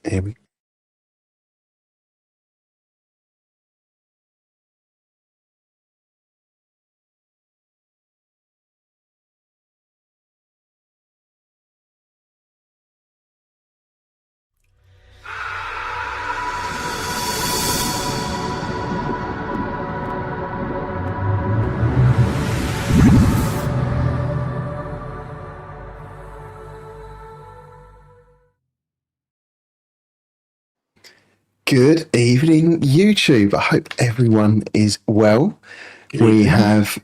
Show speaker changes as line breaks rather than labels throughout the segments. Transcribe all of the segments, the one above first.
Here we Good evening, YouTube. I hope everyone is well. We have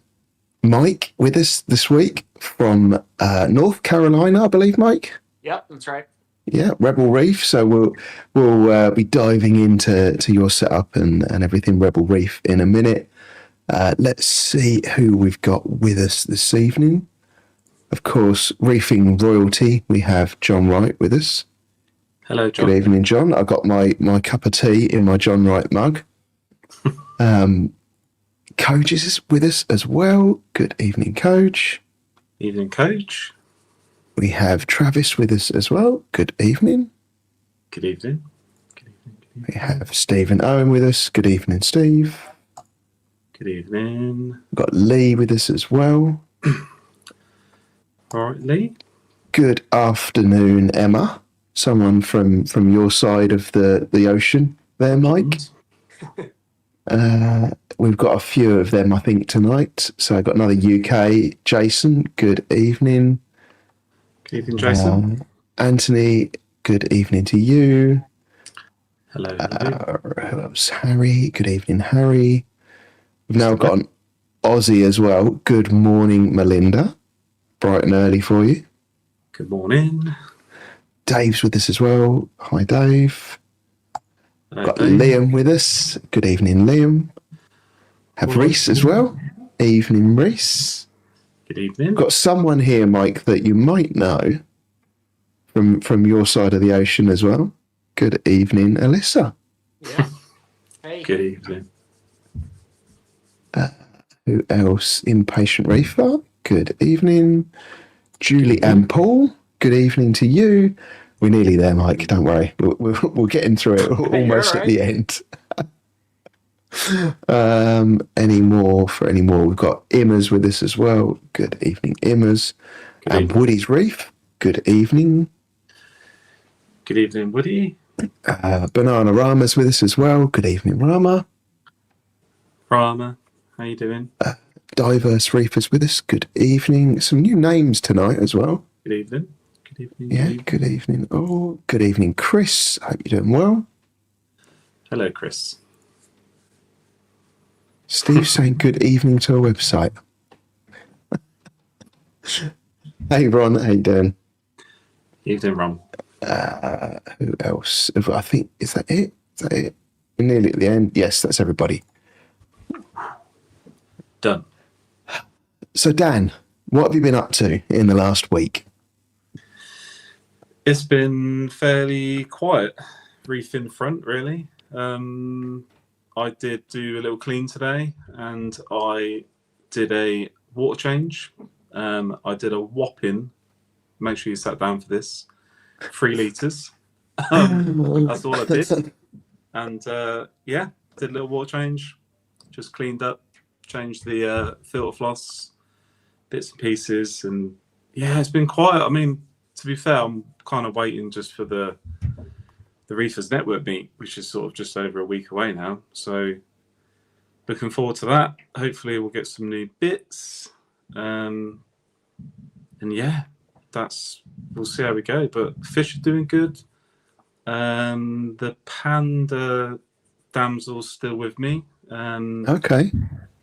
Mike with us this week from North Carolina, I believe, Mike.
Yep, that's right.
Yeah, Rebel Reef. So we'll be diving into your setup and everything Rebel Reef in a minute. Let's see who we've got with us this evening. Of course, Reefing Royalty. We have John Wright with us.
Hello, John.
Good evening, John. I got my cup of tea in my John Wright mug. Coach is with us as well. Good evening, Coach.
Evening, Coach.
We have Travis with us as well. Good evening.
Good evening. Good evening. Good evening.
We have Steve and Owen with us. Good evening, Steve.
Good evening.
We've got Lee with us as well.
All right, Lee.
Good afternoon, Emma. Someone from your side of the ocean there, Mike. We've got a few of them, I think, tonight. So I've got another UK. Jason, good evening.
Good evening, Jason.
Anthony, good evening to you.
Hello.
Who else? Harry, good evening, Harry. We've now got an Aussie as well. Good morning, Melinda. Bright and early for you.
Good morning.
Dave's with us as well. Hi, Dave.
Hello,
Got
Dave.
Liam with us. Good evening, Liam. Have Reese as well. Evening, Reese.
Good evening.
Got someone here, Mike, that you might know from your side of the ocean as well. Good evening, Alyssa.
Yeah. Hey.
Good evening.
Who else? Impatient Reefer. Good evening. Julie and Paul. Good evening to you. We're nearly there, Mike. Don't worry. We're getting through it almost at the end. Any more? We've got Immers with us as well. Good evening, Immers.
Good
And
evening.
Woody's Reef. Good evening.
Good evening, Woody.
Banana Rama's with us as well. Good evening, Rama.
Rama, how you doing?
Diverse Reefers with us. Good evening. Some new names tonight as well.
Good evening. Good evening.
Yeah, good evening. Oh, good evening, Chris. Hope you're doing well.
Hello, Chris.
Steve saying good evening to our website. Hey, Ron. How you doing?
Evening, Ron.
Who else? I think, is that it? We're nearly at the end. Yes, that's everybody.
Done.
So, Dan, what have you been up to in the last week?
It's been fairly quiet, reefing front, really. I did do a little clean today, and I did a water change. I did a whopping, make sure you sat down for this, 3 litres. That's all I did. And yeah, did a little water change, just cleaned up, changed the filter floss, bits and pieces, and yeah, it's been quiet. I mean, to be fair, I'm kind of waiting just for the Reefers Network meet, which is sort of just over a week away now. So looking forward to that. Hopefully we'll get some new bits. And yeah, we'll see how we go. But fish are doing good. The panda damsel's still with me.
Okay.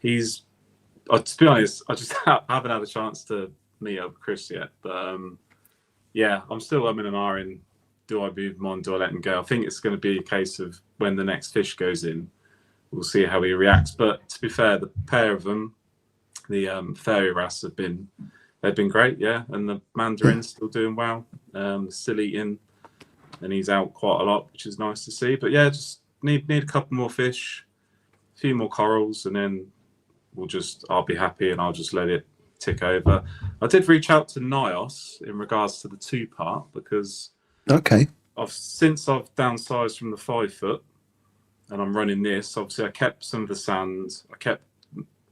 To be honest, I just haven't had a chance to meet up with Chris yet. But yeah, I'm still umming and ahhing. Do I move him on? Do I let him go? I think it's going to be a case of when the next fish goes in, we'll see how he reacts. But to be fair, the pair of them, the fairy wrasse, they've been great, yeah. And the mandarin's still doing well, still eating, and he's out quite a lot, which is nice to see. But yeah, just need a couple more fish, a few more corals, and then I'll be happy, and I'll just let it tick over. I did reach out to Nios in regards to the 2-part because
Okay.
since I've downsized from the 5 foot and I'm running this, obviously I kept some of the sand, I kept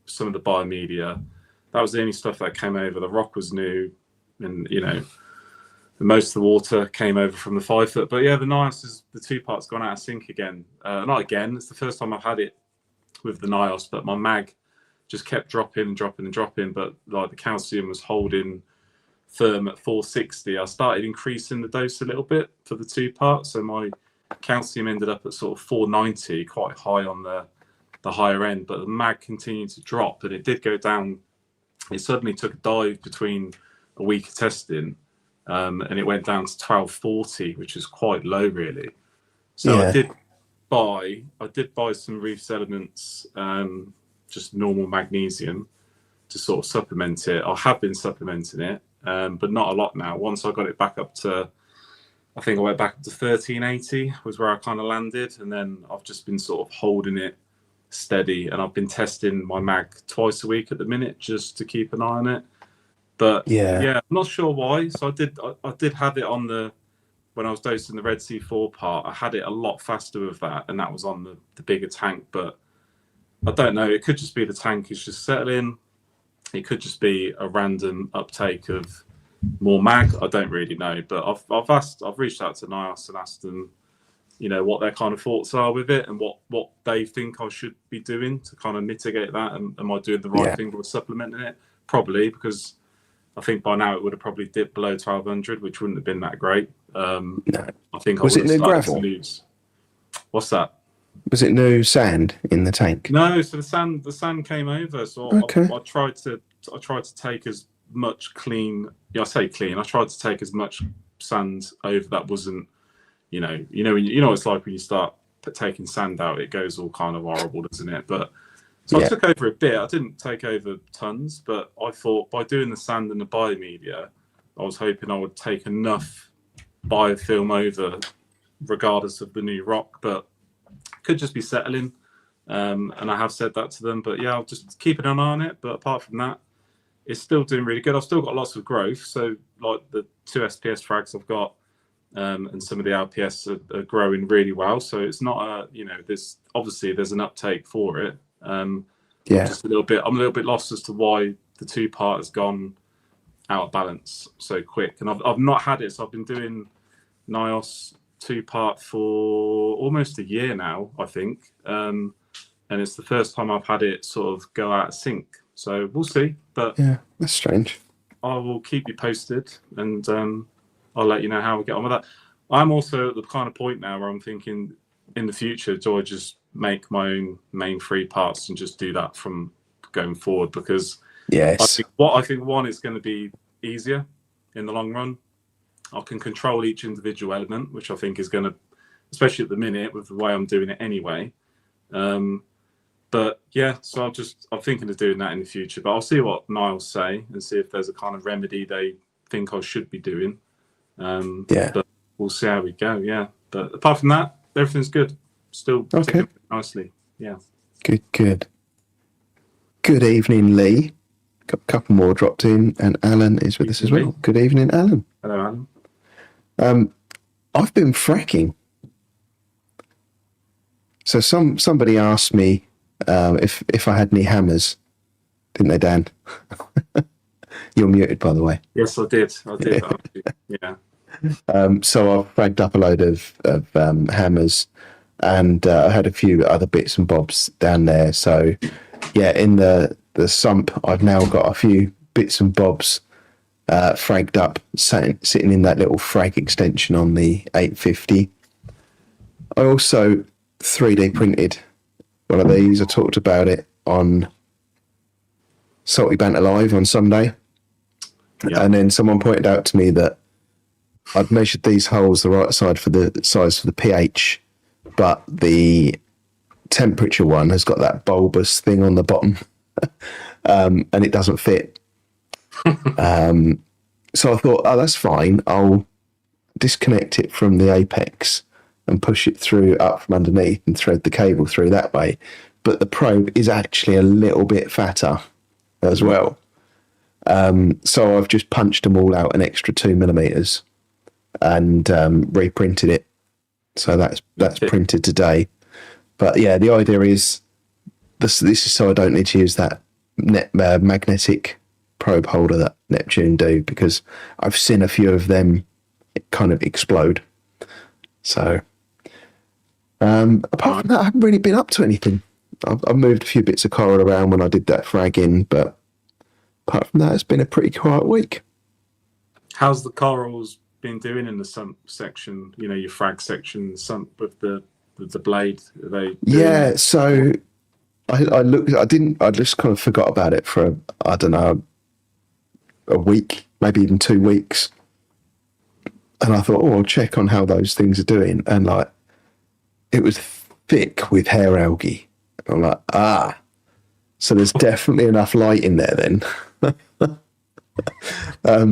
some of the biomedia. That was the only stuff that came over. The rock was new, and most of the water came over from the 5 foot. But yeah, the NIOS is the 2-part's gone out of sync again. Not again. It's the first time I've had it with the NIOS, but my mag just kept dropping and dropping and dropping. But like the calcium was holding firm at 460. I started increasing the dose a little bit for the 2-part, so my calcium ended up at sort of 490, quite high on the higher end. But the mag continued to drop, and it did go down. It suddenly took a dive between a week of testing. And it went down to 1240, which is quite low, really. So
Yeah.
I did buy some Reef's Elements, just normal magnesium, to sort of supplement it. I have been supplementing it, but not a lot now. Once I got it back up to, I think I went back up to 1380 was where I kind of landed, and then I've just been sort of holding it steady. And I've been testing my mag twice a week at the minute, just to keep an eye on it. But yeah, I'm not sure why. So I did have it on when I was dosing the Red Sea 4-part, I had it a lot faster with that, and that was on the bigger tank. But I don't know. It could just be the tank is just settling. It could just be a random uptake of more mag. I don't really know. But I've reached out to NIOS and asked them, what their kind of thoughts are with it, and what they think I should be doing to kind of mitigate that. And am I doing the right thing by supplementing it? Probably, because I think by now it would have probably dipped below 1200, which wouldn't have been that great.
No.
I think
Was it new gravel?
What's that?
Was it new sand in the tank?
No, so the sand came over. So
Okay.
I tried to take as much clean. Yeah, I say clean. I tried to take as much sand over that wasn't, when it's like when you start taking sand out, it goes all kind of horrible, doesn't it? But so I took over a bit. I didn't take over tons, but I thought by doing the sand and the biomedia, I was hoping I would take enough biofilm over, regardless of the new rock. But could just be settling, and I have said that to them. But yeah, I'll just keep an eye on it. But apart from that, it's still doing really good. I've still got lots of growth. So like the 2 SPS frags I've got, and some of the LPS are growing really well. So it's not there's an uptake for it. Just I'm a little bit lost as to why the 2-part has gone out of balance so quick. And I've not had it. So I've been doing NIOS 2-part for almost a year now, I think. And it's the first time I've had it sort of go out of sync. So we'll see. But
yeah, that's strange.
I will keep you posted, and I'll let you know how we get on with that. I'm also at the kind of point now where I'm thinking, in the future, do I just make my own main 3 parts and just do that from going forward? Because I think one, it's going to be easier in the long run. I can control each individual element, which I think is going to, especially at the minute with the way I'm doing it anyway. But yeah, so I'm thinking of doing that in the future. But I'll see what NIOS say and see if there's a kind of remedy they think I should be doing. But we'll see how we go. Yeah, but apart from that, everything's good. Still ticking nicely. Yeah.
Good evening, Lee. Got a couple more dropped in, and Alan is with us as well. Good evening, Alan.
Hello, Alan.
I've been fracking. So somebody asked me if I had any hammers, didn't they, Dan? You're muted, by the way.
Yes, I did. Yeah.
So I've fragged up a load of hammers, and I had a few other bits and bobs down there. So yeah, in the sump, I've now got a few bits and bobs fragged up, sitting in that little frag extension on the 850. I also 3D printed one of these. I talked about it on Salty Banter Live on Sunday. Yeah. And then someone pointed out to me that I'd measured these holes the right side for the size for the pH, but the temperature one has got that bulbous thing on the bottom, and it doesn't fit. So I thought, oh, that's fine. I'll disconnect it from the apex and push it through up from underneath and thread the cable through that way. But the probe is actually a little bit fatter as well. So I've just punched them all out an extra 2 millimeters. and reprinted it. So that's printed today. But yeah, the idea is this is so I don't need to use that magnetic probe holder that Neptune do, because I've seen a few of them kind of explode. So apart from that, I haven't really been up to anything. I've moved a few bits of coral around when I did that fragging, but apart from that, it's been a pretty quiet week.
How's the corals been doing in the sump section? You know, your frag section, sump with the blade. Are they
Yeah, so I looked. I just kind of forgot about it for I don't know, a week, maybe even 2 weeks. And I thought, I'll check on how those things are doing. And like, it was thick with hair algae. I'm like, so there's definitely enough light in there then.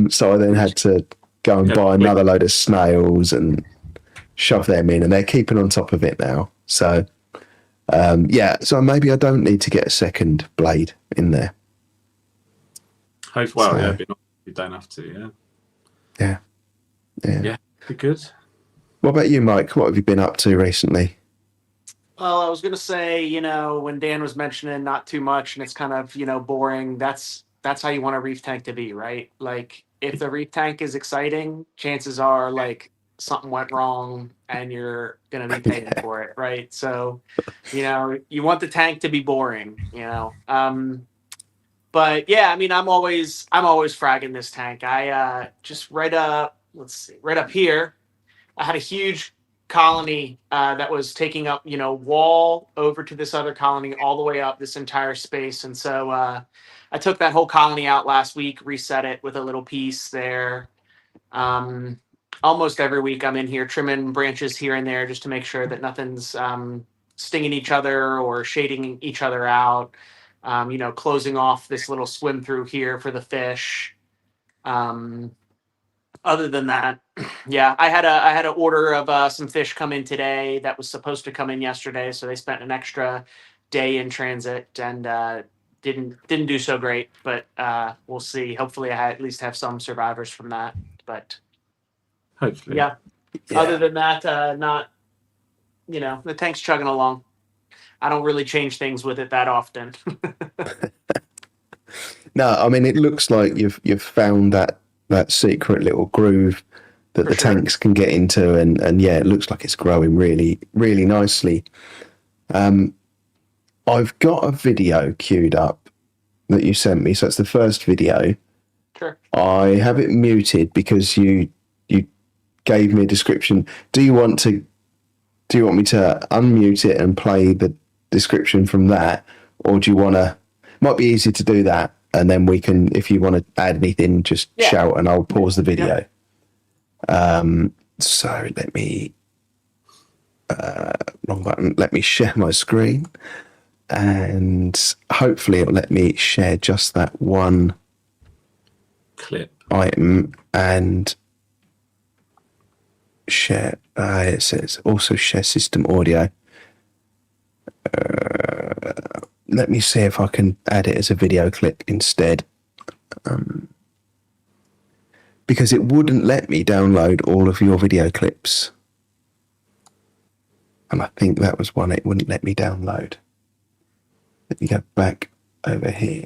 So I then had to go and buy another load of snails and shove them in, and they're keeping on top of it now. So, so maybe I don't need to get a second blade in there.
Hopefully, you don't have to,
Yeah.
Yeah, be good.
What about you, Mike? What have you been up to recently?
Well, I was gonna say, when Dan was mentioning not too much and it's kind of, boring, that's how you want a reef tank to be, right? Like, if the reef tank is exciting, chances are like something went wrong and you're gonna be paying for it, right? So, you want the tank to be boring, But yeah, I mean, I'm always fragging this tank. I just right up here, I had a huge colony that was taking up, wall over to this other colony all the way up this entire space. And so I took that whole colony out last week, reset it with a little piece there. Almost every week I'm in here trimming branches here and there just to make sure that nothing's stinging each other or shading each other out. Closing off this little swim through here for the fish. Other than that, yeah, I had an order of some fish come in today that was supposed to come in yesterday, so they spent an extra day in transit and didn't do so great. But we'll see. Hopefully, I at least have some survivors from that. But
hopefully,
yeah. Other than that, not the tank's chugging along. I don't really change things with it that often.
No, I mean, it looks like you've found that secret little groove that the tanks can get into, and yeah, it looks like it's growing really, really nicely. I've got a video queued up that you sent me, so it's the first video.
Sure.
I have it muted because you gave me a description. Do you want me to unmute it and play the description from that, or do you want to? Might be easy to do that, and then we can, if you want to add anything, just shout, and I'll pause the video. So let me wrong button. Let me share my screen, and hopefully it'll let me share just that one
clip
item and share. It says also share system audio. Let me see if I can add it as a video clip instead. Because it wouldn't let me download all of your video clips. And I think that was one it wouldn't let me download. Let me go back over here.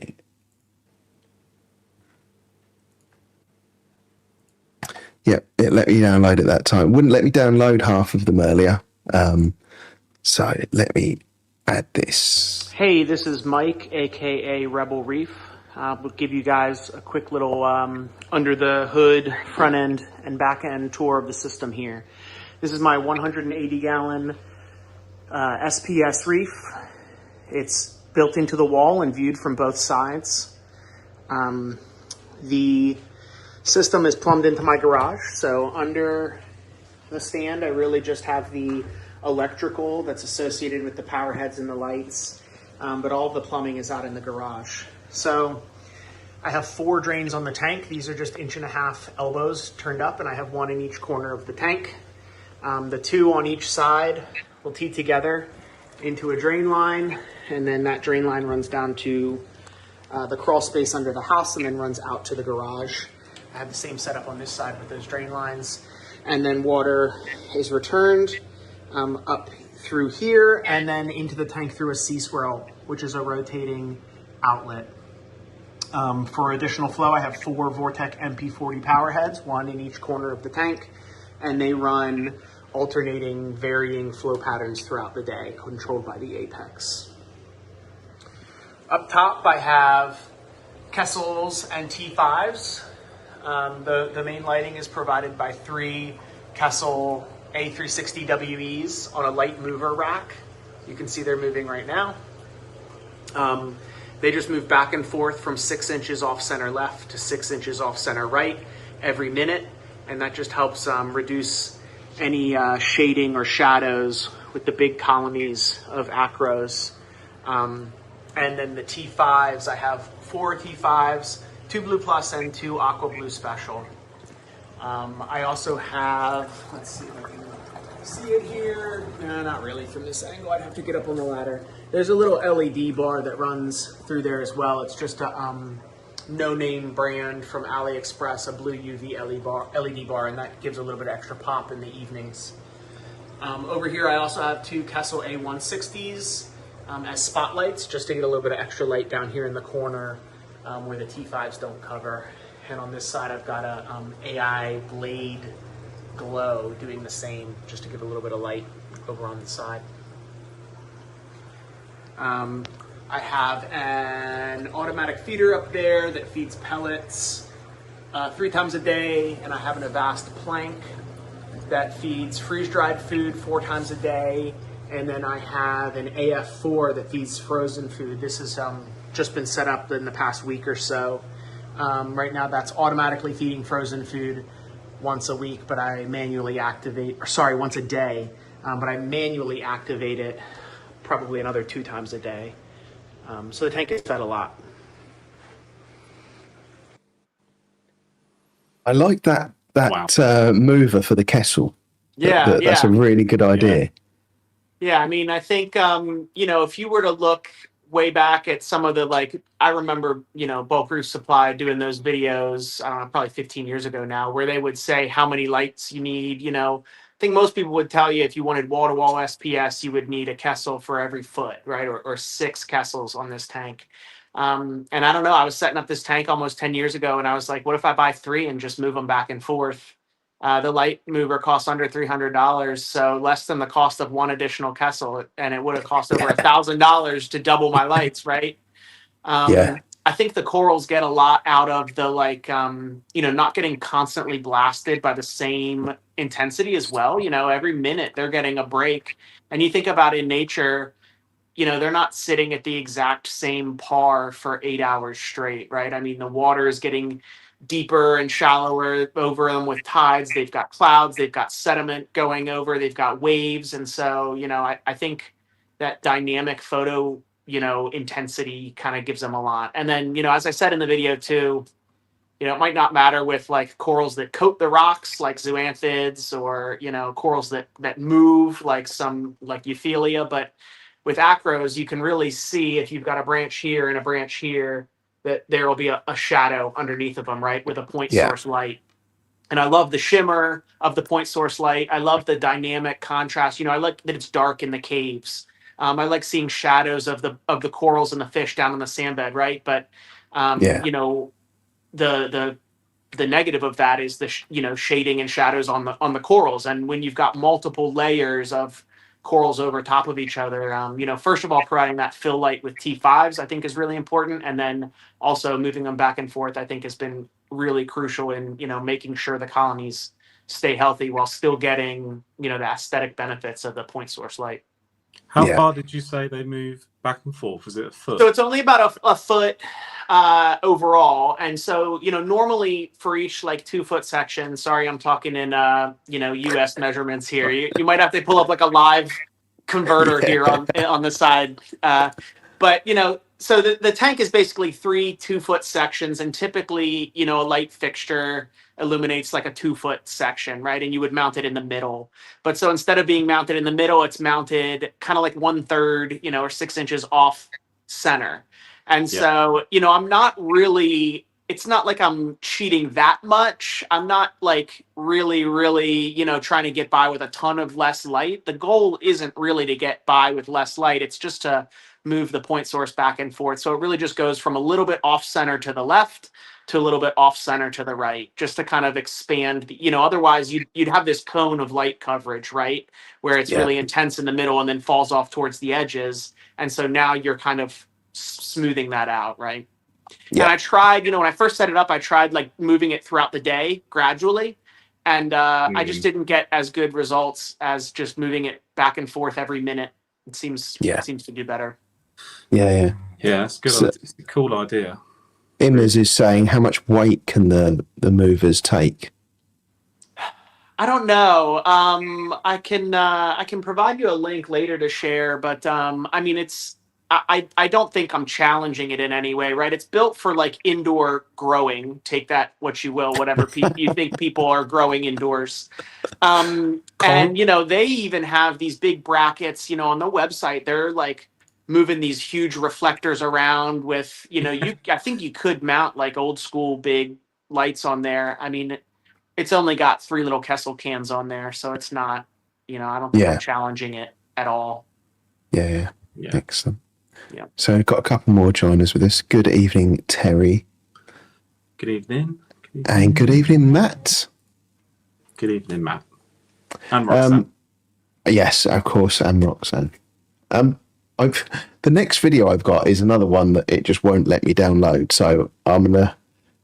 Yeah, it let me download at that time. Wouldn't let me download half of them earlier. So let me add this.
Hey, this is Mike, aka Rebel Reef. We'll give you guys a quick little under the hood, front end and back end tour of the system here. This is my 180 gallon SPS reef. It's built into the wall and viewed from both sides. The system is plumbed into my garage, so under the stand I really just have the electrical that's associated with the power heads and the lights, but all the plumbing is out in the garage. So I have 4 drains on the tank. These are just 1.5 inch elbows turned up, and I have 1 in each corner of the tank. The 2 on each side will tee together into a drain line, and then that drain line runs down to the crawl space under the house and then runs out to the garage. I have the same setup on this side with those drain lines. and then water is returned up through here and then into the tank through a sea swirl, which is a rotating outlet. For additional flow, I have 4 Vortec MP40 power heads, 1 in each corner of the tank, and they run alternating, varying flow patterns throughout the day, controlled by the apex. Up top, I have Kessels and T5s. The main lighting is provided by 3 Kessel A360WEs on a light mover rack. You can see they're moving right now. They just move back and forth from 6 inches off center left to 6 inches off center right every minute, and that just helps reduce any shading or shadows with the big colonies of acros. And then the T5s, I have 4 T5s, 2 Blue Plus and 2 Aqua Blue Special. I also have, let's see if I can see it here. No, not really from this angle. I'd have to get up on the ladder. There's a little LED bar that runs through there as well. It's just a no-name brand from AliExpress, a blue UV LED bar, and that gives a little bit of extra pop in the evenings. Over here, I also have 2 Kessel A160s as spotlights, just to get a little bit of extra light down here in the corner where the T5s don't cover. And on this side, I've got a AI Blade Glow doing the same, just to give a little bit of light over on the side. I have an automatic feeder up there that feeds pellets 3 times a day, and I have an Avast plank that feeds freeze-dried food 4 times a day, and then I have an AF4 that feeds frozen food. This has just been set up in the past week or so. Right now that's automatically feeding frozen food once a week, but I manually activate, or sorry, once a day, but I manually activate it probably another 2 times a day. So the tank is fed a lot.
I like that mover for the Kessel.
Yeah,
that's a really good idea.
Yeah, I mean, I think, if you were to look way back at some of the, I remember, Bulk Roof Supply doing those videos, probably 15 years ago now, where they would say how many lights you need. I think most people would tell you if you wanted wall-to-wall SPS, you would need a Kessel for every foot, right? Or 6 Kessels on this tank. And I don't know, I was setting up this tank almost 10 years ago, and I was like, what if I buy 3 and just move them back and forth? The light mover costs under $300, so less than the cost of 1 additional Kessel, and it would have cost over $1,000 to double my lights, right? I think the corals get a lot out of the not getting constantly blasted by the same intensity as well. Every minute they're getting a break, and you think about in nature, they're not sitting at the exact same par for 8 hours straight, right? I mean, the water is getting deeper and shallower over them with tides. They've got clouds, they've got sediment going over, they've got waves. And so, I think that dynamic photo, intensity kind of gives them a lot. And then, as I said in the video too, it might not matter with corals that coat the rocks like zoanthids or, corals that move like some like Euthelia, but with acros, you can really see if you've got a branch here and a branch here, that there will be a shadow underneath of them, right, with a point source light. And I love the shimmer of the point source light. I love the dynamic contrast. I like that it's dark in the caves. I like seeing shadows of the corals and the fish down on the sandbed, right? But the negative of that is the shading and shadows on the corals. And when you've got multiple layers of corals over top of each other, first of all, providing that fill light with T5s I think is really important, and then also moving them back and forth I think has been really crucial in making sure the colonies stay healthy while still getting the aesthetic benefits of the point source light.
How far did you say they move back and forth? Was it a foot?
So it's only about a foot overall. And so, normally for each 2-foot section, sorry, I'm talking in, US measurements here. You might have to pull up a live converter here on the side. But, so the tank is basically 3 2-foot sections, and typically, a light fixture illuminates a 2-foot section, right? And you would mount it in the middle. But so instead of being mounted in the middle, it's mounted kind of 1/3, or 6 inches off center. And so, I'm not really it's not like I'm cheating that much. I'm not like really, trying to get by with a ton of less light. The goal isn't really to get by with less light. It's just to move the point source back and forth. So it really just goes from a little bit off center to the left to a little bit off center to the right, just to kind of expand, otherwise you'd have this cone of light coverage, right? Where it's
Yeah.
really intense in the middle and then falls off towards the edges. And so now you're kind of smoothing that out, right? And
Yeah.
I tried, when I first set it up, I tried like moving it throughout the day gradually. And I just didn't get as good results as just moving it back and forth every minute. It
Yeah.
seems to do better.
Yeah.
Yeah, that's good.
So,
It's a cool idea.
Immers is saying, how much weight can the movers take?
I don't know. I can provide you a link later to share, but I mean, I don't think I'm challenging it in any way, right? It's built for like indoor growing. Take that what you will, whatever you think people are growing indoors. And they even have these big brackets, on the website. They're like moving these huge reflectors around with, I think you could mount like old school big lights on there. I mean, it's only got 3 little Kessel cans on there, so it's not, I don't think I'm
Yeah.
challenging it at all.
Yeah.
Yeah.
Excellent.
Yeah.
So we've got a couple more join us with us. Good evening, Terry.
Good evening.
And good evening, Matt.
Good evening, Matt. And Roxanne.
Yes, of course, and Roxanne. The next video I've got is another one that it just won't let me download, so I'm gonna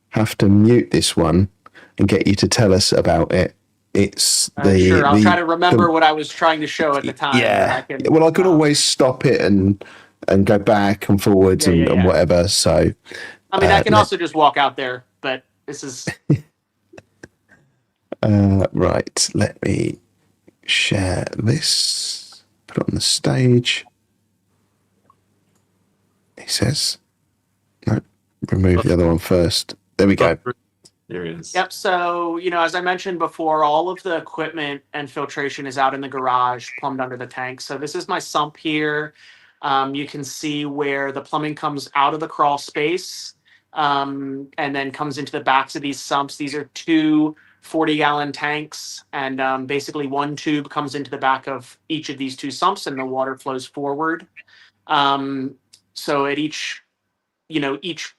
have to mute this one and get you to tell us about it. It's
sure. I'll try to remember what I was trying to show at the time.
Yeah. I can always stop it and go back and forwards and whatever. So
I mean, I can also just walk out there, but this is
right. Let me share this. Put it on the stage. He says, no, remove the other one first. There we go.
There it is.
Yep. So, as I mentioned before, all of the equipment and filtration is out in the garage, plumbed under the tank. So this is my sump here. You can see where the plumbing comes out of the crawl space and then comes into the backs of these sumps. These are 2 40-gallon tanks, and basically one tube comes into the back of each of these 2 sumps, and the water flows forward. So at each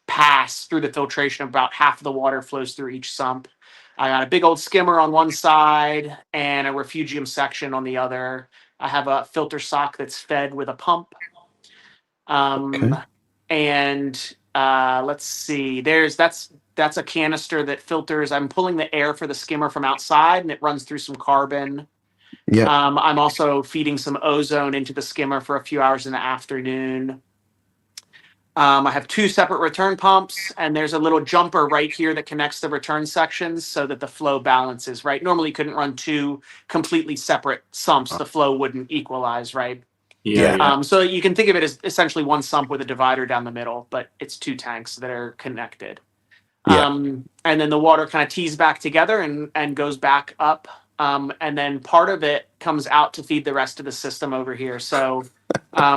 pass through the filtration, about half of the water flows through each sump. I got a big old skimmer on one side and a refugium section on the other. I have a filter sock that's fed with a pump. And let's see, that's a canister that filters. I'm pulling the air for the skimmer from outside, and it runs through some carbon.
Yeah.
I'm also feeding some ozone into the skimmer for a few hours in the afternoon. I have 2 separate return pumps, and there's a little jumper right here that connects the return sections so that the flow balances, right? Normally you couldn't run 2 completely separate sumps. The flow wouldn't equalize, right?
Yeah.
So you can think of it as essentially one sump with a divider down the middle, but it's 2 tanks that are connected.
Yeah.
And then the water kind of tees back together and goes back up. And then part of it comes out to feed the rest of the system over here. So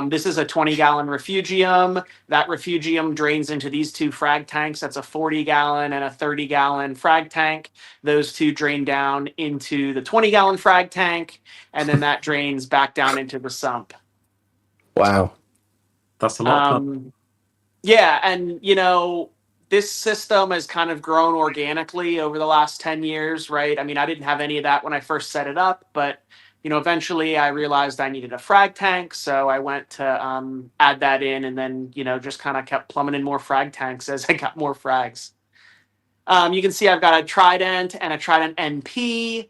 this is a 20-gallon refugium. That refugium drains into these 2 frag tanks. That's a 40-gallon and a 30-gallon frag tank. Those 2 drain down into the 20-gallon frag tank, and then that drains back down into the sump.
Wow.
That's a lot of fun.
Yeah, and this system has kind of grown organically over the last 10 years, right? I mean, I didn't have any of that when I first set it up, but eventually I realized I needed a frag tank, so I went to add that in, and then just kind of kept plumbing in more frag tanks as I got more frags. You can see I've got a Trident and a Trident NP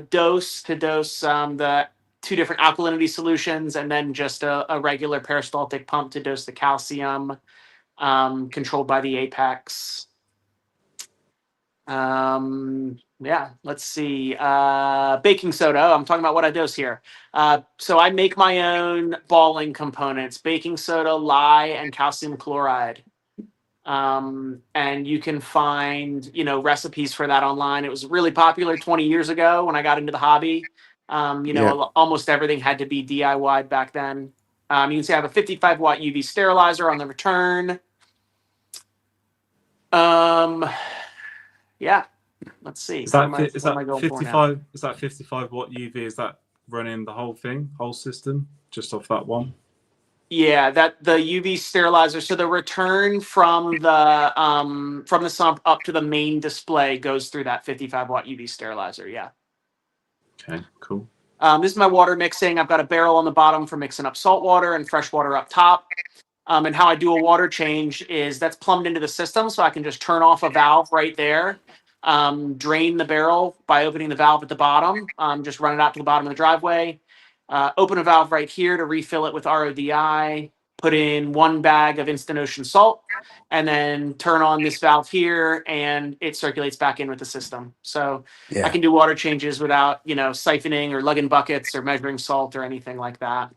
dose to dose the 2 different alkalinity solutions, and then just a regular peristaltic pump to dose the calcium. Controlled by the apex. Let's see. Baking soda. Oh, I'm talking about what I dose here. So I make my own balling components: baking soda, lye, and calcium chloride. And you can find recipes for that online. It was really popular 20 years ago when I got into the hobby. Almost everything had to be DIY back then. You can see I have a 55-watt UV sterilizer on the return. Yeah. Let's see.
Is
What
that
am I?
is
What am
that
I going for now?
55? Is that 55 watt UV? Is that running the whole thing, whole system, just off that one?
Yeah, that the UV sterilizer. So the return from the sump up to the main display goes through that 55-watt UV sterilizer. Yeah.
Okay, cool.
This is my water mixing. I've got a barrel on the bottom for mixing up salt water and fresh water up top. And how I do a water change is that's plumbed into the system, so I can just turn off a valve right there, drain the barrel by opening the valve at the bottom, just run it out to the bottom of the driveway, open a valve right here to refill it with RODI, put in 1 bag of instant ocean salt, and then turn on this valve here, and it circulates back in with the system. So I
Yeah.
can do water changes without, siphoning or lugging buckets or measuring salt or anything like that.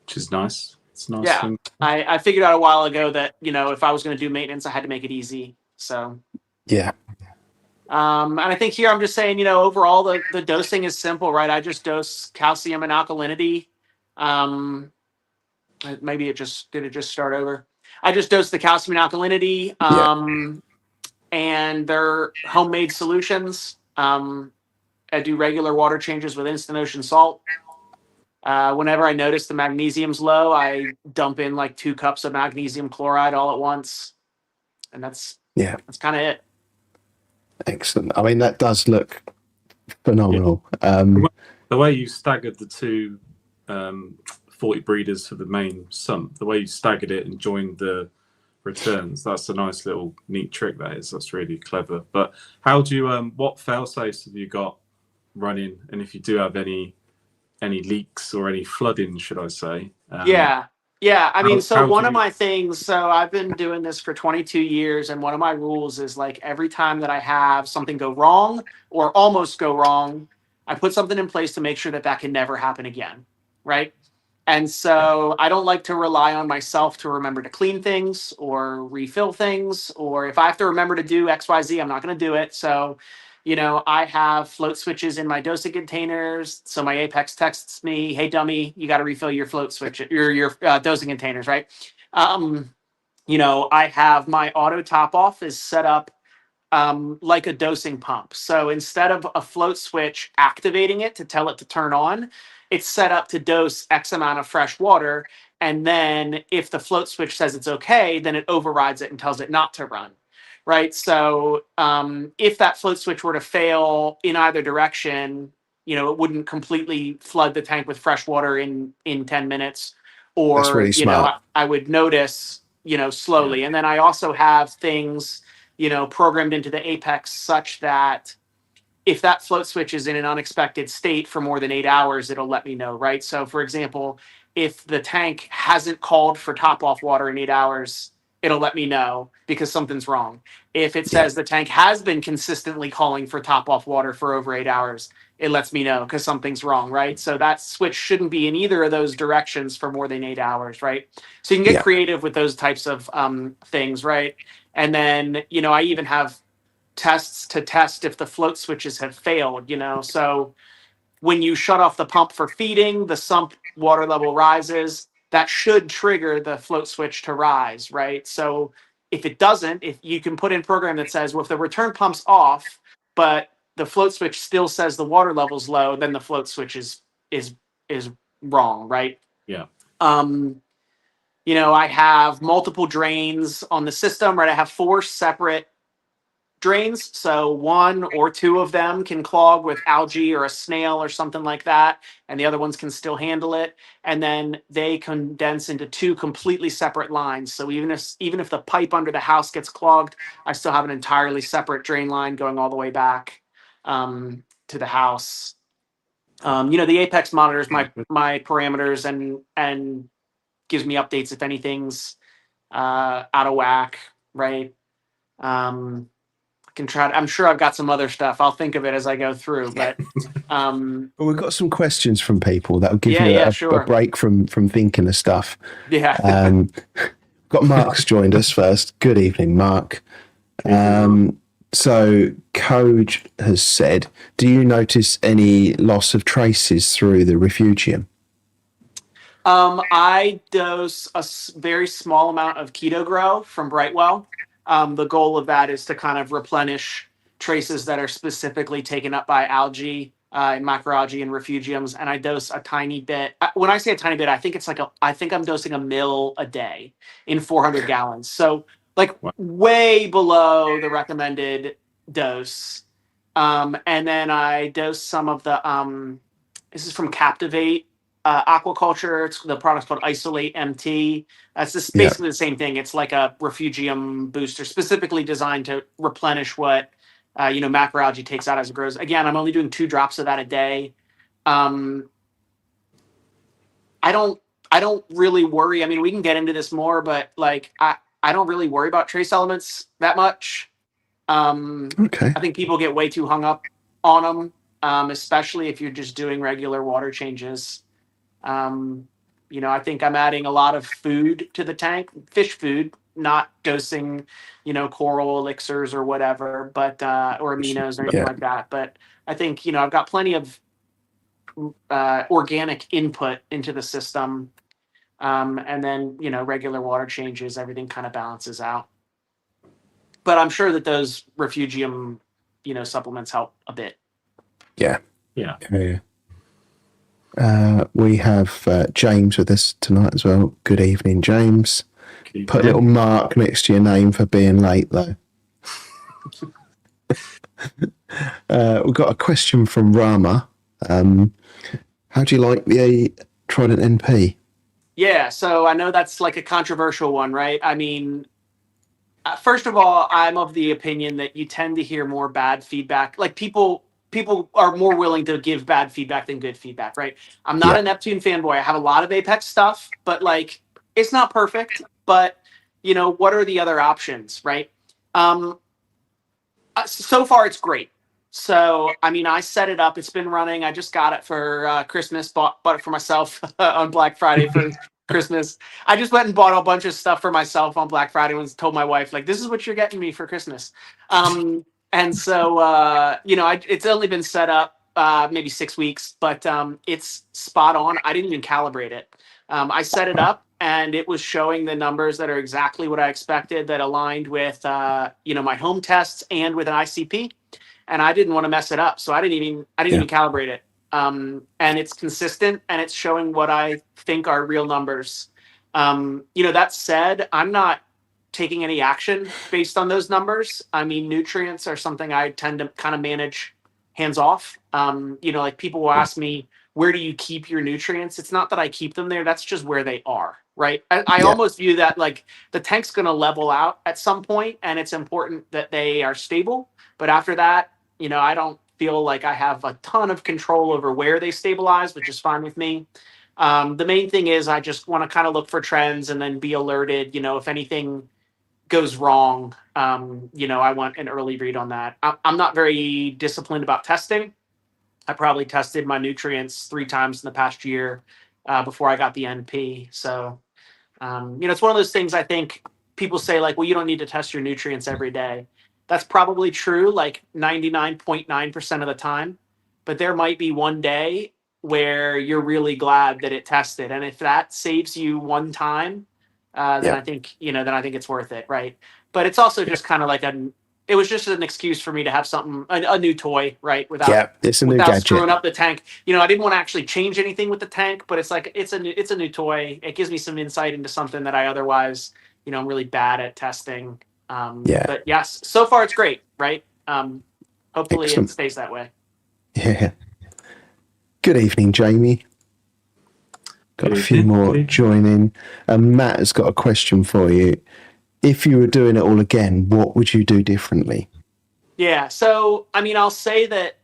Which is nice. It's a nice
Yeah,
thing.
I figured out a while ago that if I was going to do maintenance, I had to make it easy. So,
Yeah.
and I think here I'm just saying, overall the dosing is simple, right? I just dose calcium and alkalinity. Um, Maybe it just start over. I just dose the calcium and alkalinity,
Yeah.
and they're homemade solutions. I do regular water changes with instant ocean salt. Whenever I notice the magnesium's low, I dump in like 2 cups of magnesium chloride all at once, and that's
Yeah.
kind of it.
Excellent. I mean, that does look phenomenal.
The way you staggered the two 40 breeders for the main sump, the way you staggered it and joined the returns, that's a nice little neat trick. That's really clever. But how do you what fail safes have you got running, and if you do have any leaks or any flooding, should I say?
Yeah. I mean, so
how
one
do
of
you
my things, so I've been doing this for 22 years, and one of my rules is like every time that I have something go wrong or almost go wrong, I put something in place to make sure that that can never happen again. Right. And
yeah,
so I don't like to rely on myself to remember to clean things or refill things, or if I have to remember to do XYZ, I'm not going to do it. So, I have float switches in my dosing containers. So my Apex texts me, "Hey, dummy, you got to refill your float switch, your dosing containers, right?" Um, I have my auto top off is set up like a dosing pump. So instead of a float switch activating it to tell it to turn on, it's set up to dose X amount of fresh water. And then if the float switch says it's okay, then it overrides it and tells it not to run. Right. So if that float switch were to fail in either direction, it wouldn't completely flood the tank with fresh water in 10 minutes.
That's
Or,
really smart.
I would notice,
yeah,
slowly. And then I also have things programmed into the Apex such that if that float switch is in an unexpected state for more than 8 hours, it'll let me know, right? So, for example, if the tank hasn't called for top off water in 8 hours, it'll let me know because something's wrong. If it
Yeah.
says the tank has been consistently calling for top off water for over 8 hours, it lets me know because something's wrong, right? So that switch shouldn't be in either of those directions for more than 8 hours, right? So you can get
Yeah.
creative with those types of things, right? And then, I even have tests to test if the float switches have failed, So when you shut off the pump for feeding, the sump water level rises. That should trigger the float switch to rise, right? So if it doesn't, if you can put in program that says, well, if the return pump's off, but the float switch still says the water level's low, then the float switch is wrong, right?
yeah.
Um, I have multiple drains on the system, right? I have 4 separate drains. So 1 or 2 of them can clog with algae or a snail or something like that, and the other ones can still handle it. And then they condense into 2 completely separate lines. So even if the pipe under the house gets clogged, I still have an entirely separate drain line going all the way back to the house. The Apex monitors my parameters and gives me updates if anything's out of whack, right? Can try. I'm sure I've got some other stuff. I'll think of it as I go through. But
Well, we've got some questions from people that'll give
yeah,
you
yeah,
a
sure.
break from thinking of stuff.
Yeah.
Got Mark's joined us first. Good evening, Mark. So Code has said, do you notice any loss of traces through the refugium?
I dose a very small amount of Keto Grow from Brightwell. The goal of that is to kind of replenish traces that are specifically taken up by algae and macroalgae and refugiums. And I dose a tiny bit. When I say a tiny bit, I think I think I'm dosing a mil a day in 400 gallons. So like
Wow.
way below the recommended dose. And then I dose some of the, this is from Captivate Aquaculture. The product's called Isolate MT. That's just
Yeah.
basically the same thing. It's like a refugium booster specifically designed to replenish what macroalgae takes out as it grows. Again, I'm only doing 2 drops of that a day. Um, I don't I don't really worry. I mean, we can get into this more, but like I don't really worry about trace elements that much.
Okay.
I think people get way too hung up on them, especially if you're just doing regular water changes. Um, I think I'm adding a lot of food to the tank, fish food, not dosing, coral elixirs or whatever, but or aminos or anything
Yeah.
like that. But I think I've got plenty of organic input into the system, and then regular water changes, everything kind of balances out. But I'm sure that those refugium, supplements help a bit.
Yeah.
Yeah.
Yeah. We have James with us tonight as well. Good evening, James.
Keep
Put a
it.
little mark next to your name for being late, though. We've got a question from Rama. How do you like the Trident NP?
Yeah, so I know that's like a controversial one, right? I mean, first of all, I'm of the opinion that you tend to hear more bad feedback. Like people are more willing to give bad feedback than good feedback, right? I'm not
Yeah.
a Neptune fanboy. I have a lot of Apex stuff, but like it's not perfect. But what are the other options, right? Um, so far it's great. So I mean, I set it up. It's been running. I just got it for Christmas. Bought it for myself on Black Friday for Christmas. I just went and bought a bunch of stuff for myself on Black Friday and told my wife like, "This is what you're getting me for Christmas." And so it's only been set up maybe 6 weeks, but it's spot on. I didn't even calibrate it. I set it up and it was showing the numbers that are exactly what I expected, that aligned with my home tests and with an ICP, and I didn't want to mess it up, so I didn't even calibrate it. And it's consistent and it's showing what I think are real numbers. That said, I'm not taking any action based on those numbers. I mean, nutrients are something I tend to kind of manage hands off. Like people will ask me, where do you keep your nutrients? It's not that I keep them there. That's just where they are. Right. I
Yeah.
almost view that like the tank's going to level out at some point, and it's important that they are stable. But after that, I don't feel like I have a ton of control over where they stabilize, which is fine with me. The main thing is I just want to kind of look for trends and then be alerted, if anything goes wrong. I want an early read on that. I'm not very disciplined about testing. I probably tested my nutrients 3 times in the past year before I got the NP. So, it's one of those things I think people say like, well, you don't need to test your nutrients every day. That's probably true, like 99.9% of the time. But there might be one day where you're really glad that it tested. And if that saves you one time, then
Yeah.
I think, then I think it's worth it. Right. But it's also just kind of like it was just an excuse for me to have something, a new toy, right?
Yeah. It's a new
Without
gadget.
screwing up the tank. I didn't want to actually change anything with the tank, but it's like it's a new toy. It gives me some insight into something that I otherwise, I'm really bad at testing.
Yeah.
But yes, so far it's great, right? Hopefully
Excellent.
it stays that way.
Yeah. Good evening, Jamie. Got a
Good
few more
evening.
joining. Matt has got a question for you. If you were doing it all again, what would you do differently?
Yeah. So, I mean, I'll say that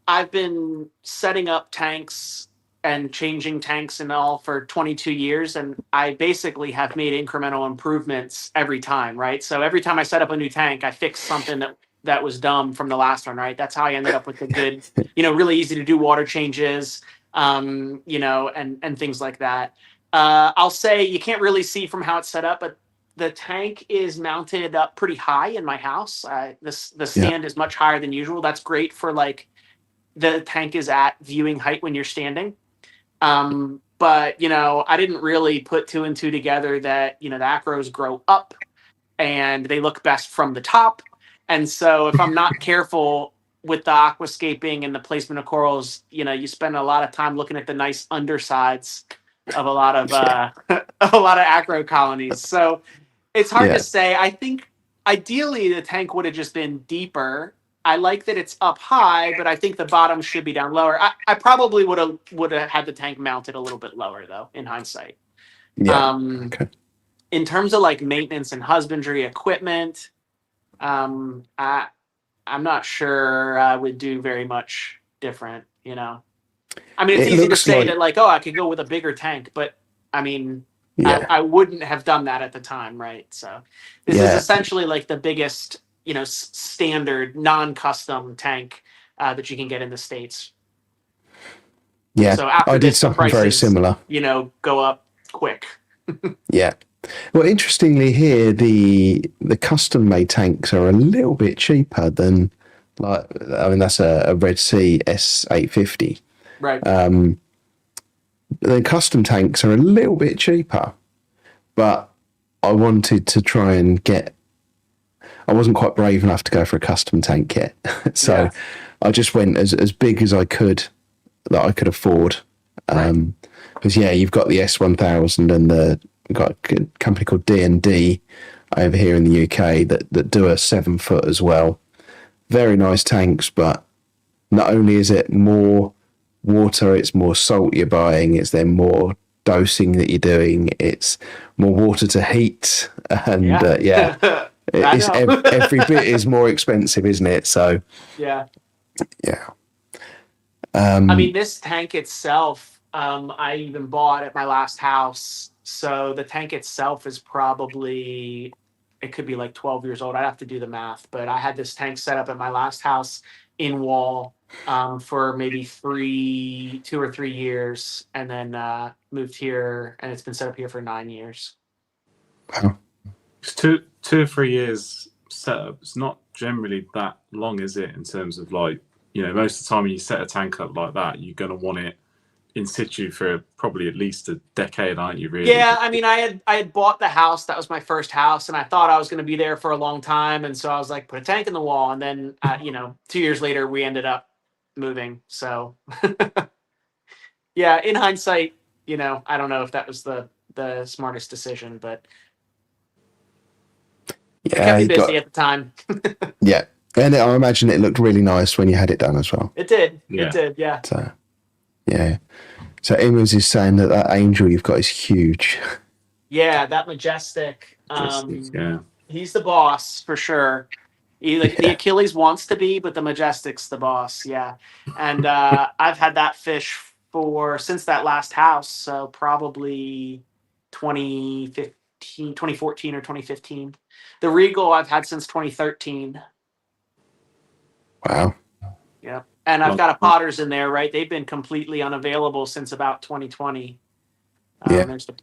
I've been setting up tanks and changing tanks and all for 22 years, and I basically have made incremental improvements every time, right? So every time I set up a new tank, I fix something that was dumb from the last one, right? That's how I ended up with the good, really easy to do water changes, and things like that. I'll say you can't really see from how it's set up, but the tank is mounted up pretty high in my house. The stand is much higher than usual. That's great for like the tank is at viewing height when you're standing. But I didn't really put 2 and 2 together that the acros grow up and they look best from the top. And so if I'm not careful with the aquascaping and the placement of corals, you spend a lot of time looking at the nice undersides of a lot of of a lot of acro colonies. So it's hard to say. I think ideally the tank would have just been deeper. I like that it's up high, but I think the bottom should be down lower. I probably would have had the tank mounted a little bit lower though, in hindsight.
Yeah.
Okay. In terms of like maintenance and husbandry equipment, I'm not sure I would do very much different. I mean, it's easy to say that like, oh, I could go with a bigger tank, but I mean, I wouldn't have done that at the time, right? So this is essentially like the biggest, standard non-custom tank that you can get in the States.
Yeah,
so after
I did
this,
something
prices,
very similar.
Go up quick.
Yeah. Well, interestingly here, the custom made tanks are a little bit cheaper than that's a Red Sea S850.
Right.
The custom tanks are a little bit cheaper, but I wanted to try and I wasn't quite brave enough to go for a custom tank yet. So I just went as big as I could that I could afford. Because you've got the S1000 and we've got a company called D&D over here in the UK that do a 7 foot as well. Very nice tanks, but not only is it more water, it's more salt you're buying, it's then more dosing that you're doing, it's more water to heat, and it's every bit is more expensive, isn't it? So
yeah.
I
mean, this tank itself, I even bought at my last house. So the tank itself is probably, it could be like 12 years old. I'd have to do the math, but I had this tank set up at my last house in wall for maybe 2 or 3 years, and then moved here, and it's been set up here for 9 years.
Wow.
It's 2 or 3 years setup. It's not generally that long, is it? In terms of like, most of the time when you set a tank up like that, you're going to want it in situ for probably at least a decade, aren't you? Really?
Yeah, I mean, I had bought the house. That was my first house, and I thought I was going to be there for a long time, and so I was like, put a tank in the wall, and then 2 years later, we ended up moving. So, yeah, in hindsight, I don't know if that was the smartest decision, but it kept me busy at the time.
Yeah, and I imagine it looked really nice when you had it done as well.
It did. Yeah. It did. Yeah.
So, yeah. So Immers is saying that angel you've got is huge.
Yeah, that majestic. He's the boss for sure. The Achilles wants to be, but the majestic's the boss. Yeah, and I've had that fish since that last house, so probably 2014 or 2015. The Regal I've had since 2013.
Wow.
Yeah. And I've got a Potters in there, right? They've been completely unavailable since about 2020. There's the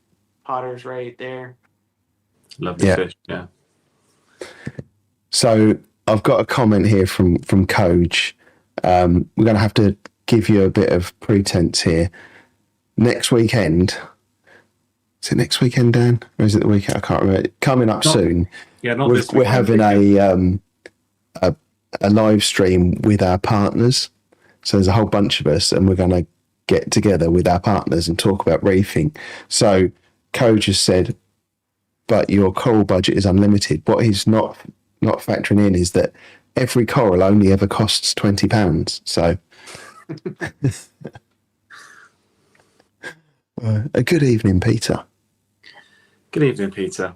Potters right there.
Lovely fish, yeah.
So I've got a comment here from Coach. We're going to have to give you a bit of pretense here. Next weekend, is it next weekend, Dan? Or is it the weekend? I can't remember. Coming up soon.
Yeah, not this
we're having a live stream with our partners. So there's a whole bunch of us, and we're going to get together with our partners and talk about reefing. So Coach has said, but your coral budget is unlimited. What he's not factoring in is that every coral only ever costs £20. So a good evening, Peter.
Good evening, Peter.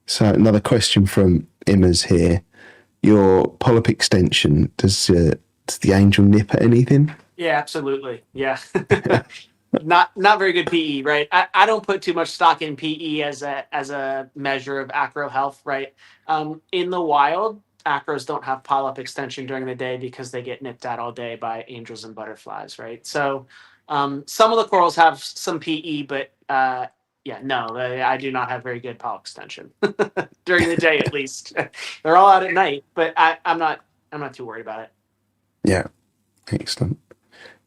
So another question from Immers here. Your polyp extension, does the angel nip at anything?
Yeah, absolutely. Yeah. Not very good PE, right? I don't put too much stock in PE as a measure of acro health, right? In the wild, acros don't have polyp extension during the day because they get nipped at all day by angels and butterflies, right? So some of the corals have some PE, but I do not have very good polyp extension during the day, at least. They're all out at night, but I'm not too worried about it.
Yeah, excellent.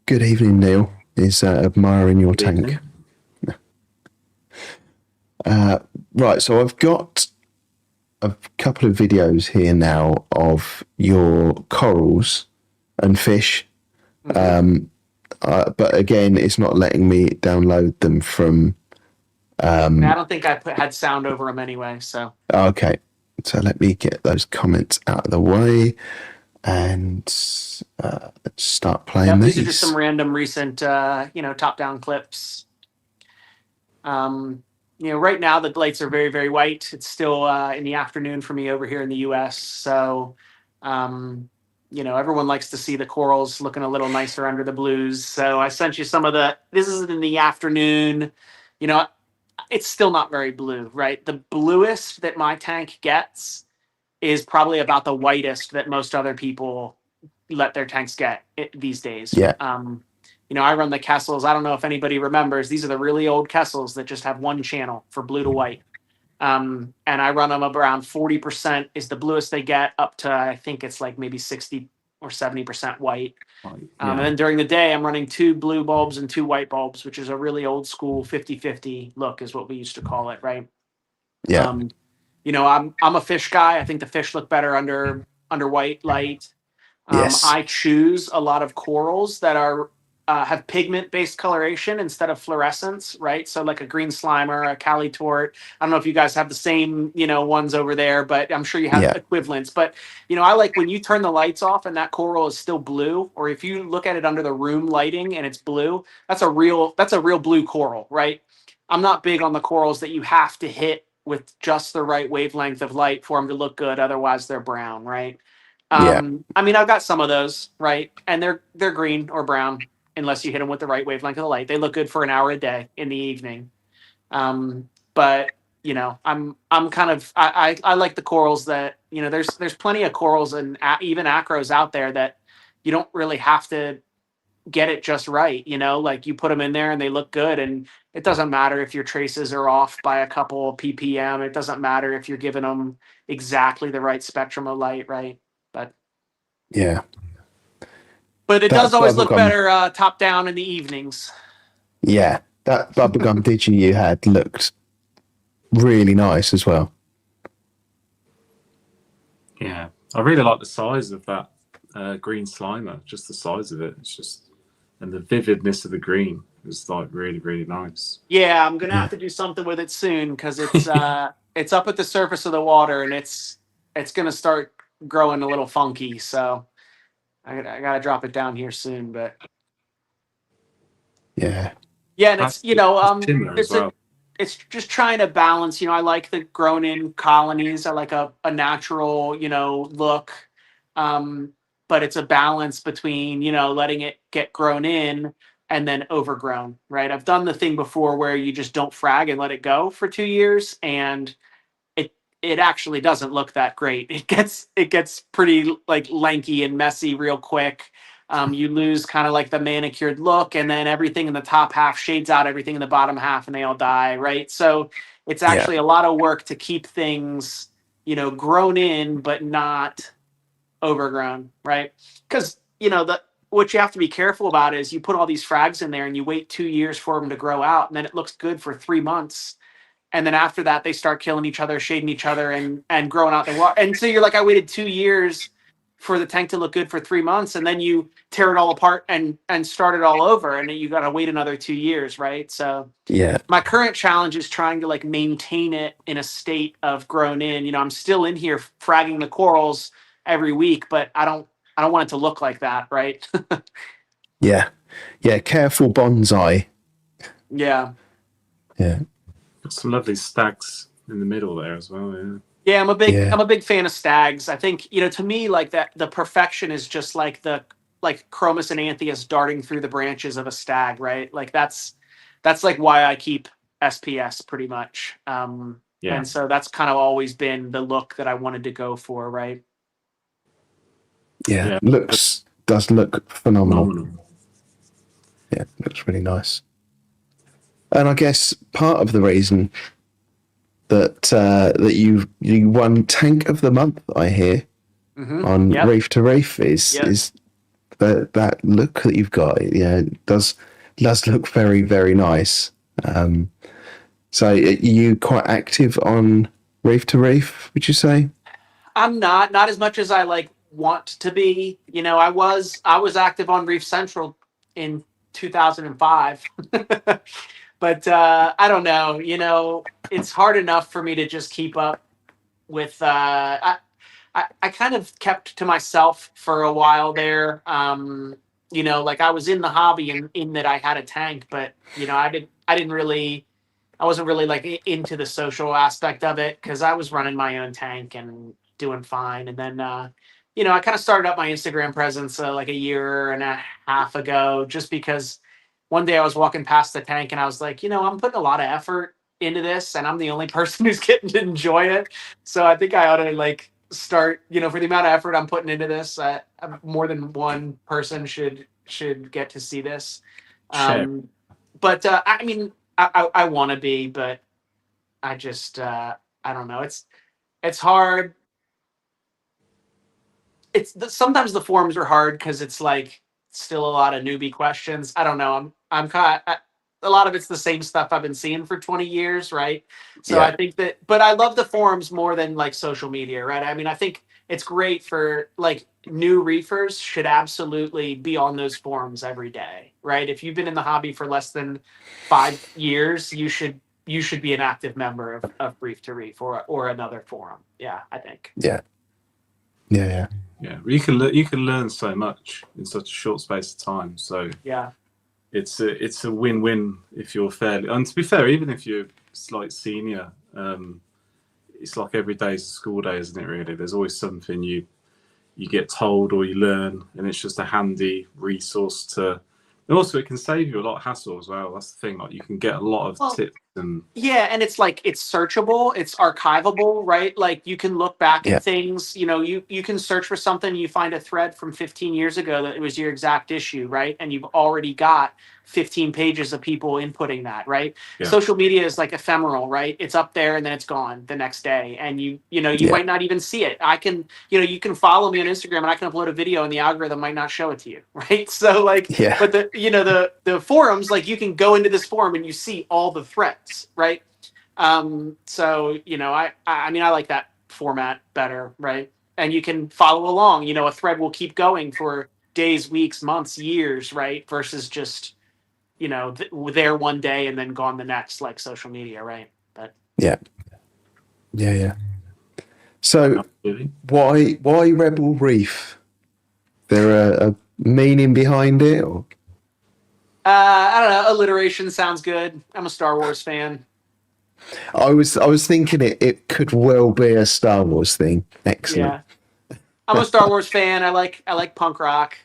Good evening, Neil. Is admiring your tank. Right, so I've got a couple of videos here now of your corals and fish. But again, it's not letting me download them from.
I don't think I had sound over them anyway. So
Okay, so let me get those comments out of the way and let's start playing
these
these.
are just some random recent, top-down clips. Right now the lights are very, very white. It's still in the afternoon for me over here in the U.S. So, everyone likes to see the corals looking a little nicer under the blues. So I sent you some of this is in the afternoon. It's still not very blue, right? The bluest that my tank gets is probably about the whitest that most other people let their tanks get these days.
Yeah.
I run the Kessels. I don't know if anybody remembers. These are the really old Kessels that just have one channel for blue to white. And I run them around 40% is the bluest they get, up to I think it's like maybe 60 or 70% white. And then during the day, I'm running 2 blue bulbs and 2 white bulbs, which is a really old school 50-50 look is what we used to call it, right?
Yeah.
I'm a fish guy. I think the fish look better under white light.
Yes.
I choose a lot of corals that are have pigment-based coloration instead of fluorescence, right? So like a green slimer, a Cali tort. I don't know if you guys have the same, ones over there, but I'm sure you have equivalents. But, I like when you turn the lights off and that coral is still blue, or if you look at it under the room lighting and it's blue, that's a real blue coral, right? I'm not big on the corals that you have to hit with just the right wavelength of light for them to look good. Otherwise they're brown, right? I've got some of those, right? And they're green or brown unless you hit them with the right wavelength of the light. They look good for an hour a day in the evening. But I'm kind of I like the corals that there's plenty of corals and even acros out there that you don't really have to get it just right. Like you put them in there and they look good, and it doesn't matter if your traces are off by a couple ppm. It doesn't matter if you're giving them exactly the right spectrum of light, right?
Yeah.
But it
That
does always look
bubblegum-
better top down in the evenings.
Yeah, that bubblegum digi you had looked really nice as well.
Yeah, I really like the size of that green slimer. Just the size of it. It's just, and the vividness of the green is like really, really nice.
Yeah, I'm gonna have to do something with it soon because it's it's up at the surface of the water and it's gonna start growing a little funky. So I gotta drop it down here soon. But
Yeah.
and it's
Timber as well.
it's just trying to balance. I like the grown in colonies. I like a natural look. But it's a balance between letting it get grown in and then overgrown, right? I've done the thing before where you just don't frag and let it go for 2 years, and it actually doesn't look that great. It gets pretty like lanky and messy real quick. You lose kind of like the manicured look, and then everything in the top half shades out everything in the bottom half, and they all die, right? So it's actually a lot of work to keep things grown in but not overgrown, right? Because what you have to be careful about is you put all these frags in there and you wait 2 years for them to grow out, and then it looks good for 3 months, and then after that they start killing each other, shading each other, and growing out the water. And so you're like, I waited 2 years for the tank to look good for 3 months, and then you tear it all apart and start it all over, and then you got to wait another 2 years, right? So my current challenge is trying to like maintain it in a state of grown in. I'm still in here fragging the corals every week, but I don't want it to look like that, right?
Yeah. Careful bonsai.
Yeah.
Got some lovely stacks in the middle there as well.
Yeah, I'm a big fan of stags. I think to me, like that, the perfection is just like the Chromis and Anthias darting through the branches of a stag, right? Like that's like why I keep SPS pretty much. And so that's kind of always been the look that I wanted to go for, right?
Yeah. Does look phenomenal. Yeah, looks really nice. And I guess part of the reason that you won Tank of the Month, I hear, on Reef to Reef is that look that you've got. Yeah, it does look very, very nice. So are you quite active on reef to reef, would you say?
I'm not as much as I like want to be. You know, I was active on Reef Central in 2005. But I don't know. You know, it's hard enough for me to just keep up with. I kind of kept to myself for a while there. You know, like I was in the hobby in that I had a tank, but you know, I didn't really. I wasn't really like into the social aspect of it because I was running my own tank and doing fine. And then, you know, I kind of started up my Instagram presence like a year and a half ago, just because one day I was walking past the tank and I was like, you know, I'm putting a lot of effort into this and I'm the only person who's getting to enjoy it. So I think I ought to like start, you know, for the amount of effort I'm putting into this, more than one person should get to see this.
Share.
But I mean, I want to be, but I just I don't know. It's hard. Sometimes the forums are hard because it's like still a lot of newbie questions. I don't know. I'm kind of, a lot of it's the same stuff I've been seeing for 20 years, right? So
Yeah.
I think that, but I love the forums more than like social media, right? I mean, I think it's great for like new reefers should absolutely be on those forums every day, right? If you've been in the hobby for less than 5 years, you should be an active member of Reef to Reef or another forum. Yeah, I think.
Yeah. Yeah. Yeah.
Yeah, you can learn so much in such a short space of time. So
Yeah.
it's a win-win if you're fairly. And to be fair, even if you're like senior, it's like every day is a school day, isn't it? Really, there's always something you get told or you learn, and it's just a handy resource to. And also, it can save you a lot of hassle as well. That's the thing. Like you can get a lot of
Well,
tips and
yeah, and it's like it's searchable, it's archivable, right? Like you can look back
Yeah.
at things, you know, you can search for something, you find a thread from 15 years ago that it was your exact issue, right? And you've already got 15 pages of people inputting that, right?
yeah,
Social media is like ephemeral, right? It's up there and then it's gone the next day and you know, you
Yeah.
might not even see it. I can, you know, you can follow me on Instagram and I can upload a video and the algorithm might not show it to you, right? So like
Yeah.
but the you know the forums, like you can go into this forum and you see all the threads, right? So you know, I mean, I like that format better, right? And you can follow along. You know, a thread will keep going for days, weeks, months, years, right? Versus just you know there one day and then gone the next, like social media, right? But
Yeah. Yeah. Yeah. So
absolutely.
why Rebel Reef? There a meaning behind it, or
I don't know. Alliteration sounds good. I'm a Star Wars fan.
I was thinking it could well be a Star Wars thing. Excellent.
Yeah, I'm a Star Wars fan. I like punk rock.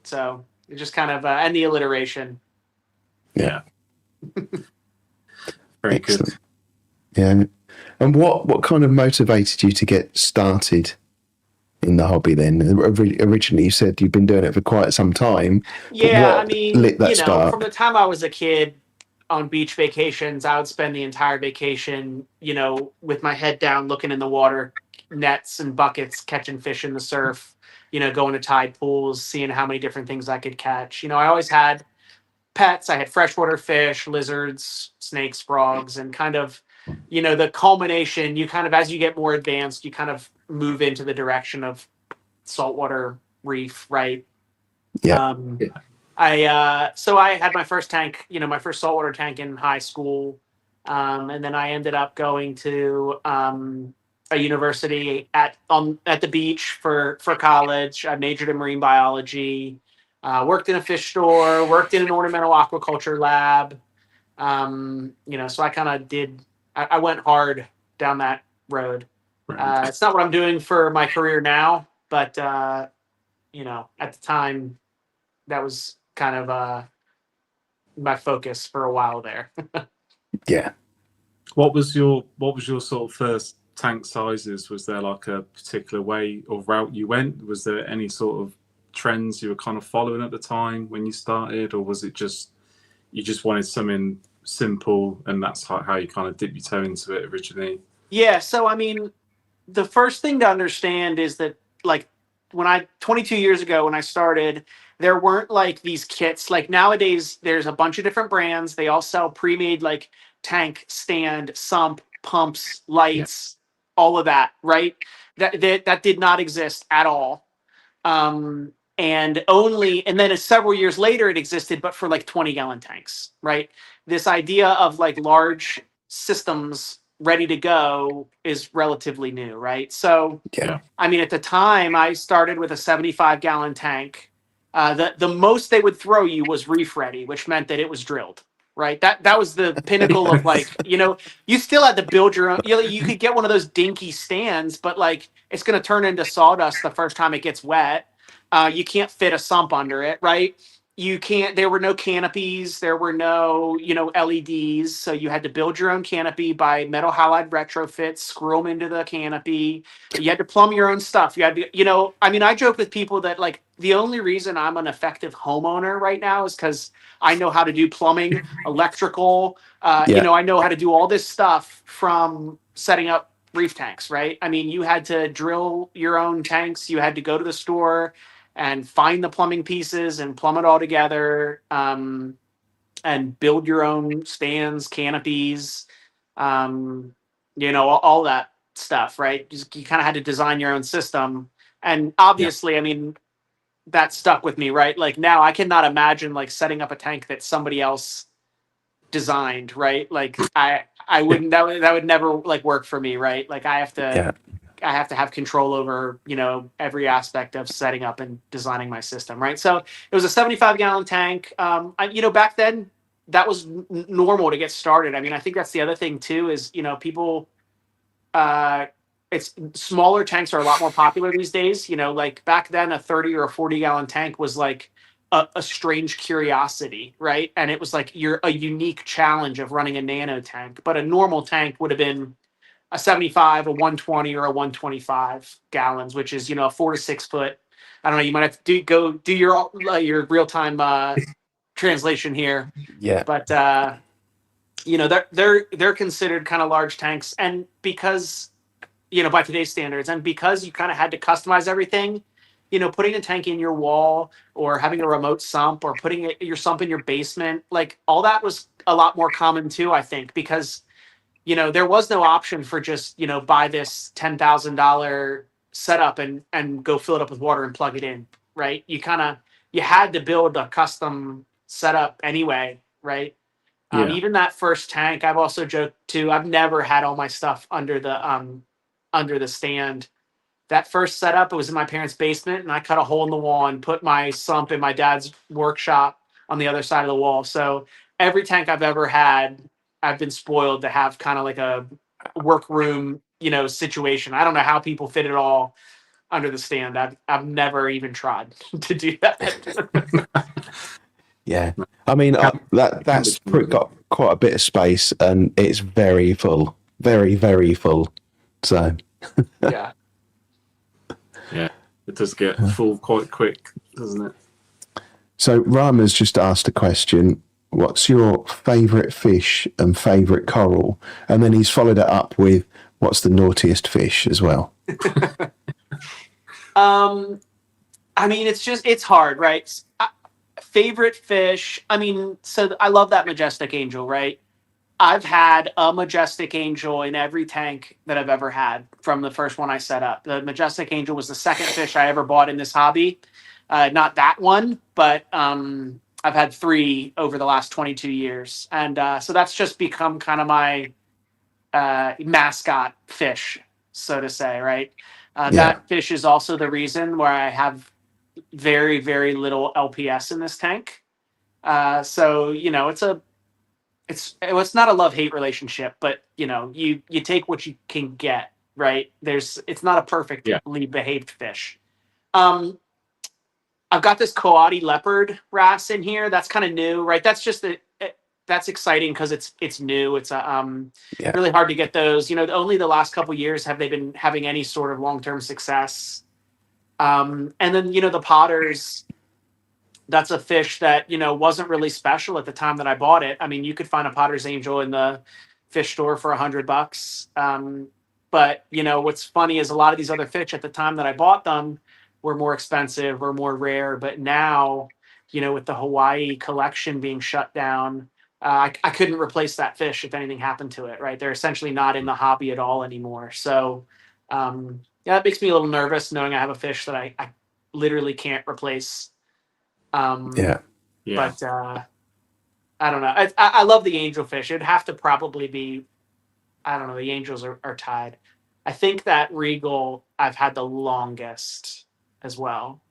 So it just kind of and the alliteration.
Yeah.
Yeah, very
Excellent.
good.
Yeah. And what kind of motivated you to get started in the hobby then? Originally, you said you've been doing it for quite some time, but
Yeah, I
what
mean,
lit that
you know, from
spark?
the time I was a kid on beach vacations, I would spend the entire vacation, you know, with my head down, looking in the water, nets and buckets, catching fish in the surf, you know, going to tide pools, seeing how many different things I could catch. You know, I always had pets. I had freshwater fish, lizards, snakes, frogs, and kind of, you know, the culmination, you kind of, as you get more advanced, you kind of move into the direction of saltwater reef, right?
Yeah.
Um, so I had my first tank, you know, my first saltwater tank in high school, and then I ended up going to a university at the beach for college. I majored in marine biology, worked in a fish store, worked in an ornamental aquaculture lab. You know, so I kind of did. I went hard down that road.
Right.
It's not what I'm doing for my career now, but you know, at the time that was kind of my focus for a while there.
Yeah.
What was your sort of first tank sizes? Was there like a particular way or route you went? Was there any sort of trends you were kind of following at the time when you started, or was it just you just wanted something simple and that's how you kind of dip your toe into it originally?
Yeah, so I mean, the first thing to understand is that like 22 years ago when I started, there weren't like these kits. Like nowadays, there's a bunch of different brands. They all sell pre-made like tank, stand, sump, pumps, lights, all of that, right? That did not exist at all. And then several years later it existed, but for like 20-gallon tanks, right? This idea of like large systems ready to go is relatively new, right? So
Yeah.
I mean, at the time, I started with a 75-gallon tank. The most they would throw you was reef ready, which meant that it was drilled. Right. That was the pinnacle of like, you still had to build your own. You could get one of those dinky stands, but like it's going to turn into sawdust the first time it gets wet. You can't fit a sump under it, right? You can't. There were no canopies. There were no, LEDs. So you had to build your own canopy by metal halide retrofits, screw them into the canopy. You had to plumb your own stuff. You had to, I mean, I joke with people that like the only reason I'm an effective homeowner right now is because I know how to do plumbing, electrical.
Yeah.
I know how to do all this stuff from setting up reef tanks, right? I mean, you had to drill your own tanks. You had to go to the store and find the plumbing pieces and plumb it all together, and build your own stands, canopies, all that stuff, right? You kind of had to design your own system. And obviously, I mean, that stuck with me, right? Like now I cannot imagine like setting up a tank that somebody else designed, right? Like I wouldn't, that would never like work for me, right? Like
Yeah.
I have to have control over, every aspect of setting up and designing my system, right? So it was a 75-gallon tank. Back then that was normal to get started. I mean, I think that's the other thing too is, people, it's smaller tanks are a lot more popular these days. Like back then a 30 or a 40-gallon tank was like a strange curiosity, right? And it was like you're a unique challenge of running a nano tank, but a normal tank would have been a 75, a 120, or a 125 gallons, which is, a 4 to 6 foot. I don't know. You might have to do your real time translation here,
Yeah.
but they're considered kind of large tanks, and because by today's standards, and because you kind of had to customize everything, putting a tank in your wall or having a remote sump or putting your sump in your basement, like all that was a lot more common too, I think, because there was no option for just, buy this $10,000 setup and go fill it up with water and plug it in, right? You had to build a custom setup anyway, right?
Yeah.
Even that first tank, I've also joked too. I've never had all my stuff under the stand. That first setup, it was in my parents' basement, and I cut a hole in the wall and put my sump in my dad's workshop on the other side of the wall. So every tank I've ever had, I've been spoiled to have kind of like a workroom, situation. I don't know how people fit it all under the stand. I've never even tried to do that.
Yeah. I mean, that's got quite a bit of space, and it's very full, very, very full. So
Yeah.
Yeah, it does get full quite quick, doesn't it?
So Rama's just asked a question. What's your favourite fish and favourite coral? And then he's followed it up with, what's the naughtiest fish as well?
I mean, it's hard, right? Favorite fish. I mean, so I love that majestic angel, right? I've had a majestic angel in every tank that I've ever had from the first one I set up. The majestic angel was the second fish I ever bought in this hobby. Not that one, but I've had 3 over the last 22 years. And so that's just become kind of my mascot fish, so to say, right? That fish is also the reason where I have very, very little LPS in this tank. So, it's not a love-hate relationship, but you take what you can get, right? It's not a perfectly behaved fish. I've got this coati leopard wrasse in here. That's kind of new, right? That's just that's exciting because it's new. It's really hard to get those. Only the last couple years have they been having any sort of long-term success. And then the potters. That's a fish that, wasn't really special at the time that I bought it. I mean, you could find a potter's angel in the fish store for $100. But, what's funny is a lot of these other fish at the time that I bought them were more expensive or more rare. But now, with the Hawaii collection being shut down, I couldn't replace that fish if anything happened to it. Right, they're essentially not in the hobby at all anymore. So yeah, it makes me a little nervous knowing I have a fish that I literally can't replace.
Yeah.
Yeah.
But I don't know. I love the angelfish. It'd have to probably be, I don't know. The angels are tied. I think that Regal I've had the longest as well.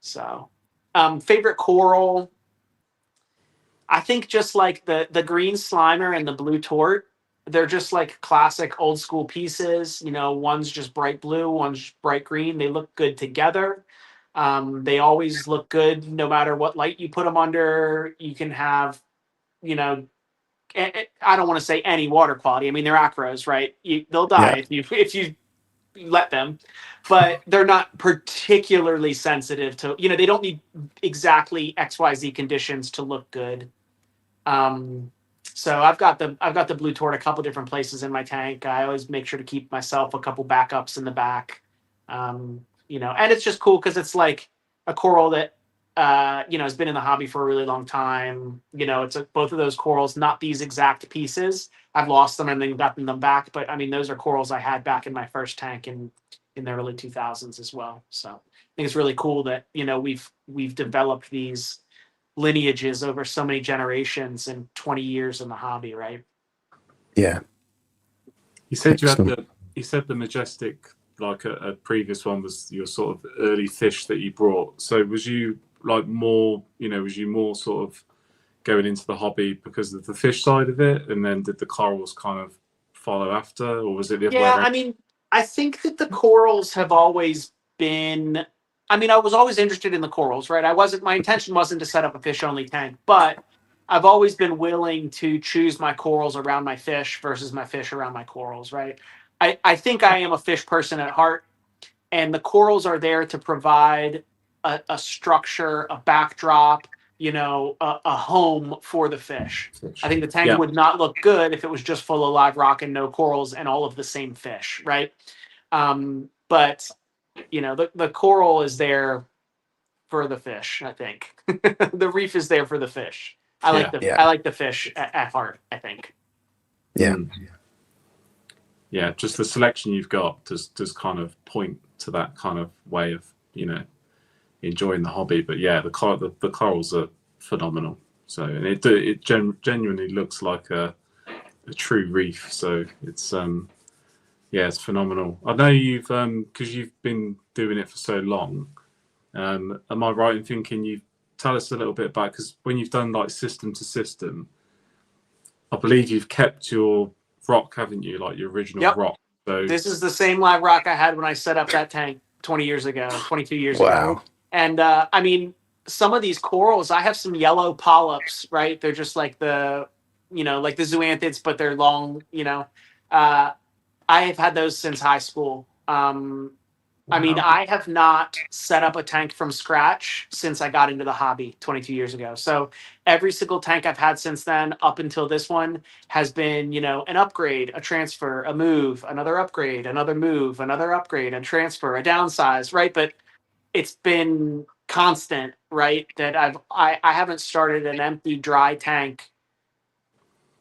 So, favorite coral. I think just like the green slimer and the blue tort, they're just like classic old school pieces. You know, one's just bright blue, one's bright green. They look good together. They always look good no matter what light you put them under. You can have, you know, I don't want to say any water quality. I mean, they're acros, right? They'll
Yeah.
die if you let them, but they're not particularly sensitive to. You know, they don't need exactly XYZ conditions to look good. So I've got the blue tort a couple different places in my tank. I always make sure to keep myself a couple backups in the back. You know, and it's just cool because it's like a coral that you know has been in the hobby for a really long time. You know, it's both of those corals, not these exact pieces. I've lost them and then gotten them back, but I mean those are corals I had back in my first tank in the early 2000s as well. So I think it's really cool that you know we've developed these lineages over so many generations and 20 years in the hobby, right?
Yeah.
You said you had
Excellent.
the majestic, like a previous one was your sort of early fish that you brought. So was you like more, was you more sort of going into the hobby because of the fish side of it, and then did the corals kind of follow after, or was it the other way
Yeah,
around?
I mean, I think that the corals have always been. I mean, I was always interested in the corals, right? My intention wasn't to set up a fish only tank, but I've always been willing to choose my corals around my fish versus my fish around my corals, right? I think I am a fish person at heart, and the corals are there to provide a structure, a backdrop, you know, a home for the fish. I think the tank
Yeah,
would not look good if it was just full of live rock and no corals and all of the same fish, right? But you know, the coral is there for the fish. I think the reef is there for the fish.
yeah,
I
Yeah.
like the fish at heart. I think.
Yeah.
mm. Yeah. Just the selection you've got does kind of point to that kind of way of enjoying the hobby. But yeah, the corals are phenomenal. So and it genuinely looks like a true reef. So it's yeah, it's phenomenal. I know you've because you've been doing it for so long. Am I right in thinking you tell us a little bit about, because when you've done like system to system, I believe you've kept your rock, haven't you? Like your original
Yep.
rock. So
This is the same live rock I had when I set up that tank 20 years ago, 22 years ago.
Wow.
And I mean, some of these corals, I have some yellow polyps, right? They're just like like the zoanthids, but they're long, you know. Uh, I have had those since high school. I mean, I have not set up a tank from scratch since I got into the hobby 22 years ago. So every single tank I've had since then, up until this one, has been, you know, an upgrade, a transfer, a move, another upgrade, another move, another upgrade, a transfer, a downsize, right? But it's been constant, right? That I haven't started an empty dry tank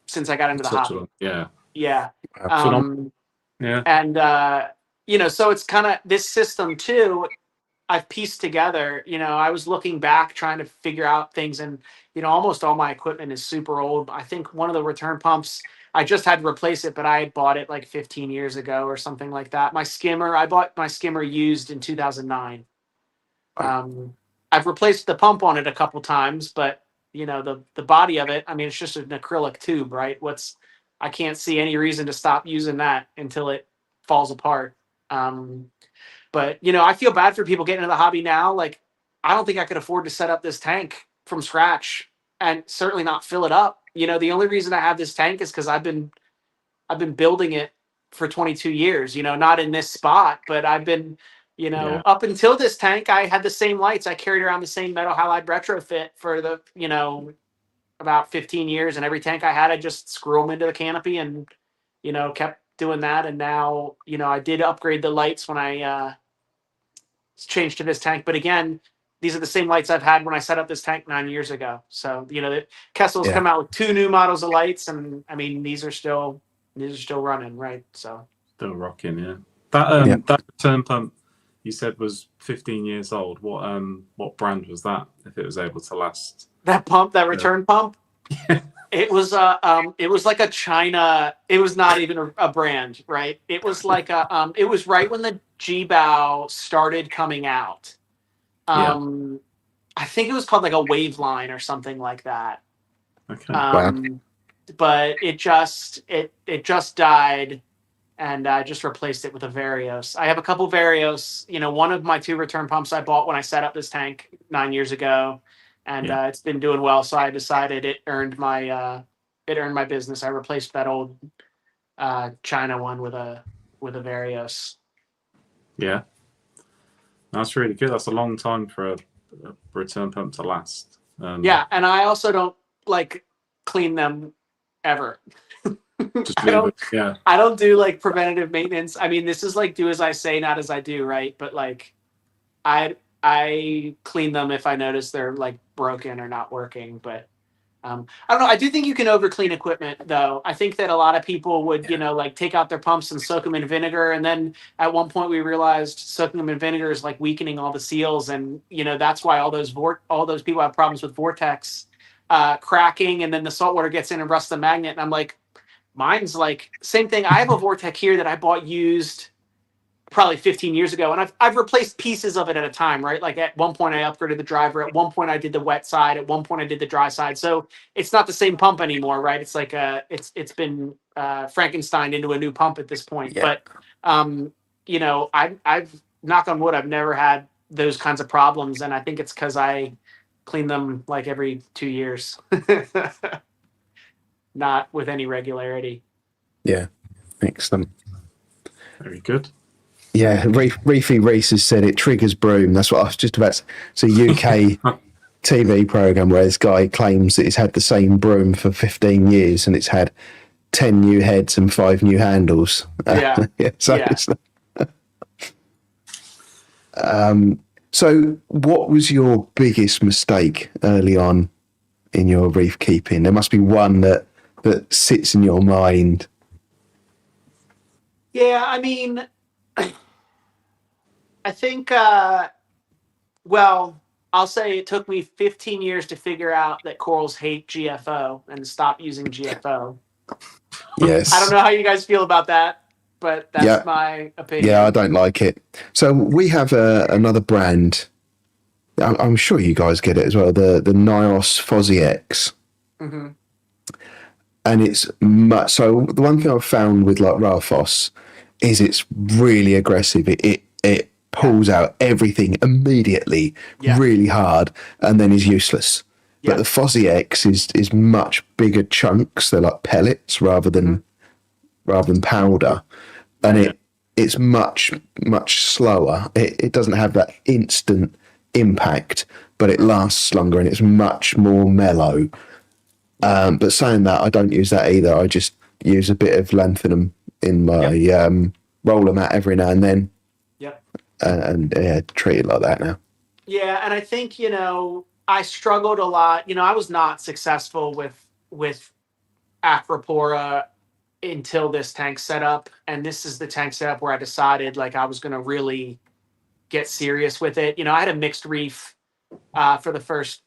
since I got into the
such
hobby.
a yeah,
Yeah.
phenomenal.
Um,
Yeah,
and you know, so it's kind of this system too. I've pieced together. You know, I was looking back trying to figure out things, and you know, almost all my equipment is super old. I think one of the return pumps I just had to replace it, but I had bought it like 15 years ago or something like that. My skimmer, I bought my skimmer used in 2009.
Right.
I've replaced the pump on it a couple times, but you know, the body of it. I mean, it's just an acrylic tube, right? I can't see any reason to stop using that until it falls apart. Um, but you know, I feel bad for people getting into the hobby now. Like, I don't think I could afford to set up this tank from scratch and certainly not fill it up. You know, the only reason I have this tank is because I've been building it for 22 years. You know, not in this spot, but I've been, you know,
yeah,
up until this tank, I had the same lights. I carried around the same metal halide retrofit for the, you know, about 15 years, and every tank I had, I just screw them into the canopy and, you know, kept doing that. And now, you know, I did upgrade the lights when I changed to this tank. But again, these are the same lights I've had when I set up this tank 9 years ago. So, Kessel's
Yeah.
come out with 2 new models of lights, and I mean, these are still running, right? So
Still rocking, yeah. That
Yeah.
that return pump you said was 15 years old. What brand was that? If it was able to last?
that return pump, it was like a China. It was not even a brand, right? It was like it was right when the G Bow started coming out.
Yeah.
I think it was called like a Wave Line or something like that.
Okay.
Wow.
But it just died, and I just replaced it with a Varios. I have a couple Varios. One of my 2 return pumps I bought when I set up this tank 9 years ago, and
Yeah.
it's been doing well. So I decided it earned my business. I replaced that old China one with a Varios.
Yeah. That's really good. That's a long time for a return pump to last.
Yeah, and I also don't like clean them ever.
Just
I
leave
don't.
it. Yeah.
I don't do like preventative maintenance. I mean, this is like do as I say, not as I do, right? But like, I clean them if I notice they're like broken or not working. But I don't know. I do think you can over clean equipment, though. I think that a lot of people would, like take out their pumps and soak them in vinegar, and then at one point we realized soaking them in vinegar is like weakening all the seals, and that's why all those people have problems with vortex cracking, and then the salt water gets in and rusts the magnet. And I'm like, mine's like same thing. I have a Vortec here that I bought used probably 15 years ago, and I've replaced pieces of it at a time, right? Like at one point I upgraded the driver, at one point I did the wet side, at one point I did the dry side. So it's not the same pump anymore, right? It's like it's been Frankenstein into a new pump at this point.
Yeah.
But I've knock on wood, I've never had those kinds of problems, and I think it's because I clean them like every 2 years, not with any regularity.
Yeah. Excellent.
Very good.
Yeah, Reefing Reese has said it triggers broom. That's what I was just about to say. It's a UK TV program where this guy claims that he's had the same broom for 15 years and it's had 10 new heads and 5 new handles.
Yeah.
So what was your biggest mistake early on in your reef keeping? There must be one that sits in your mind.
Yeah, I mean, I think, well, I'll say it took me 15 years to figure out that corals hate GFO and stop using GFO.
Yes.
I don't know how you guys feel about that, but that's my opinion.
Yeah, I don't like it. So we have another brand. I'm sure you guys get it as well. The Nios Fozzie X.
Mm-hmm.
And it's much. So the one thing I've found with like Ralphos is it's really aggressive. It pulls out everything immediately, really hard, and then is useless. But the Fozzie X is much bigger chunks. They're like pellets rather than powder, and it's much slower. It doesn't have that instant impact, but it lasts longer and it's much more mellow. But saying that, I don't use that either. I just use a bit of lanthanum in my roller mat every now and then.
Yep.
And treat it like that now.
Yeah, and I think I struggled a lot. I was not successful with Acropora until this tank setup, and this is the tank setup where I decided like I was going to really get serious with it. I had a mixed reef for the first,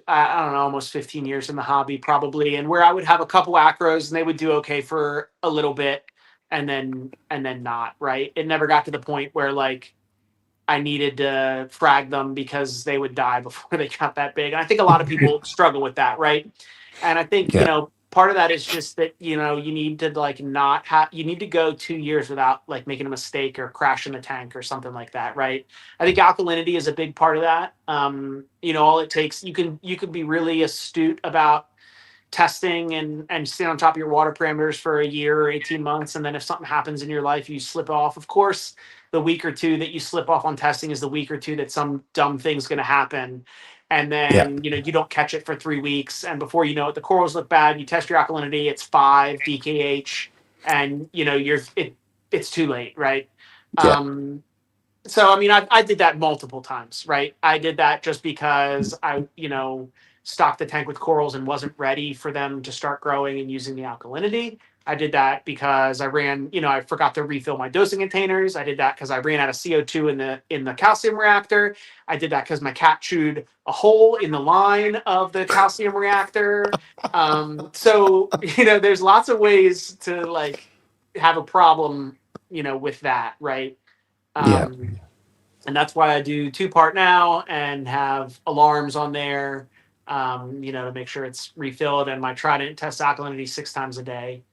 I don't know, almost 15 years in the hobby probably, and where I would have a couple acros and they would do okay for a little bit and then not, right? It never got to the point where like I needed to frag them because they would die before they got that big. And I think a lot of people struggle with that, right? And I think, part of that is just that, you need to like you need to go 2 years without like making a mistake or crashing the tank or something like that, right? I think alkalinity is a big part of that. All it takes, you can be really astute about testing and stay on top of your water parameters for a year or 18 months. And then if something happens in your life, you slip off. Of course, the week or two that you slip off on testing is the week or two that some dumb thing's going to happen. And then, you don't catch it for 3 weeks. And before you know it, the corals look bad. You test your alkalinity, it's 5 DKH, and, it's too late, right?
Yeah.
So I mean, I did that multiple times, right? I did that just because I, stocked the tank with corals and wasn't ready for them to start growing and using the alkalinity. I did that because I forgot to refill my dosing containers. I did that because I ran out of CO2 in the calcium reactor. I did that because my cat chewed a hole in the line of the calcium reactor. So there's lots of ways to like have a problem, with that, right?
Yeah,
Um, and that's why I do two-part now and have alarms on there, to make sure it's refilled. And my Trident tests alkalinity 6 times a day.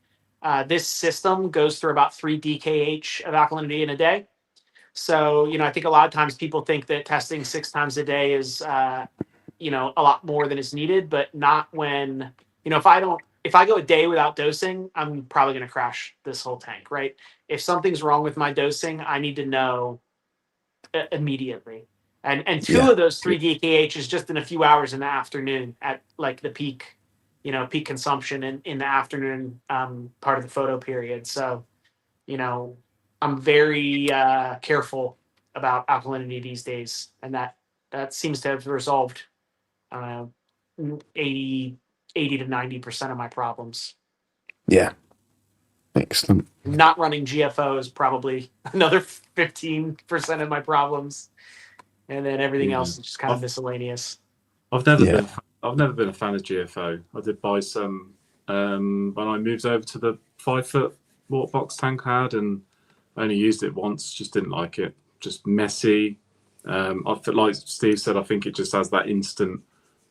This system goes through about 3 DKH of alkalinity in a day. So, I think a lot of times people think that testing 6 times a day is, a lot more than is needed, but not when, if I go a day without dosing, I'm probably going to crash this whole tank, right? If something's wrong with my dosing, I need to know immediately. And two
yeah,
of those 3 DKH is just in a few hours in the afternoon at like the peak, peak consumption in the afternoon part of the photo period. So, you know, I'm very careful about alkalinity these days, and that seems to have resolved uh, 80, 80 to 90% of my problems.
yeah. Excellent.
Not running GFO is probably another 15% of my problems, and then everything
Yeah.
else is just kind of miscellaneous.
I've never
Yeah,
been I've never been a fan of GFO. I did buy some when I moved over to the 5 foot water box tank I had, and I only used it once. Just didn't like it. Just messy. I feel like Steve said. I think it just has that instant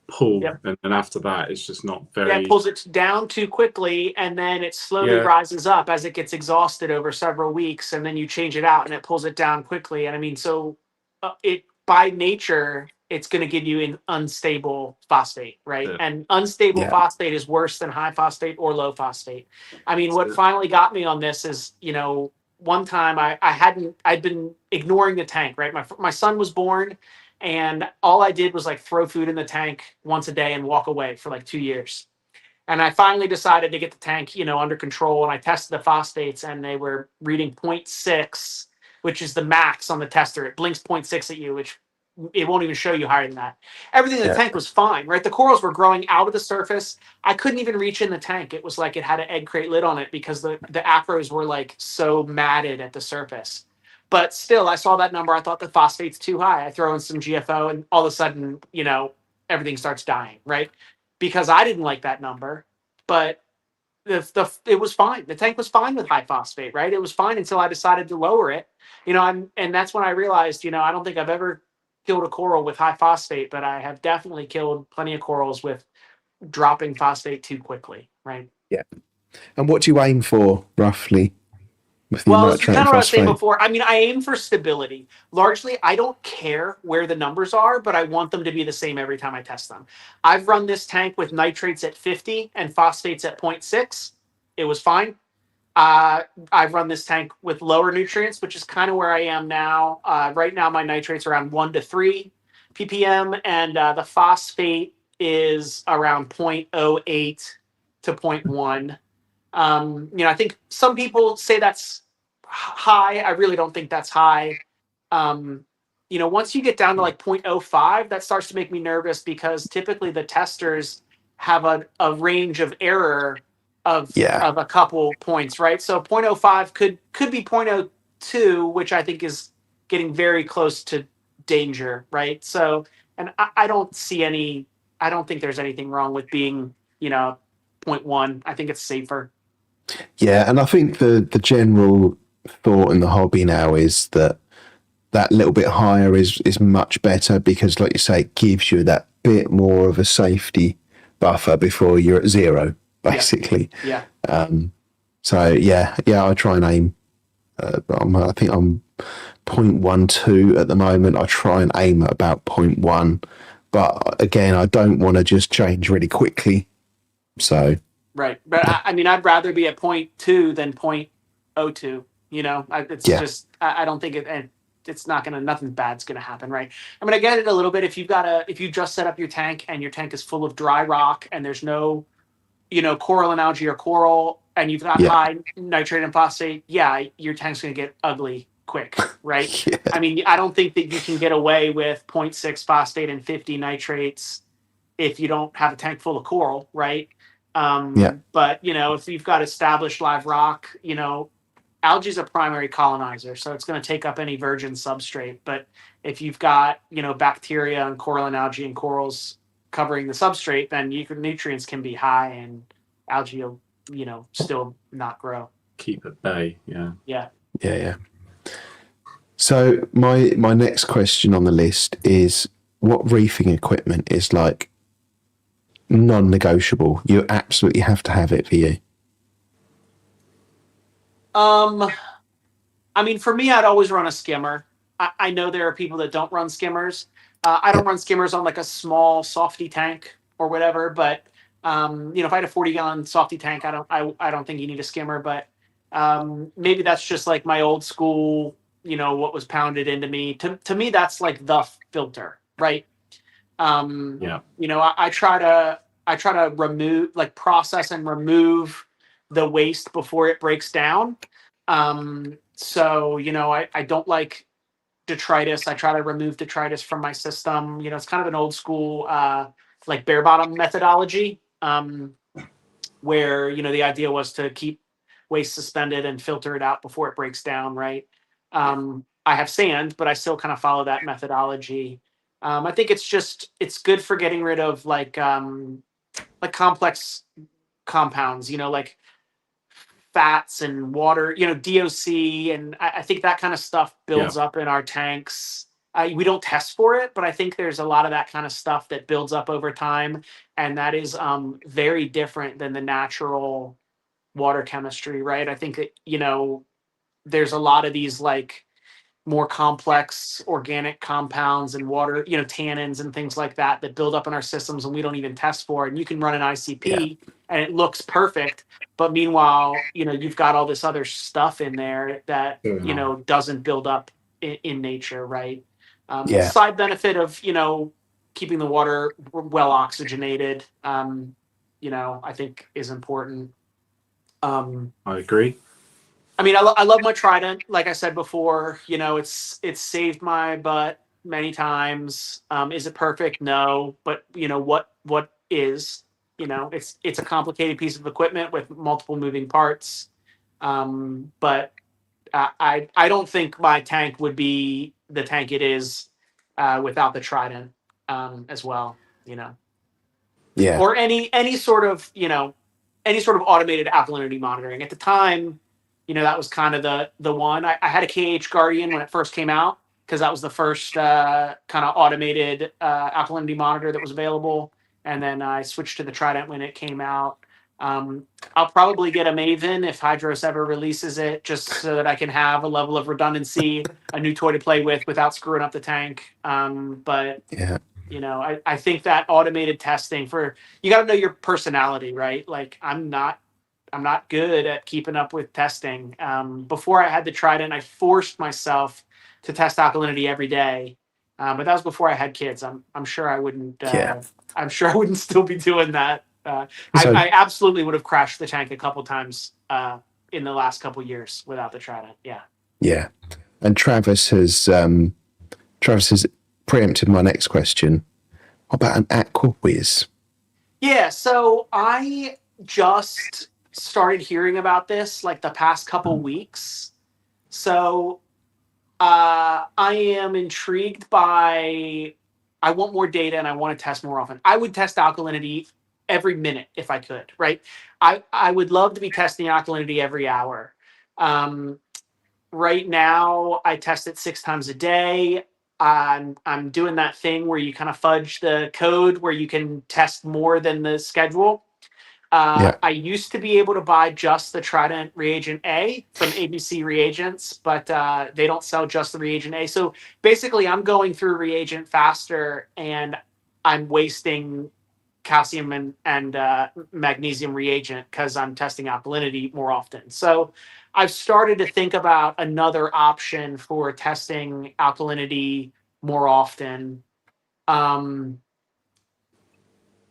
pull,
Yep.
and then after that, it's just not
Yeah, it
very.
pulls it down too quickly, and then it slowly
Yeah,
rises up as it gets exhausted over several weeks, and then you change it out, and it pulls it down quickly. And I mean, so it by nature, it's going to give you an unstable phosphate, right?
yeah.
And unstable
yeah,
phosphate is worse than high phosphate or low phosphate. I mean,
That's
what
it.
finally got me on this is, one time I'd been ignoring the tank, right? My son was born, and all I did was like throw food in the tank once a day and walk away for like 2 years. And I finally decided to get the tank, under control. And I tested the phosphates, and they were reading zero point 0.6, which is the max on the tester. It blinks zero point 0.6 at you, which it won't even show you higher than that. Everything in the
yeah,
tank was fine, right? The corals were growing out of the surface. I couldn't even reach in the tank. It was like it had an egg crate lid on it because the acros were like so matted at the surface. But still, I saw that number. I thought the phosphate's too high. I throw in some GFO, and all of a sudden, everything starts dying, right? Because I didn't like that number, but it was fine. The tank was fine with high phosphate, right? It was fine until I decided to lower it, and that's when I realized, I don't think I've ever killed a coral with high phosphate, but I have definitely killed plenty of corals with dropping phosphate too quickly, right?
yeah. And what do you aim for roughly with your
Well, this is
nitrate
kind
and
of what I was saying
phosphate?
before. I mean, I aim for stability. Largely, I don't care where the numbers are, but I want them to be the same every time I test them. I've run this tank with nitrates at 50 and phosphates at zero point 0.6. It was fine. I've run this tank with lower nutrients, which is kind of where I am now. Right now, my nitrates are around 1 to 3 ppm, and the phosphate is around 0.08 to zero point 0.1. I think some people say that's high. I really don't think that's high. Once you get down to like 0.05, that starts to make me nervous because typically the testers have a range of error of
Yeah,
of a couple points, right? So 0.05 could be 0.02, which I think is getting very close to danger, right? So, and I don't see any. I don't think there's anything wrong with being, you know, zero point 0.1. I think it's safer.
yeah. And I think the general thought in the hobby now is that that little bit higher is much better because, like you say, it gives you that bit more of a safety buffer before you're at zero,
Yeah,
basically.
yeah.
So yeah, yeah, I try and aim. I think I'm 0.12 at the moment. I try and aim at about zero point 0.1, but again, I don't want to just change really quickly. So
Right. But
yeah,
I mean, I'd rather be at 0.2 than 0.02. It's
yeah,
just, I don't think and it's not going to, nothing bad's going to happen. Right. I mean, I get it a little bit. If you just set up your tank and your tank is full of dry rock and there's no, coral and algae or coral, and you've got
yeah,
high nitrate and phosphate, yeah, your tank's going to get ugly quick, right?
Yeah.
I mean, I don't think that you can get away with 0.6 phosphate and 50 nitrates if you don't have a tank full of coral, right?
Yeah.
But if you've got established live rock, algae is a primary colonizer, so it's going to take up any virgin substrate. But if you've got bacteria and coralline algae and corals covering the substrate, then nutrients can be high, and algae will still not grow.
Keep at bay. Yeah.
Yeah.
Yeah. Yeah. So my next question on the list is, what reefing equipment is like non-negotiable? You absolutely have to have it for you.
I mean, for me, I'd always run a skimmer. I know there are people that don't run skimmers. I don't
Yeah.
run skimmers on like a small softy tank or whatever. But if I had a 40-gallon softy tank, I don't think you need a skimmer. But maybe that's just like my old school. What was pounded into me. To me, that's like the filter, right?
Yeah.
I try to remove, like, process and remove the waste before it breaks down. So I don't like detritus. I try to remove detritus from my system. It's kind of an old school like bare bottom methodology, where the idea was to keep waste suspended and filter it out before it breaks down, right? I have sand, but I still kind of follow that methodology. I think it's good for getting rid of like complex compounds, like fats and water, DOC, and I think that kind of stuff builds up in our tanks. We don't test for it, but I think there's a lot of that kind of stuff that builds up over time, and that is very different than the natural water chemistry, right? I think that there's a lot of these like more complex organic compounds and water, tannins and things like that build up in our systems and we don't even test for. And you can run an
Yeah.
ICP and it looks perfect, but meanwhile, you've got all this other stuff in there that doesn't build up in nature, right?
Yeah.
Side benefit of keeping the water well oxygenated, I think is important.
I agree.
I mean, I love my Trident. Like I said before, it's saved my butt many times. Is it perfect? No, but what is? It's a complicated piece of equipment with multiple moving parts. But I don't think my tank would be the tank it is without the Trident as well.
Yeah.
Or any sort of automated alkalinity monitoring. At the time, that was kind of the one. I had a KH Guardian when it first came out because that was the first kind of automated alkalinity monitor that was available. And then I switched to the Trident when it came out. I'll probably get a Maven if Hydros ever releases it, just so that I can have a level of redundancy, a new toy to play with without screwing up the tank. But
Yeah.
I think that automated testing you got to know your personality, right? Like I'm not good at keeping up with testing. Before I had the Trident, I forced myself to test alkalinity every day. But that was before I had kids. I'm sure I wouldn't.
Yeah.
I'm sure I wouldn't still be doing that.
So
I absolutely would have crashed the tank a couple times in the last couple years without the Trident. Yeah.
yeah, and Travis has preempted my next question. What about an aqua whiz?
Yeah. So I just started hearing about this like the past couple weeks. So I am intrigued by. I want more data and I want to test more often. I would test alkalinity every minute if I could, right? I would love to be testing alkalinity every hour. Right now, I test it 6 times a day. I'm doing that thing where you kind of fudge the code where you can test more than the schedule.
Yeah.
I used to be able to buy just the Trident reagent A from ABC Reagents, but they don't sell just the reagent A. So basically, I'm going through reagent faster, and I'm wasting calcium and magnesium reagent because I'm testing alkalinity more often. So I've started to think about another option for testing alkalinity more often.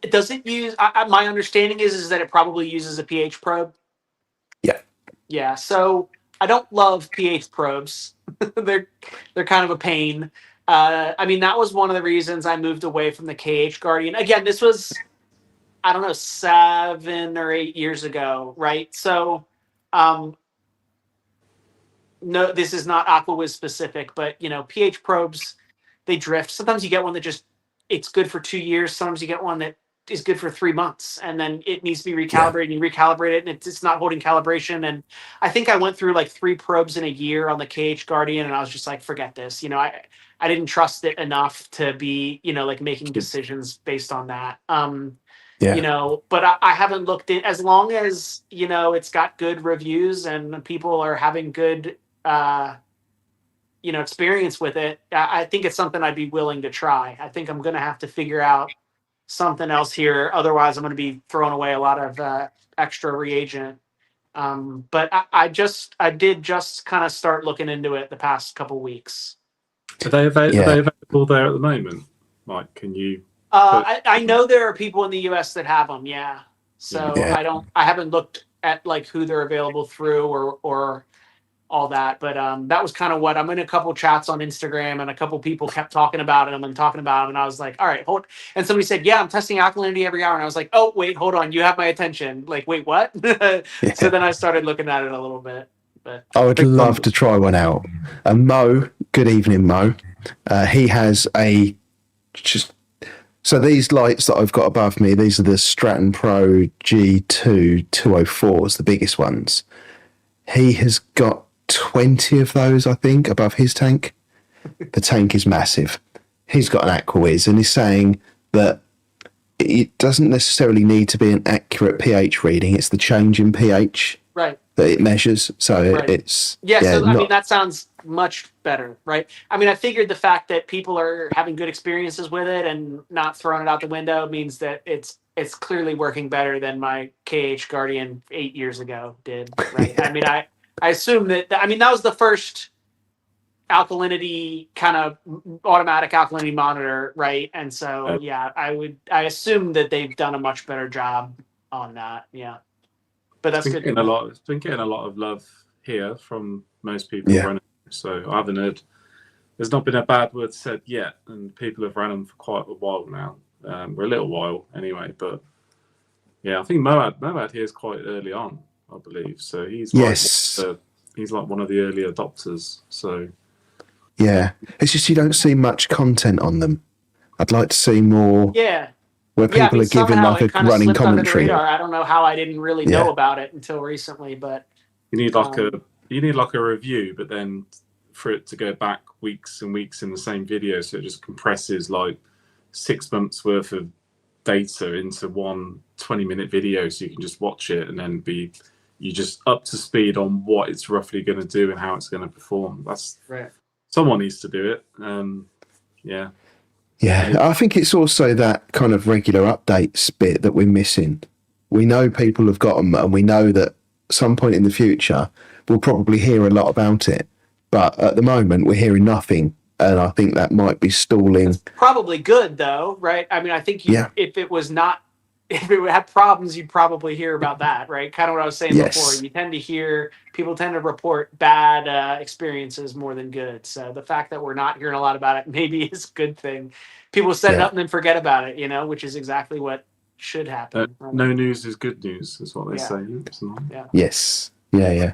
It doesn't use. My understanding is that it probably uses a pH probe.
Yeah.
Yeah. So I don't love pH probes. they're kind of a pain. I mean, that was one of the reasons I moved away from the KH Guardian. Again, this was, I don't know, 7 or 8 years ago, right? So, um, no, this is not AquaWiz specific, but pH probes, they drift. Sometimes you get one that just it's good for 2 years. Sometimes you get one that is good for 3 months, and then it needs to be
Yeah.
recalibrated. And you recalibrate it, and it's not holding calibration. And I think I went through like 3 probes in a year on the KH Guardian, and I was just like, forget this. I didn't trust it enough to be like making decisions based on that.
Yeah.
But I haven't looked at, as long as it's got good reviews and people are having good uh experience with it. I think it's something I'd be willing to try. I think I'm going to have to figure out something else here. Otherwise, I'm going to be throwing away a lot of extra reagent. But I did just kind of start looking into it the past couple weeks.
Are they
Yeah.
available there at the moment? Mike, can you?
I know there are people in the US that have them. Yeah. So
Yeah.
I haven't looked at like who they're available through or all that. But that was kind of what I'm in a couple chats on Instagram, and a couple people kept talking about it and talking about it. And I was like, all right, hold. And somebody said, yeah, I'm testing alkalinity every hour. And I was like, oh, wait, hold on. You have my attention. Like, wait, what?
Yeah.
So then I started looking at it a little bit. But
I would love to try one out. And Mo, good evening, Mo. He has so these lights that I've got above me, these are the Stratton Pro G2 204s, the biggest ones. He has got 20 of those, I think, above his tank. The tank is massive. He's got an AquaWiz, and he's saying that it doesn't necessarily need to be an accurate pH reading. It's the change in pH
right.
that it measures. So
Right.
it's
so I mean, that sounds much better, right? I mean, I figured the fact that people are having good experiences with it and not throwing it out the window means that it's clearly working better than my KH Guardian 8 years ago did, right?
Yeah.
I mean, I assume that that was the first alkalinity kind of automatic alkalinity monitor, right? And so yeah, I assume that they've done a much better job on that. Yeah. But that's good.
It's been getting a lot of love here from most people running. So I haven't heard. There's not been a bad word said yet, and people have run them for quite a while now. We're a little while anyway, but yeah, I think Moad here is quite early on, I believe. So he's he's like one of the early adopters. So
yeah, it's just you don't see much content on them. I'd like to see more.
Yeah.
Where people are giving like a running commentary.
I don't know how I didn't really know about it until recently, but
you need like a review, but then for it to go back weeks and weeks in the same video, so it just compresses like 6 months worth of data into one 20-minute video, so you can just watch it and then you just up to speed on what it's roughly going to do and how it's going to perform. That's
right.
Someone needs to do it.
Yeah, I think it's also that kind of regular updates bit that we're missing. We know people have got them, and we know that some point in the future we'll probably hear a lot about it. But at the moment, we're hearing nothing, and I think that might be stalling.
That's probably good, though, right? I mean, I think if it had problems, you'd probably hear about that, right? Kind of what I was saying before. You tend to hear people tend to report bad experiences more than good. So the fact that we're not hearing a lot about it maybe is a good thing. People set it up and then forget about it, which is exactly what should happen. Right?
No news is good news, is what they say.
Yeah.
Yes. Yeah.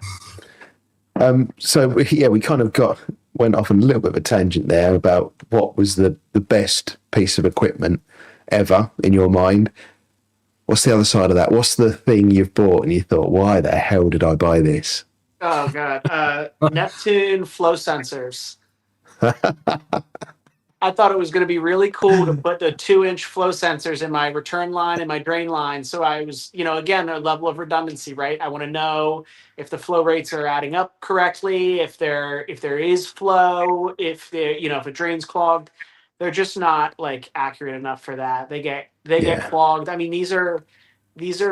So we kind of went off on a little bit of a tangent there about what was the best piece of equipment ever in your mind. What's the other side of that? What's the thing you've bought and you thought, why the hell did I buy this?
Oh, God. Neptune flow sensors. I thought it was going to be really cool to put the 2-inch flow sensors in my return line and my drain line. So I was, again, a level of redundancy, right? I want to know if the flow rates are adding up correctly, if there is flow, if a drain's clogged. They're just not like accurate enough for that. They get clogged. I mean, these are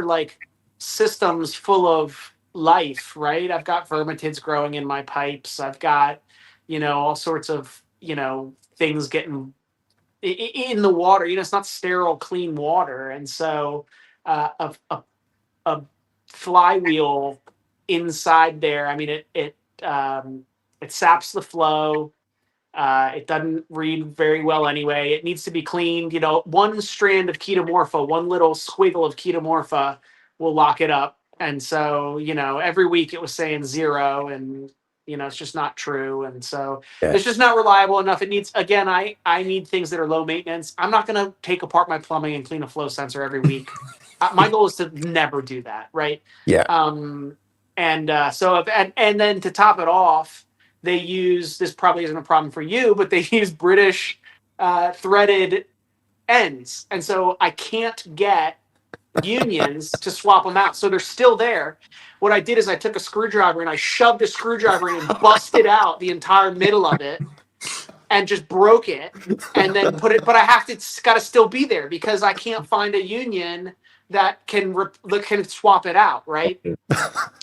like systems full of life, right? I've got vermitids growing in my pipes. I've got, all sorts of, things getting in the water. It's not sterile, clean water. And so a flywheel inside there, I mean, it it saps the flow. It doesn't read very well anyway. It needs to be cleaned. You know, one strand of ketomorpha, one little squiggle of ketomorpha will lock it up. And so, you know, every week it was saying 0, and you know, it's just not true. And so
Yeah.
it's just not reliable enough. It needs, again, I need things that are low maintenance. I'm not going to take apart my plumbing and clean a flow sensor every week. My goal is to never do that. Right.
Yeah.
So if, and then to top it off, they use, this probably isn't a problem for you, but they use British threaded ends. And so I can't get unions to swap them out. So they're still there. What I did is I took a screwdriver and I shoved a screwdriver in and busted out the entire middle of it and just broke it and then put it, but I have to, it's got to still be there because I can't find a union that can swap it out. Right.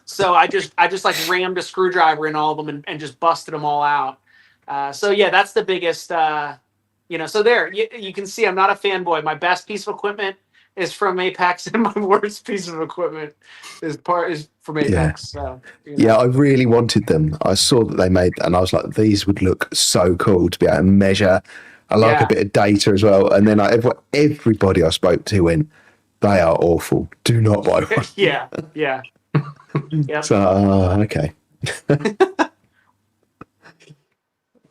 So I just like rammed a screwdriver in all of them and just busted them all out. So yeah, that's the biggest, so there you can see I'm not a fanboy. My best piece of equipment is from Apex and my worst piece of equipment is from Apex.
Yeah.
So,
Yeah, I really wanted them. I saw that they made, and I was like, these would look so cool to be able to measure. I like a bit of data as well. And then everybody I spoke to went, they are awful. Do not buy one.
Yeah. Yep.
So, okay.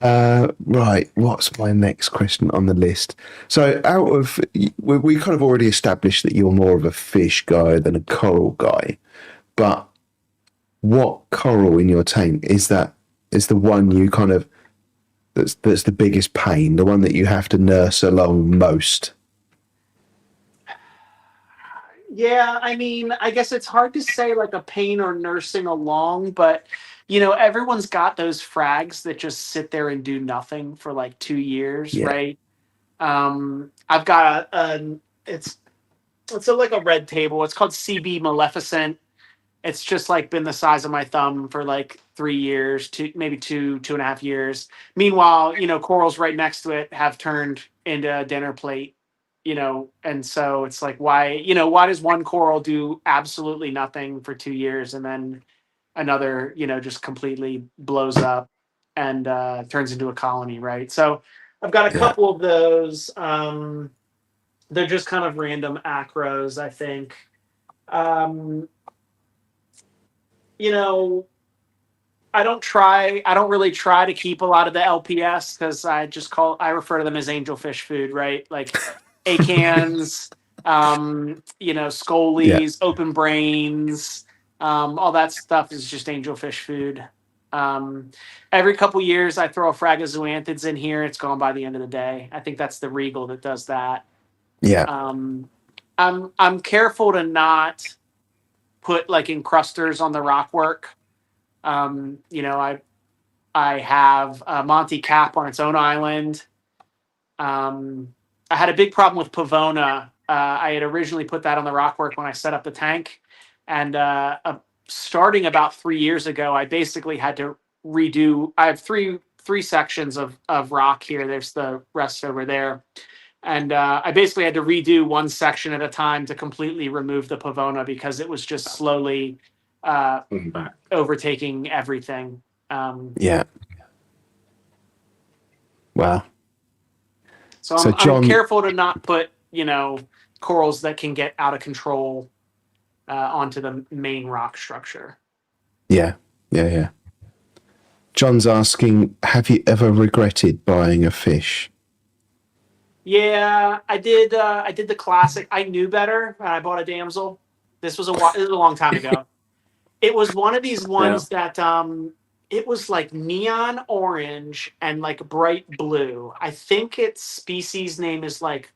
Right, what's my next question on the list? So, we kind of already established that you're more of a fish guy than a coral guy, but what coral in your tank is the one you kind of that's the biggest pain, the one that you have to nurse along most?
Yeah, I mean, I guess it's hard to say like a pain or nursing along, but everyone's got those frags that just sit there and do nothing for like 2 years,
Yeah.
right? I've got it's like a red table. It's called CB Maleficent. It's just like been the size of my thumb for like 3 years, maybe 2.5 years. Meanwhile, corals right next to it have turned into a dinner plate, and so it's like, why does one coral do absolutely nothing for 2 years and then another, just completely blows up and turns into a colony, right? So I've got a couple of those. They're just kind of random acros, I think. I don't really try to keep a lot of the LPS because I refer to them as angelfish food, right? Like acans, scolies, open brains, all that stuff is just angelfish food. Every couple years I throw a frag of zoanthids in here. It's gone by the end of the day. I think that's the Regal that does that.
Yeah.
I'm careful to not put like encrusters on the rock work. I have Monte Cap on its own island. I had a big problem with Pavona. I had originally put that on the rock work when I set up the tank, and starting about 3 years ago, I basically had to redo. I have three sections of rock here. There's the rest over there. And I basically had to redo one section at a time to completely remove the Pavona because it was just slowly overtaking everything.
Yeah. Wow.
So I'm careful to not put, corals that can get out of control onto the main rock structure.
Yeah. John's asking, have you ever regretted buying a fish?
Yeah, I did. I did the classic. I knew better, and I bought a damsel. This was a long time ago. It was one of these ones that it was like neon orange and like bright blue. I think its species name is like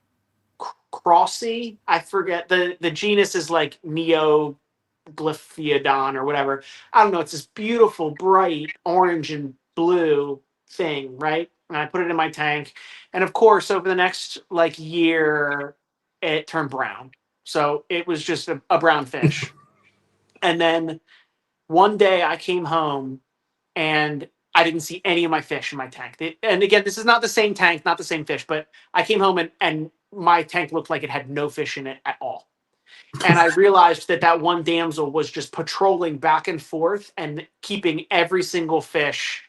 Crossy. I forget the genus is like Neoglyphiodon or whatever. I don't know. It's this beautiful bright orange and blue thing, right? And I put it in my tank. And of course, over the next like year, it turned brown. So it was just a brown fish. And then one day I came home and I didn't see any of my fish in my tank. And again, this is not the same tank, not the same fish, but I came home and my tank looked like it had no fish in it at all. And I realized that one damsel was just patrolling back and forth and keeping every single fish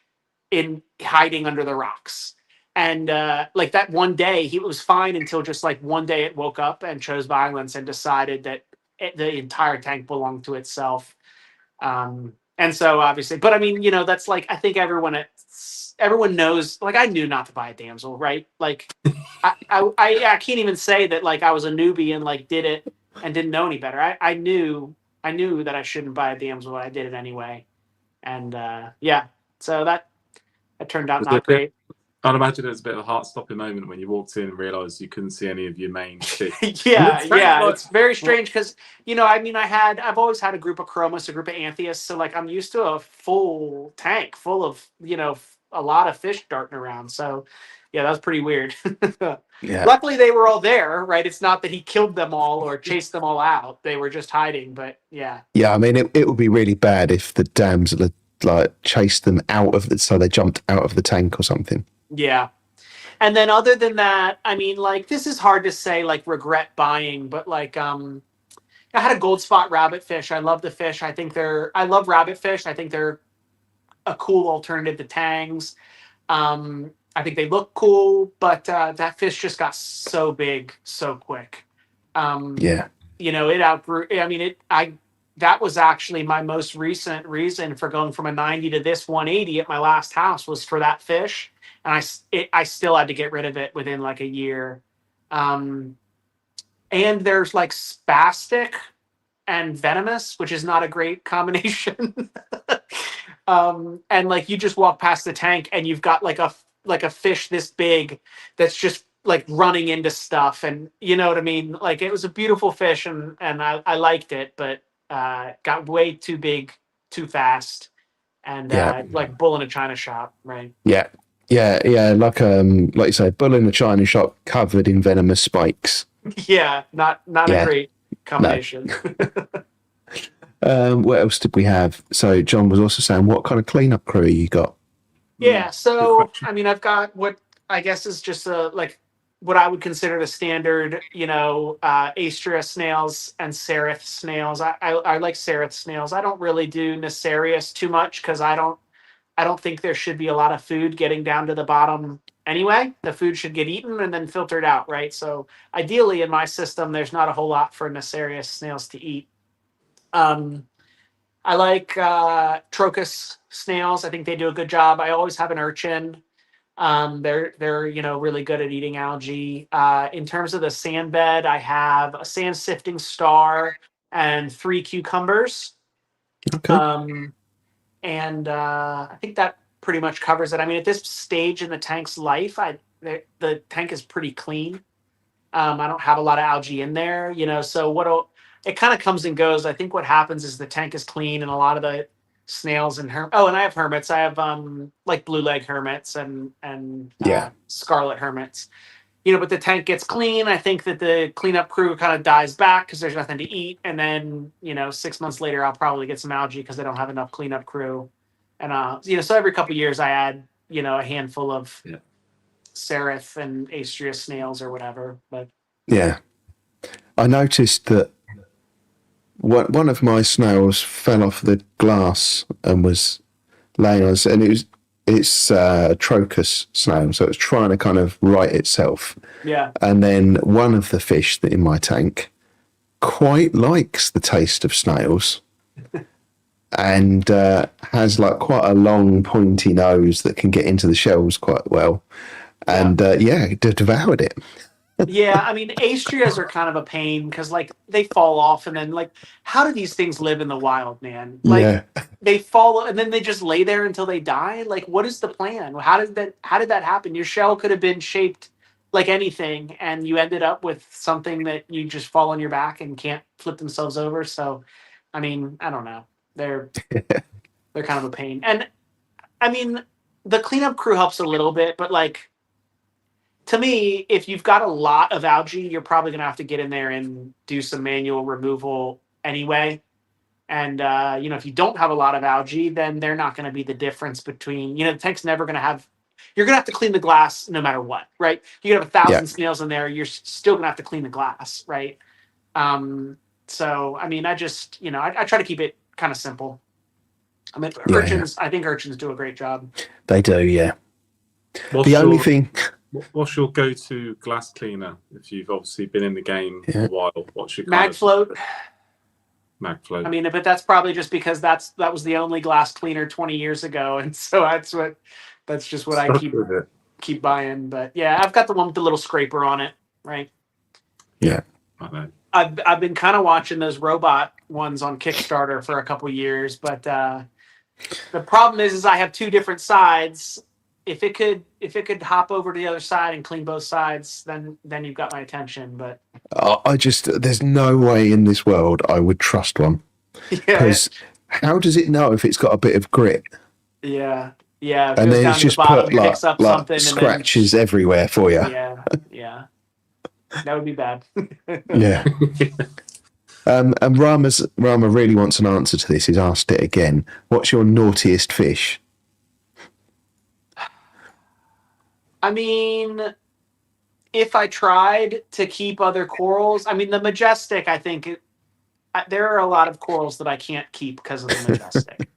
in hiding under the rocks. And like that one day, he was fine until just like one day it woke up and chose violence and decided that the entire tank belonged to itself. And so obviously, but I mean, that's like I think everyone knows. Like I knew not to buy a damsel, right? Like I can't even say that like I was a newbie and like did it and didn't know any better. I knew that I shouldn't buy a damsel, but I did it anyway. And yeah, so that turned out
Was it
not
a bit?
great.
I'd imagine it was a bit of a heart-stopping moment when you walked in and realised you couldn't see any of your main fish.
Yeah,
It's
yeah,
like,
it's very
what?
strange because I mean, I've always had a group of chromis, a group of anthias, so like I'm used to a full tank full of a lot of fish darting around. So yeah, that was pretty weird.
Yeah.
Luckily, they were all there, right? It's not that he killed them all or chased them all out; they were just hiding. But yeah,
Yeah, I mean, it would be really bad if the damsel had like chased them out of so they jumped out of the tank or something.
yeah. And then other than that, I mean, like this is hard to say, like regret buying, but like I had a gold spot rabbitfish. I love the fish. I love rabbitfish. I think they're a cool alternative to tangs. I think they look cool, but that fish just got so big so quick. Um,
Yeah.
it outgrew. I mean, that was actually my most recent reason for going from a 90 to this 180 at my last house was for that fish, and I still had to get rid of it within like a year. Um, and there's like spastic and venomous, which is not a great combination. And like you just walk past the tank and you've got like a fish this big that's just like running into stuff, and you know what I mean. Like it was a beautiful fish, and I liked it, but got way too big, too fast, and
Yeah.
like bull in a china shop, right?
Yeah. Yeah. Yeah. Like you say, bull in the china shop covered in venomous spikes.
Yeah, not a
Yeah.
great
No.
combination.
What else did we have? So John was also saying, what kind of cleanup crew you got?
Yeah,
Good
so
question.
I mean, I've got what I guess is just like what I would consider the standard, Astrea snails and Sereth snails. I like Sereth snails. I don't really do Nacerius too much because I don't think there should be a lot of food getting down to the bottom anyway. The food should get eaten and then filtered out, right? So ideally, in my system, there's not a whole lot for Nacerius snails to eat. Um, I like Trocus snails. I think they do a good job. I always have an urchin. They're really good at eating algae. In terms of the sand bed, I have a sand sifting star and 3 cucumbers.
Okay.
Um, and I think that pretty much covers it. I mean, at this stage in the tank's life, the tank is pretty clean. I don't have a lot of algae in there, so it kind of comes and goes. I think what happens is the tank is clean and a lot of the snails and and I have hermits. I have like blue leg hermits and
Yeah.
scarlet hermits. But the tank gets clean. I think that the cleanup crew kind of dies back because there's nothing to eat. And then, 6 months later, I'll probably get some algae because I don't have enough cleanup crew. And, so every couple of years I add, a handful of
Yeah.
Sereth and Astrea snails or whatever. But
Yeah. I noticed that one of my snails fell off the glass and was laying on, and it's a Trocus snail, so it's trying to kind of right itself.
yeah,
And then one of the fish that in my tank quite likes the taste of snails and has like quite a long pointy nose that can get into the shells quite well. And devoured it.
yeah. I mean, Astreas are kind of a pain because like they fall off and then like, how do these things live in the wild, man? Like
Yeah.
they fall and then they just lay there until they die. Like, what is the plan? How did that happen? Your shell could have been shaped like anything, and you ended up with something that you just fall on your back and can't flip themselves over. So, I mean, I don't know. They're kind of a pain, and I mean, the cleanup crew helps a little bit, but like to me, if you've got a lot of algae, you're probably going to have to get in there and do some manual removal anyway. And, if you don't have a lot of algae, then they're not going to be the difference between, the tank's never going to have, you're going to have to clean the glass no matter what, right? You could have 1,000
Yeah.
snails in there, you're still going to have to clean the glass, right? So, I mean, I just, I try to keep it kind of simple. I mean,
Yeah,
I think urchins do a great job.
they do. Yeah. The
What's
only
your
thing,
what's your go-to glass cleaner if you've obviously been in the game a
yeah,
while? What's your kind
Mag
of
float.
mag
I
float?
mean, but that's probably just because that was the only glass cleaner 20 years ago, and so that's just what I
Stuck with it.
keep buying. But yeah, I've got the one with the little scraper on it, right?
Yeah,
yeah,
I know.
I've been kind of watching those robot ones on Kickstarter for a couple years, but the problem is I have two different sides. If it could hop over to the other side and clean both sides, then you've got my attention. But
I just there's no way in this world I would trust one
yeah,
because how does it know if it's got a bit of grit?
yeah, yeah. It
And
goes
then
down
it's
to the
just
bottom,
put
picks up
like
something, and then
scratches everywhere for you.
yeah, yeah. That would be bad.
Yeah. And Rama really wants an answer to this. He's asked it again. What's your naughtiest fish?
I mean, if I tried to keep other corals, I mean, the majestic, I think there are a lot of corals that I can't keep because of the majestic.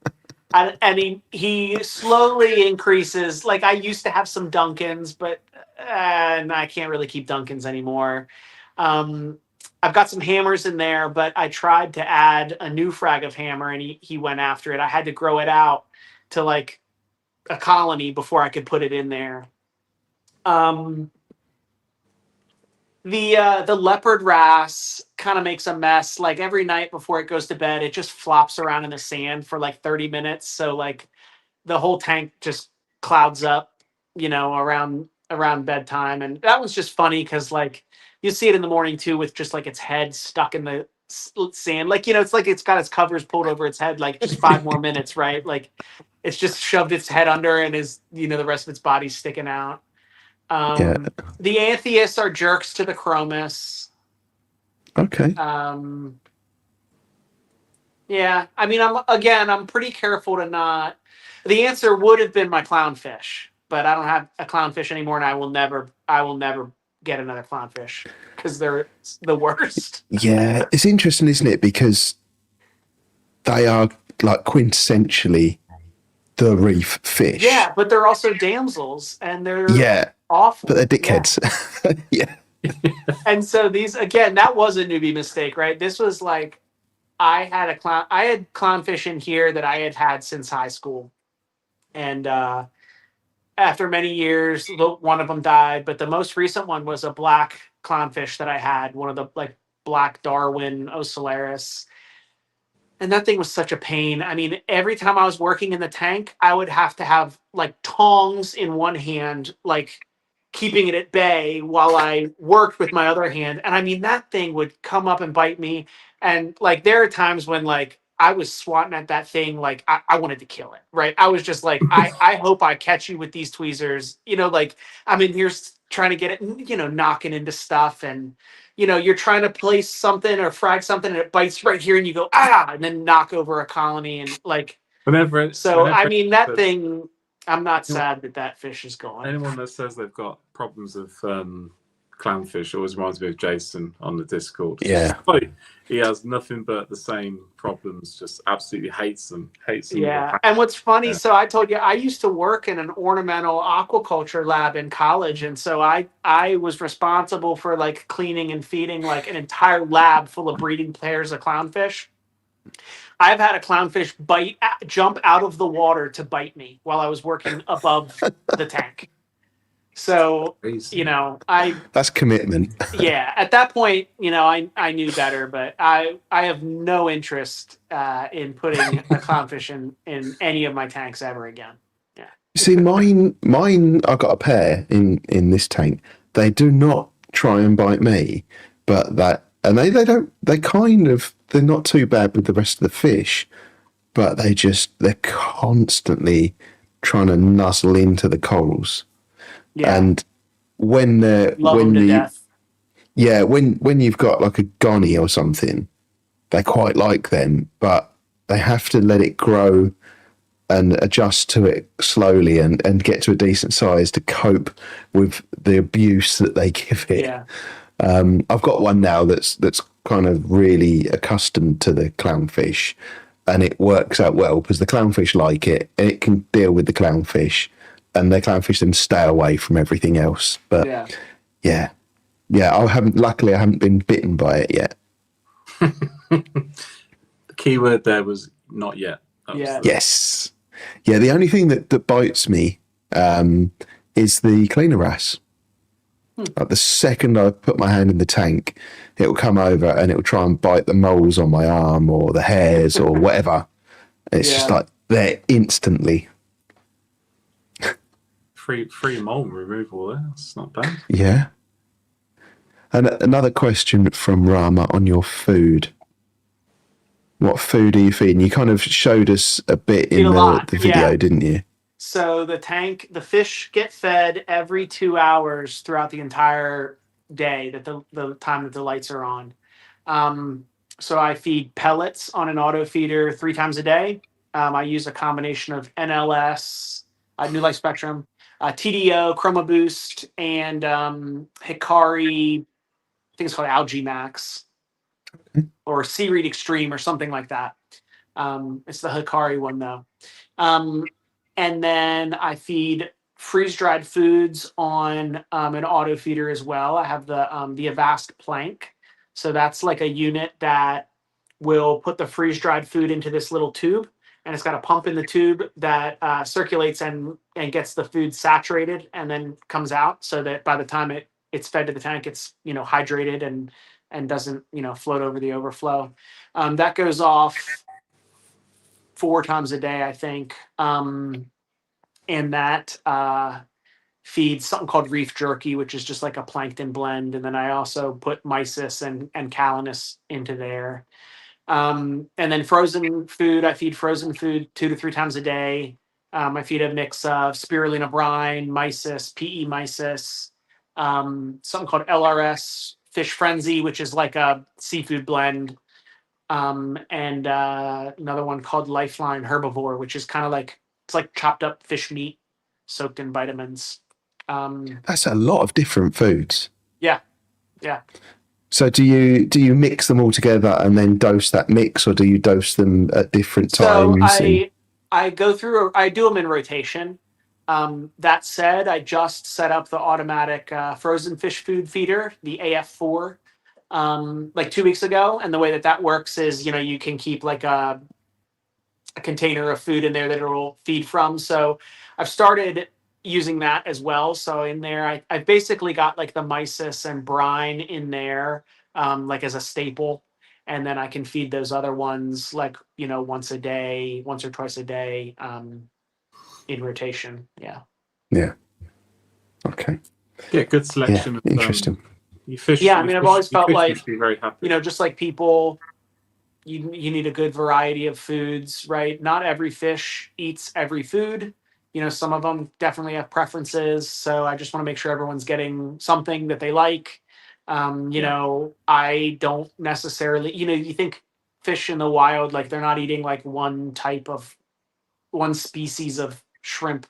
I mean, he slowly increases. Like I used to have some Duncans, but and I can't really keep Duncans anymore. Um, I've got some hammers in there, but I tried to add a new frag of hammer, and he went after it. I had to grow it out to like a colony before I could put it in there. Um, the leopard wrasse kind of makes a mess. Like every night before it goes to bed, it just flops around in the sand for like 30 minutes. So like the whole tank just clouds up, around bedtime. And that was just funny because like you see it in the morning too, with just like its head stuck in the sand. Like it's like it's got its covers pulled over its head. Like just 5 more minutes, right? Like it's just shoved its head under and is the rest of its body sticking out.
Yeah.
The Anthias are jerks to the Chromis.
Okay.
Yeah, I mean, I'm pretty careful to not. The answer would have been my clownfish, but I don't have a clownfish anymore, and I will never get another clownfish because they're the worst.
Yeah, it's interesting, isn't it? Because they are like quintessentially the reef fish.
Yeah, but they're also damsels, and they're awful.
But they're dickheads. Yeah.
And so these again, that was a newbie mistake, right? This was like I had clownfish in here that I had since high school, and after many years, one of them died. But the most recent one was a black clownfish that I had, one of the like black Darwin Ocellaris. And that thing was such a pain. I mean, every time I was working in the tank, I would have to have like tongs in one hand, like keeping it at bay while I worked with my other hand. And I mean, that thing would come up and bite me. And like, there are times when like I was swatting at that thing, like I wanted to kill it, right? I was just like, I hope I catch you with these tweezers, like I'm in here trying to get it, knocking into stuff. And, you're trying to place something or frag something and it bites right here and you go, and then knock over a colony and like, I mean, that thing, I'm not sad that fish is gone.
Anyone that says they've got problems of clownfish always reminds me of Jason on the Discord.
Yeah.
He has nothing but the same problems, just absolutely hates them.
Yeah. And what's funny, so I told you, I used to work in an ornamental aquaculture lab in college. And so I was responsible for like cleaning and feeding like an entire lab full of breeding pairs of clownfish. I've had a clownfish jump out of the water to bite me while I was working above the tank. So,
that's commitment.
Yeah, at that point, I knew better, but I have no interest in putting a clownfish in any of my tanks ever again. Yeah.
See, mine, I've got a pair in this tank. They do not try and bite me, but they're not too bad with the rest of the fish, but they're constantly trying to nuzzle into the corals.
Yeah.
And when
death.
Yeah, when you've got like a gonny or something, they quite like them, but they have to let it grow and adjust to it slowly and get to a decent size to cope with the abuse that they give it.
Yeah.
I've got one now that's kind of really accustomed to the clownfish, and it works out well because the clownfish like it, and it can deal with the clownfish, and the clownfish then stay away from everything else. But
Yeah.
yeah, yeah, luckily I haven't been bitten by it yet.
The key word there was not yet.
Yeah.
Yes. Yeah, the only thing that bites me is the cleaner wrasse. Like the second I put my hand in the tank, it will come over and it will try and bite the moles on my arm or the hairs or whatever. And it's just like there instantly.
Free mole removal there. That's not bad.
Yeah. And another question from Rama on your food. What food are you feeding? You kind of showed us a bit in the video, didn't you?
So the fish get fed every 2 hours throughout the entire day, that the time that the lights are on. So I feed pellets on an auto feeder 3 times a day. I use a combination of NLS, New Life Spectrum, TDO, Chroma Boost, and Hikari. I think it's called Algae Max or Seaweed Extreme or something like that. It's the Hikari one though. And then I feed freeze-dried foods on an auto feeder as well. I have the Avast plank. So that's like a unit that will put the freeze-dried food into this little tube, and it's got a pump in the tube that circulates and gets the food saturated and then comes out, so that by the time it's fed to the tank, it's hydrated and doesn't float over the overflow. That goes off 4 times a day, I think. And that feeds something called reef jerky, which is just like a plankton blend. And then I also put mysis and calanus into there. And then frozen food, I feed frozen food 2 to 3 times a day. I feed a mix of spirulina brine, mysis, PE mysis, something called LRS, Fish Frenzy, which is like a seafood blend. And another one called Lifeline Herbivore, which is kind of like, it's like chopped up fish meat soaked in vitamins.
That's a lot of different foods.
Yeah.
So do you mix them all together and then dose that mix, or do you dose them at different times?
So I go through, I do them in rotation. That said, I just set up the automatic frozen fish food feeder, the AF4, like 2 weeks ago. And the way that works is, you can keep like a container of food in there that it'll feed from. So I've started using that as well. So in there, I've basically got like the mysis and brine in there, like as a staple. And then I can feed those other ones like, once or twice a day, in rotation. Yeah.
Yeah. Okay.
Yeah, good selection.
Yeah, interesting.
I've always felt like,
be very happy.
Just like people, you need a good variety of foods, right? Not every fish eats every food. Some of them definitely have preferences. So I just want to make sure everyone's getting something that they like. I don't necessarily, you think fish in the wild, like they're not eating like one species of shrimp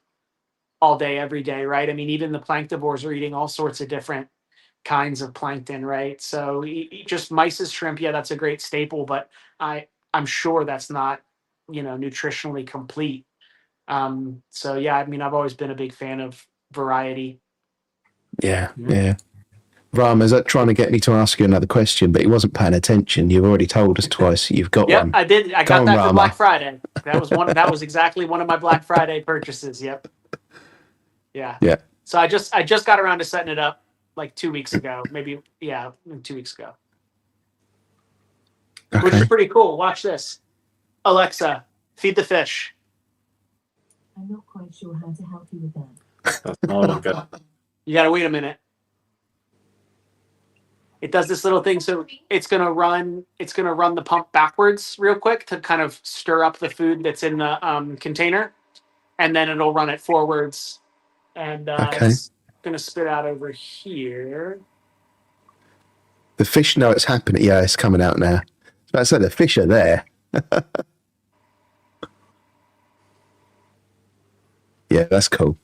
all day, every day, right? I mean, even the planktivores are eating all sorts of different kinds of plankton, right? So just mysis shrimp, yeah, that's a great staple, but I'm sure that's not, nutritionally complete. So yeah, I mean, I've always been a big fan of variety.
Yeah. Ram, is that trying to get me to ask you another question, but he wasn't paying attention. You've already told us twice that you've got one.
Yep, I did. I got that for Black Friday. That was one. That was exactly one of my Black Friday purchases. Yep. Yeah. So I just got around to setting it up like 2 weeks ago, maybe. Yeah, 2 weeks ago. Okay. Which is pretty cool. Watch this. Alexa, feed the fish.
I'm not quite sure how to help you with that.
That's not good.
You gotta wait a minute. It does this little thing, so it's gonna run the pump backwards real quick to kind of stir up the food that's in the container, and then it'll run it forwards, and it's gonna spit out over here.
The fish know it's happening. Yeah, it's coming out now. I said the fish are there. Yeah, that's cool.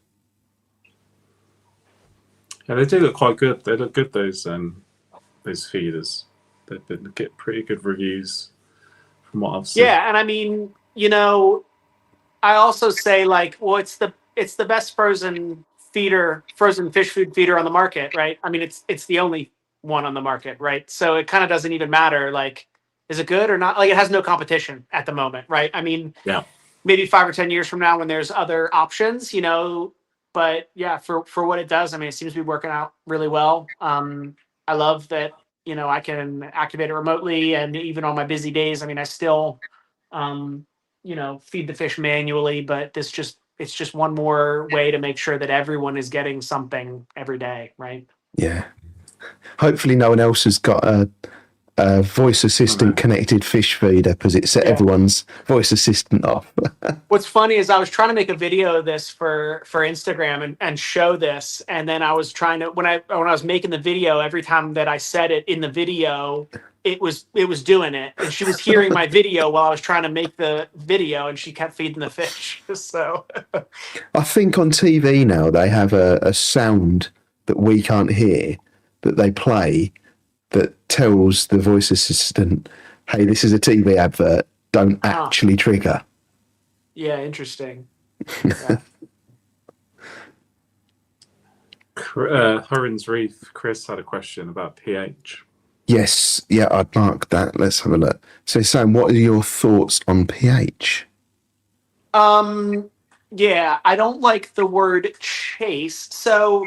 Yeah, they do look quite good. They look good, those those feeders. They've been get pretty good reviews from what I've seen.
Yeah, and I mean, I also say like, well, it's the best frozen fish food feeder on the market, right? I mean, it's the only one on the market, right? So it kind of doesn't even matter, like, is it good or not? Like, it has no competition at the moment, right? I mean,
Yeah.
maybe 5 or 10 years from now when there's other options, but yeah, for what it does, I mean, it seems to be working out really well. I love that, I can activate it remotely, and even on my busy days, I mean, I still, feed the fish manually, but it's just one more way to make sure that everyone is getting something every day, right?
Yeah. Hopefully, no one else has got a voice assistant connected fish feeder because it set
Yeah.
everyone's voice assistant off.
What's funny is I was trying to make a video of this for Instagram and show this, and then I was trying to when I was making the video, every time that I said it in the video, it was doing it, and she was hearing my video while I was trying to make the video, and she kept feeding the fish. So
I think on TV now they have a sound that we can't hear that they play that tells the voice assistant, hey, this is a TV advert, don't actually trigger.
Yeah, interesting. Yeah.
Huron's Reef, Chris had a question about pH.
Yes, yeah, I'd mark that. Let's have a look. So, Sam, what are your thoughts on pH?
Yeah, I don't like the word chase. So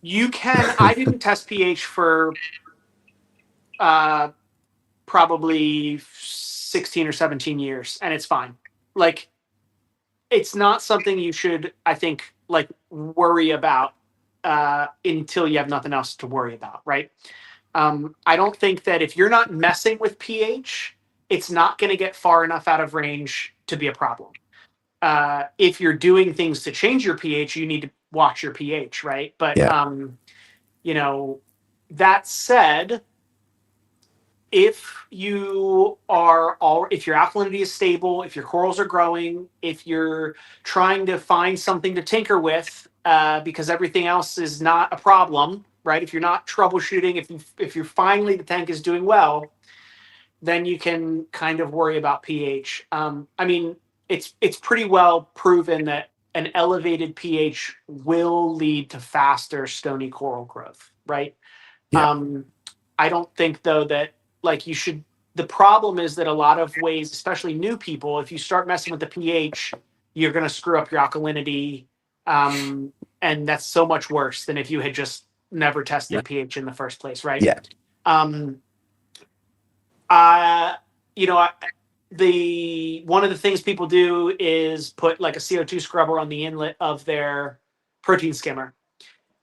I didn't test pH for probably 16 or 17 years, and it's fine. Like, it's not something you should, I think, like, worry about until you have nothing else to worry about, right? I don't think that if you're not messing with pH, it's not going to get far enough out of range to be a problem. If you're doing things to change your pH, you need to watch your pH, right? But that said, if your alkalinity is stable, if your corals are growing, if you're trying to find something to tinker with, because everything else is not a problem, right? If you're not troubleshooting, if you're finally the tank is doing well, then you can kind of worry about pH. I mean, it's pretty well proven that an elevated pH will lead to faster stony coral growth, right?
Yeah.
I don't think though that the problem is that a lot of ways, especially new people, if you start messing with the pH, you're going to screw up your alkalinity. And that's so much worse than if you had just never tested pH in the first place, right?
Yeah.
One of the things people do is put like a CO2 scrubber on the inlet of their protein skimmer.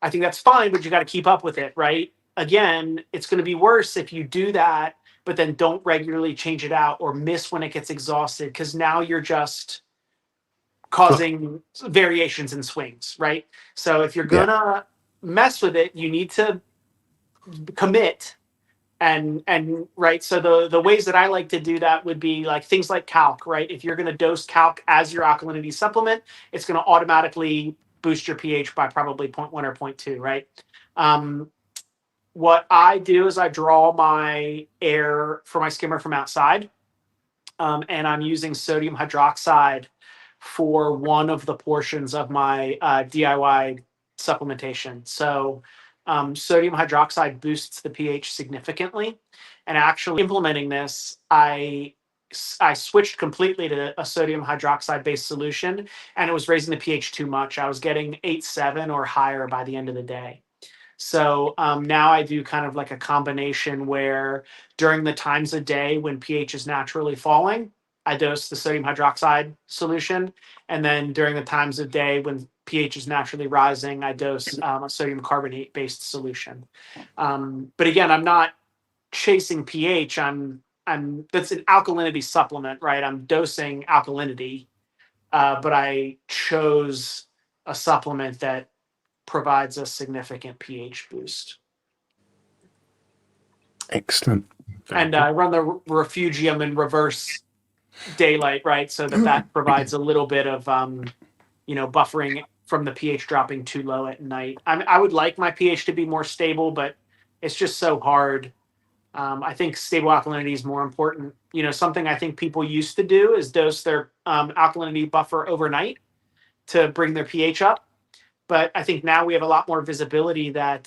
I think that's fine, but you got to keep up with it, right? Again, it's going to be worse if you do that, but then don't regularly change it out or miss when it gets exhausted, because now you're just causing variations and swings, right? So if you're going to mess with it, you need to commit. And right, so the ways that I like to do that would be like things like calc, right? If you're going to dose calc as your alkalinity supplement, it's going to automatically boost your pH by probably 0.1 or 0.2, right? What I do is I draw my air for my skimmer from outside, and I'm using sodium hydroxide for one of the portions of my DIY supplementation. So sodium hydroxide boosts the pH significantly. And actually implementing this, I switched completely to a sodium hydroxide based solution, and it was raising the pH too much. I was getting 8.7 or higher by the end of the day. So now I do kind of like a combination where during the times of day when pH is naturally falling, I dose the sodium hydroxide solution. And then during the times of day when pH is naturally rising, I dose a sodium carbonate based solution. But again, I'm not chasing pH. That's an alkalinity supplement, right? I'm dosing alkalinity, but I chose a supplement that provides a significant pH boost.
Excellent.
And I run the refugium in reverse daylight, right? So that provides a little bit of, buffering from the pH dropping too low at night. I would like my pH to be more stable, but It's just so hard. I think stable alkalinity is more important. Something I think people used to do is dose their alkalinity buffer overnight to bring their pH up. But I think now we have a lot more visibility that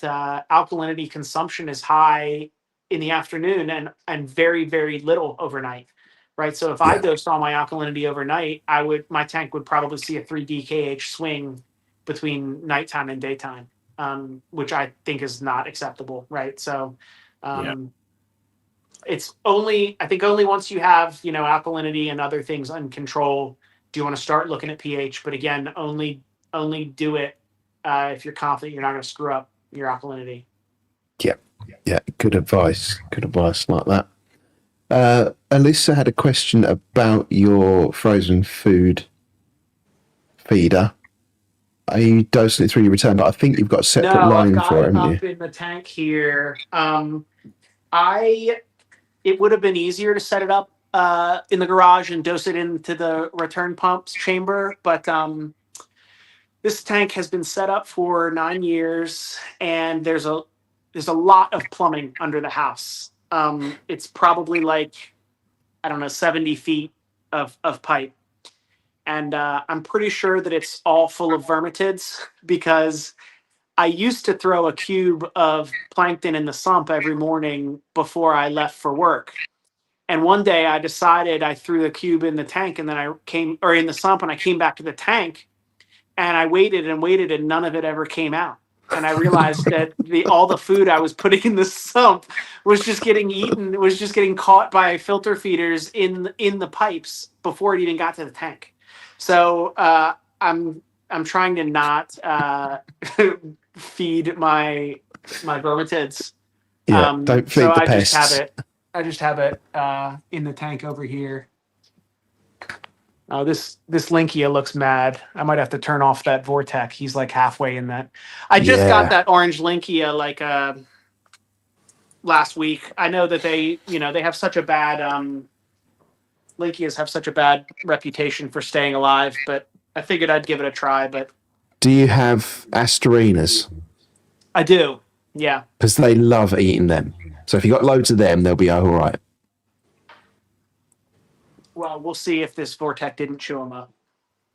alkalinity consumption is high in the afternoon and very, very little overnight. Right. So if I
Yeah.
dosed all my alkalinity overnight, my tank would probably see a 3 DKH swing between nighttime and daytime, which I think is not acceptable. Right. So it's only once you have, alkalinity and other things under control, do you want to start looking at pH. But again, only do it if you're confident you're not going to screw up your alkalinity.
Yeah, good advice. Good advice like that. Alyssa had a question about your frozen food feeder. Are you dosing it through your return? But I think you've got a separate line for it, haven't
up
you?
in the tank here. It would have been easier to set it up in the garage and dose it into the return pumps chamber, but this tank has been set up for 9 years, and there's a lot of plumbing under the house. It's probably like, I don't know, 70 feet of pipe. And I'm pretty sure that it's all full of vermitids because I used to throw a cube of plankton in the sump every morning before I left for work. And one day I decided I threw the cube in the tank and then in the sump, and I came back to the tank and I waited and waited and none of it ever came out. And I realized that all the food I was putting in the sump was just getting eaten. Was just getting caught by filter feeders in the pipes before it even got to the tank. So I'm trying to not feed my vermitids.
Yeah, don't feed
so
the
I
pests.
I just have it in the tank over here. Oh, this Linkia looks mad. I might have to turn off that Vortec. He's like halfway in that. I just got that orange Linkia like last week. I know that they have such a bad Linkias have such a bad reputation for staying alive, but I figured I'd give it a try. But
do you have Asterinas?
I do. Yeah.
Because they love eating them. So if you got loads of them, they'll be all right.
Well, we'll see if this Vortec didn't chew them up.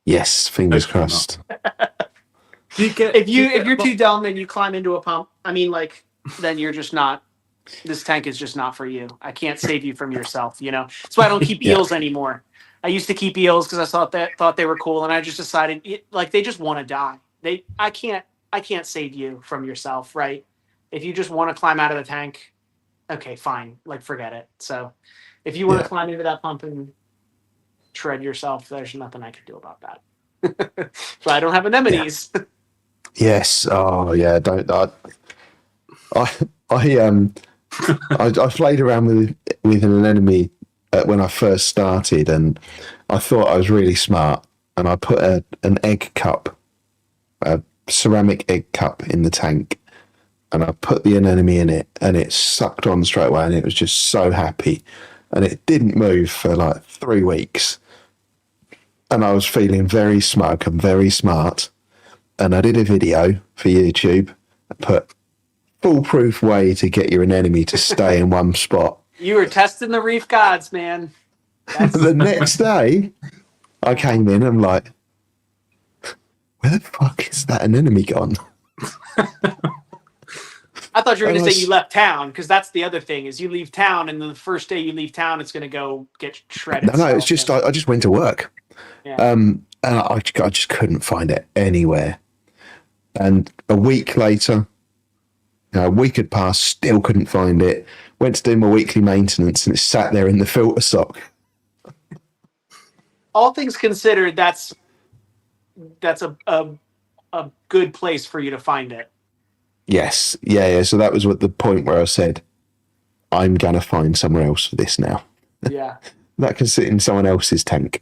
Yes, fingers crossed.
If you're too dumb and you climb into a pump, then you're just not. This tank is just not for you. I can't save you from yourself. That's why I don't keep eels anymore. I used to keep eels because I thought they were cool, and I just decided they just want to die. I can't save you from yourself, right? If you just want to climb out of the tank, okay, fine. Forget it. So, if you want to climb into that pump and shred yourself, there's nothing I can do about that. So I don't have anemones.
Yeah. Yes. Oh yeah. Don't. I played around with an anemone when I first started, and I thought I was really smart. And I put an egg cup, a ceramic egg cup, in the tank, and I put the anemone in it, and it sucked on straight away, and it was just so happy, and it didn't move for like 3 weeks. And I was feeling very smug and very smart. And I did a video for YouTube. I put foolproof way to get your anemone to stay in one spot.
You were testing the reef gods, man.
The next day, I came in and I'm like, where the fuck is that anemone gone?
I thought you were going to say you left town, because that's the other thing, is you leave town, and then the first day you leave town, it's going to go get shredded.
No, it's just I just went to work.
Yeah.
And I just couldn't find it anywhere. And a week later, a week had passed, still couldn't find it. Went to do my weekly maintenance, and it sat there in the filter sock.
All things considered, that's a good place for you to find it.
Yes, yeah. So that was what the point where I said, I'm gonna find somewhere else for this now.
Yeah.
That can sit in someone else's tank.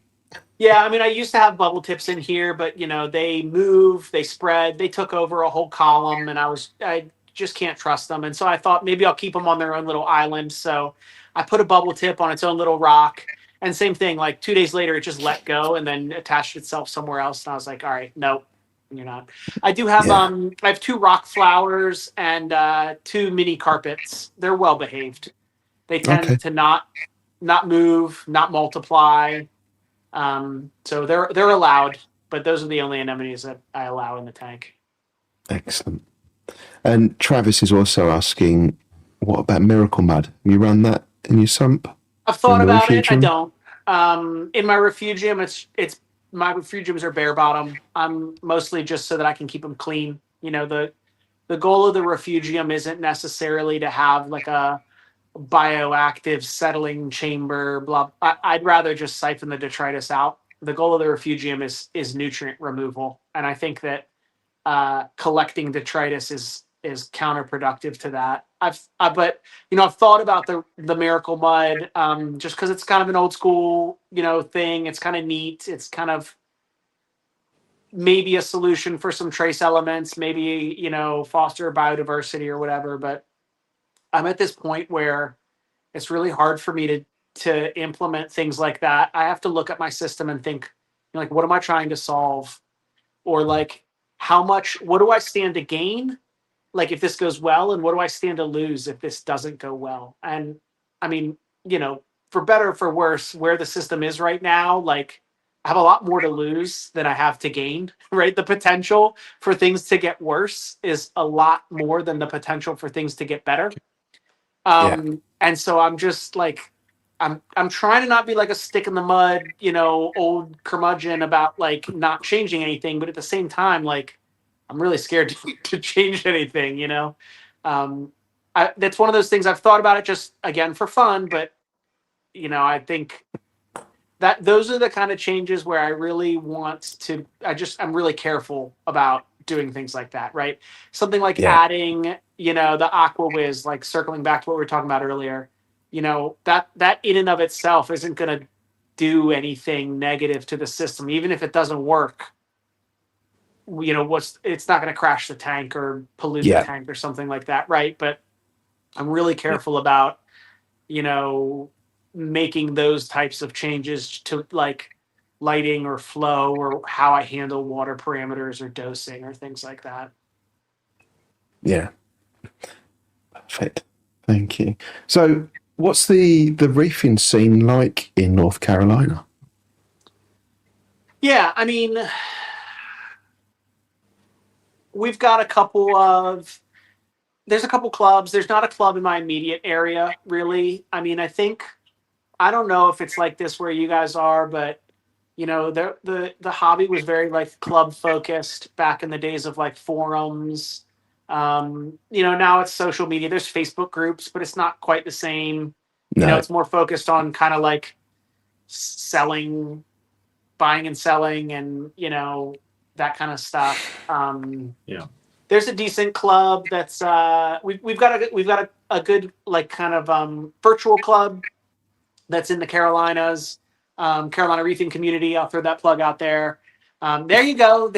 Yeah, I used to have bubble tips in here, but they move, they spread, they took over a whole column, and I just can't trust them. And so I thought maybe I'll keep them on their own little island. So I put a bubble tip on its own little rock, and same thing, like 2 days later, it just let go and then attached itself somewhere else. And I was like, all right, nope, You're not. I do have
Yeah.
I have 2 rock flowers and 2 mini carpets. They're well behaved. They
Okay.
tend to not move, not multiply. So they're allowed, but those are the only anemones that I allow in the tank.
Excellent. And Travis is also asking, what about Miracle Mud? Have you run that in your sump?
I've
In
thought
the
about it. I
refugium?
don't. In my refugium, it's my refugiums are bare bottom. I'm mostly just so that I can keep them clean. The goal of the refugium isn't necessarily to have like a bioactive settling chamber. Blah. I'd rather just siphon the detritus out. The goal of the refugium is nutrient removal, and I think that collecting detritus is counterproductive to that. But I've thought about the Miracle Mud just because it's kind of an old school thing. It's kind of neat. It's kind of maybe a solution for some trace elements, maybe foster biodiversity or whatever. But I'm at this point where it's really hard for me to implement things like that. I have to look at my system and think, like, what am I trying to solve? Or like, what do I stand to gain? Like if this goes well, and what do I stand to lose if this doesn't go well? And I mean, for better or for worse, where the system is right now, like I have a lot more to lose than I have to gain, right? The potential for things to get worse is a lot more than the potential for things to get better.
Yeah.
And so I'm just like, I'm trying to not be like a stick in the mud, old curmudgeon about like not changing anything, but at the same time, like I'm really scared to change anything. That's one of those things I've thought about it just again for fun, but I think that those are the kind of changes where I really want to. I'm really careful about doing things like that, right? Something like
Yeah.
adding, the Aqua Whiz, like circling back to what we were talking about earlier. That in and of itself isn't going to do anything negative to the system, even if it doesn't work. It's not going to crash the tank or pollute the
Yeah.
tank or something like that, right? But I'm really careful about making those types of changes to like lighting or flow or how I handle water parameters or dosing or things like that.
Yeah. Perfect. Thank you. So, what's the reefing scene like in North Carolina?
Yeah, I mean, we've got there's a couple clubs. There's not a club in my immediate area, really. I mean, I don't know if it's like this where you guys are, but the hobby was very like club focused back in the days of like forums. Now it's social media. There's Facebook groups, but it's not quite the same.
No.
It's more focused on kind of like buying and selling, and that kind of stuff.
Yeah.
There's a decent club that's we've got a good like kind of virtual club that's in the Carolinas, Carolina Reefing community. I'll throw that plug out there. There you go.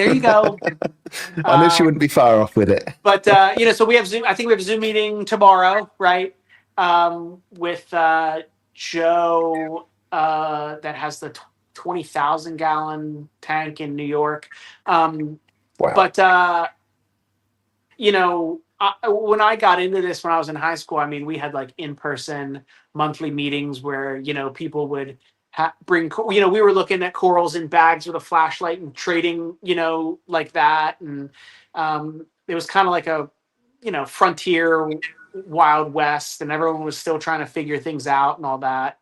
I knew she wouldn't be far off with it.
But so we have Zoom. I think we have a Zoom meeting tomorrow, right? With Joe that has the 20,000 gallon tank in New York.
Wow.
But when I got into this when I was in high school, I mean, we had like in-person monthly meetings where people would bring. We were looking at corals in bags with a flashlight and trading, like that, and it was kind of like a frontier Wild West, and everyone was still trying to figure things out and all that.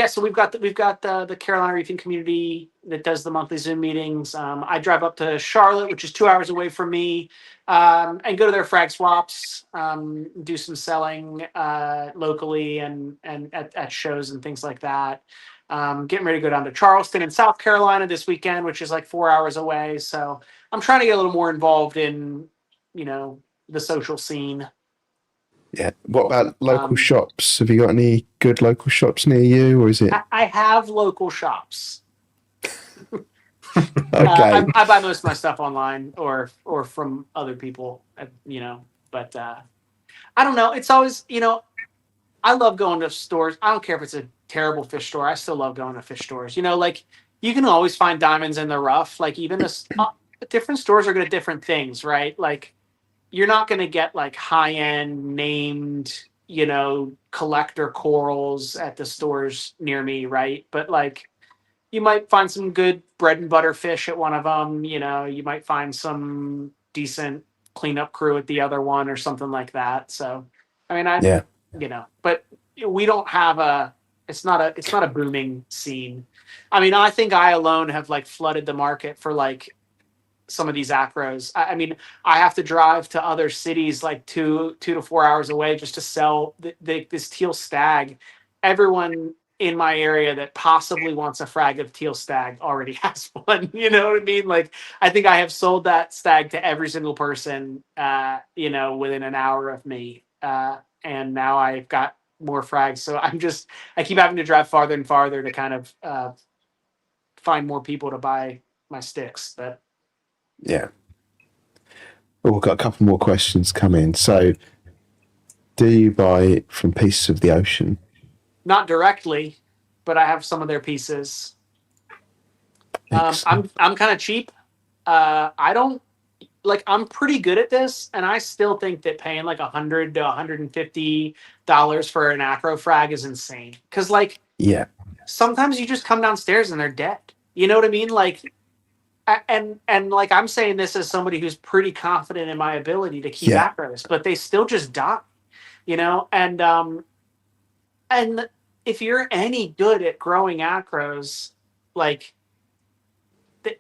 So we've got the Carolina Reefing community that does the monthly Zoom meetings. I drive up to Charlotte, which is 2 hours away from me, and go to their frag swaps, do some selling locally and at shows and things like that. Getting ready to go down to Charleston in South Carolina this weekend, which is like 4 hours away. So I'm trying to get a little more involved in, the social scene.
Yeah. What about local shops? Have you got any good local shops near you, or is it?
I have local shops.
Okay.
I buy most of my stuff online or from other people, but I don't know. It's always, I love going to stores. I don't care if it's a terrible fish store. I still love going to fish stores. Like you can always find diamonds in the rough. Like even different stores are good at different things, right? Like you're not going to get like high end named, collector corals at the stores near me, right? But like you might find some good bread and butter fish at one of them. You might find some decent cleanup crew at the other one or something like that. So, I mean,
Yeah.
But we don't have it's not a booming scene. I mean, I think I alone have like flooded the market for like some of these acros. I mean, I have to drive to other cities like 2 to 4 hours away just to sell this teal stag. Everyone in my area that possibly wants a frag of teal stag already has one. You know what I mean? Like, I think I have sold that stag to every single person, within an hour of me. And now I've got more frags. So I keep having to drive farther and farther to kind of find more people to buy my sticks. But
Yeah. Well, we've got a couple more questions come in. So, do you buy from Pieces of the Ocean?
not directly, but I have some of their pieces. I'm kind of cheap. I don't I'm pretty good at this, and I still think that paying like $100 to $150 for an acro frag is insane. Because
Yeah.
sometimes you just come downstairs and they're dead. You know what I mean? And like I'm saying this as somebody who's pretty confident in my ability to keep
Yeah.
acros, but they still just die. And if you're any good at growing acros, like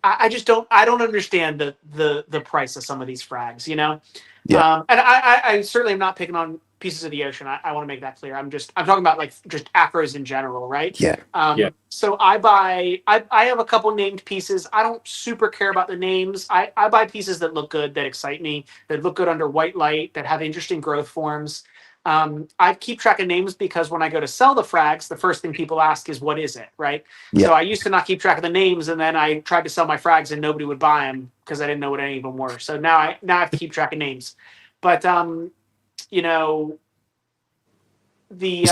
I just don't understand the price of some of these frags,
Yeah.
And I certainly am not picking on Pieces of the Ocean. I want to make that clear. I'm talking about like just acros in general, right?
Yeah.
Yeah.
So I have a couple named pieces. I don't super care about the names. I buy pieces that look good, that excite me, that look good under white light, that have interesting growth forms. I keep track of names because when I go to sell the frags, the first thing people ask is, what is it? Right.
Yeah.
So I used to not keep track of the names, and then I tried to sell my frags and nobody would buy them because I didn't know what any of them were. So now I have to keep track of names. But,
It's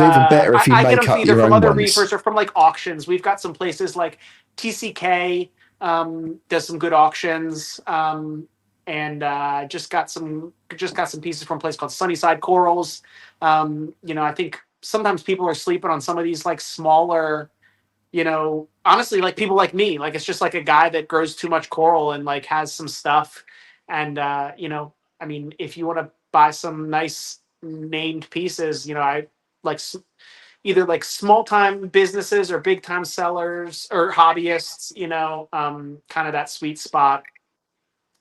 even better if you
I get
make
them
up
either
your
from
own
other
ones.
reefers or from like auctions. We've got some places like TCK does some good auctions. And just got some pieces from a place called Sunnyside Corals. I think sometimes people are sleeping on some of these like smaller, honestly, like people like me, like it's just like a guy that grows too much coral and like has some stuff. And I mean, if you want to buy some nice named pieces, I like either like small time businesses or big time sellers or hobbyists, kind of that sweet spot.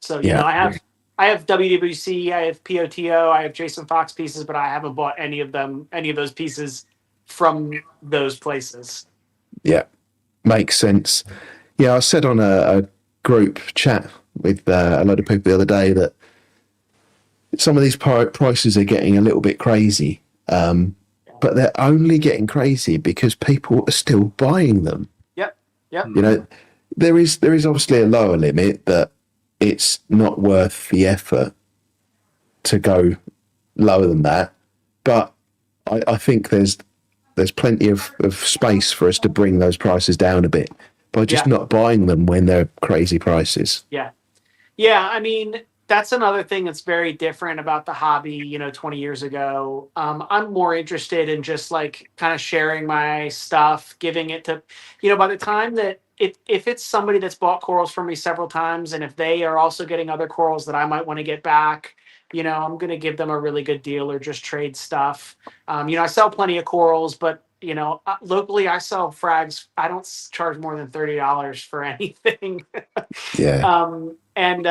So,
Yeah.
I have WWC, I have POTO, I have Jason Fox pieces, but I haven't bought any of those pieces from those places.
Yeah. Makes sense. Yeah, I said on a group chat with a load of people the other day that some of these prices are getting a little bit crazy, but they're only getting crazy because people are still buying them.
Yep.
There is obviously a lower limit that it's not worth the effort to go lower than that, but I think there's plenty of space for us to bring those prices down a bit by just not buying them when they're crazy prices.
Yeah. I mean, that's another thing that's very different about the hobby, 20 years ago. I'm more interested in just like kind of sharing my stuff, giving it to, by the time that if it's somebody that's bought corals from me several times, and if they are also getting other corals that I might want to get back, I'm going to give them a really good deal or just trade stuff. I sell plenty of corals, but locally I sell frags. I don't charge more than $30 for anything.
Yeah.
And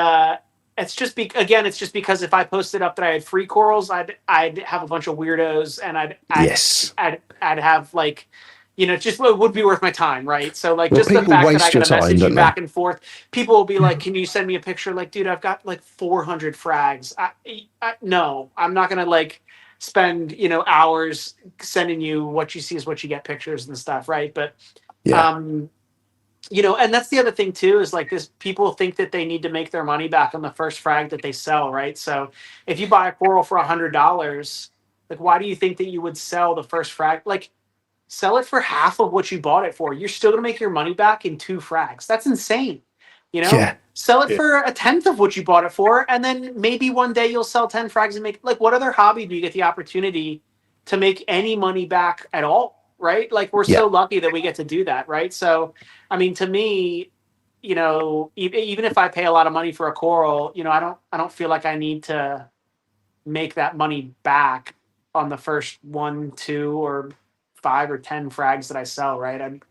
it's just because if I posted up that I had free corals, I'd have a bunch of weirdos, and I'd have like, just it would be worth my time, right? So like, just the fact that I gotta message you back and forth, people will be like, "Can you send me a picture?" Like, dude, I've got like 400 frags. No, I'm not gonna like spend hours sending you what you see is what you get pictures and stuff, right? But and that's the other thing too, is like this, people think that they need to make their money back on the first frag that they sell, right? So if you buy a coral for $100, Like, why do you think that you would sell the first frag? Like, sell it for half of what you bought it for. You're still going to make your money back in 2 frags. That's insane. You know,
Yeah.
sell it
Yeah.
for a tenth of what you bought it for. And then maybe one day you'll sell 10 frags and make, like, what other hobby do you get the opportunity to make any money back at all? Right. Like, we're
Yeah.
so lucky that we get to do that. Right. So, I mean, to me, you know, even if I pay a lot of money for a coral, you know, I don't feel like I need to make that money back on the first 1, 2, or 5 or 10 frags that I sell, right? I'm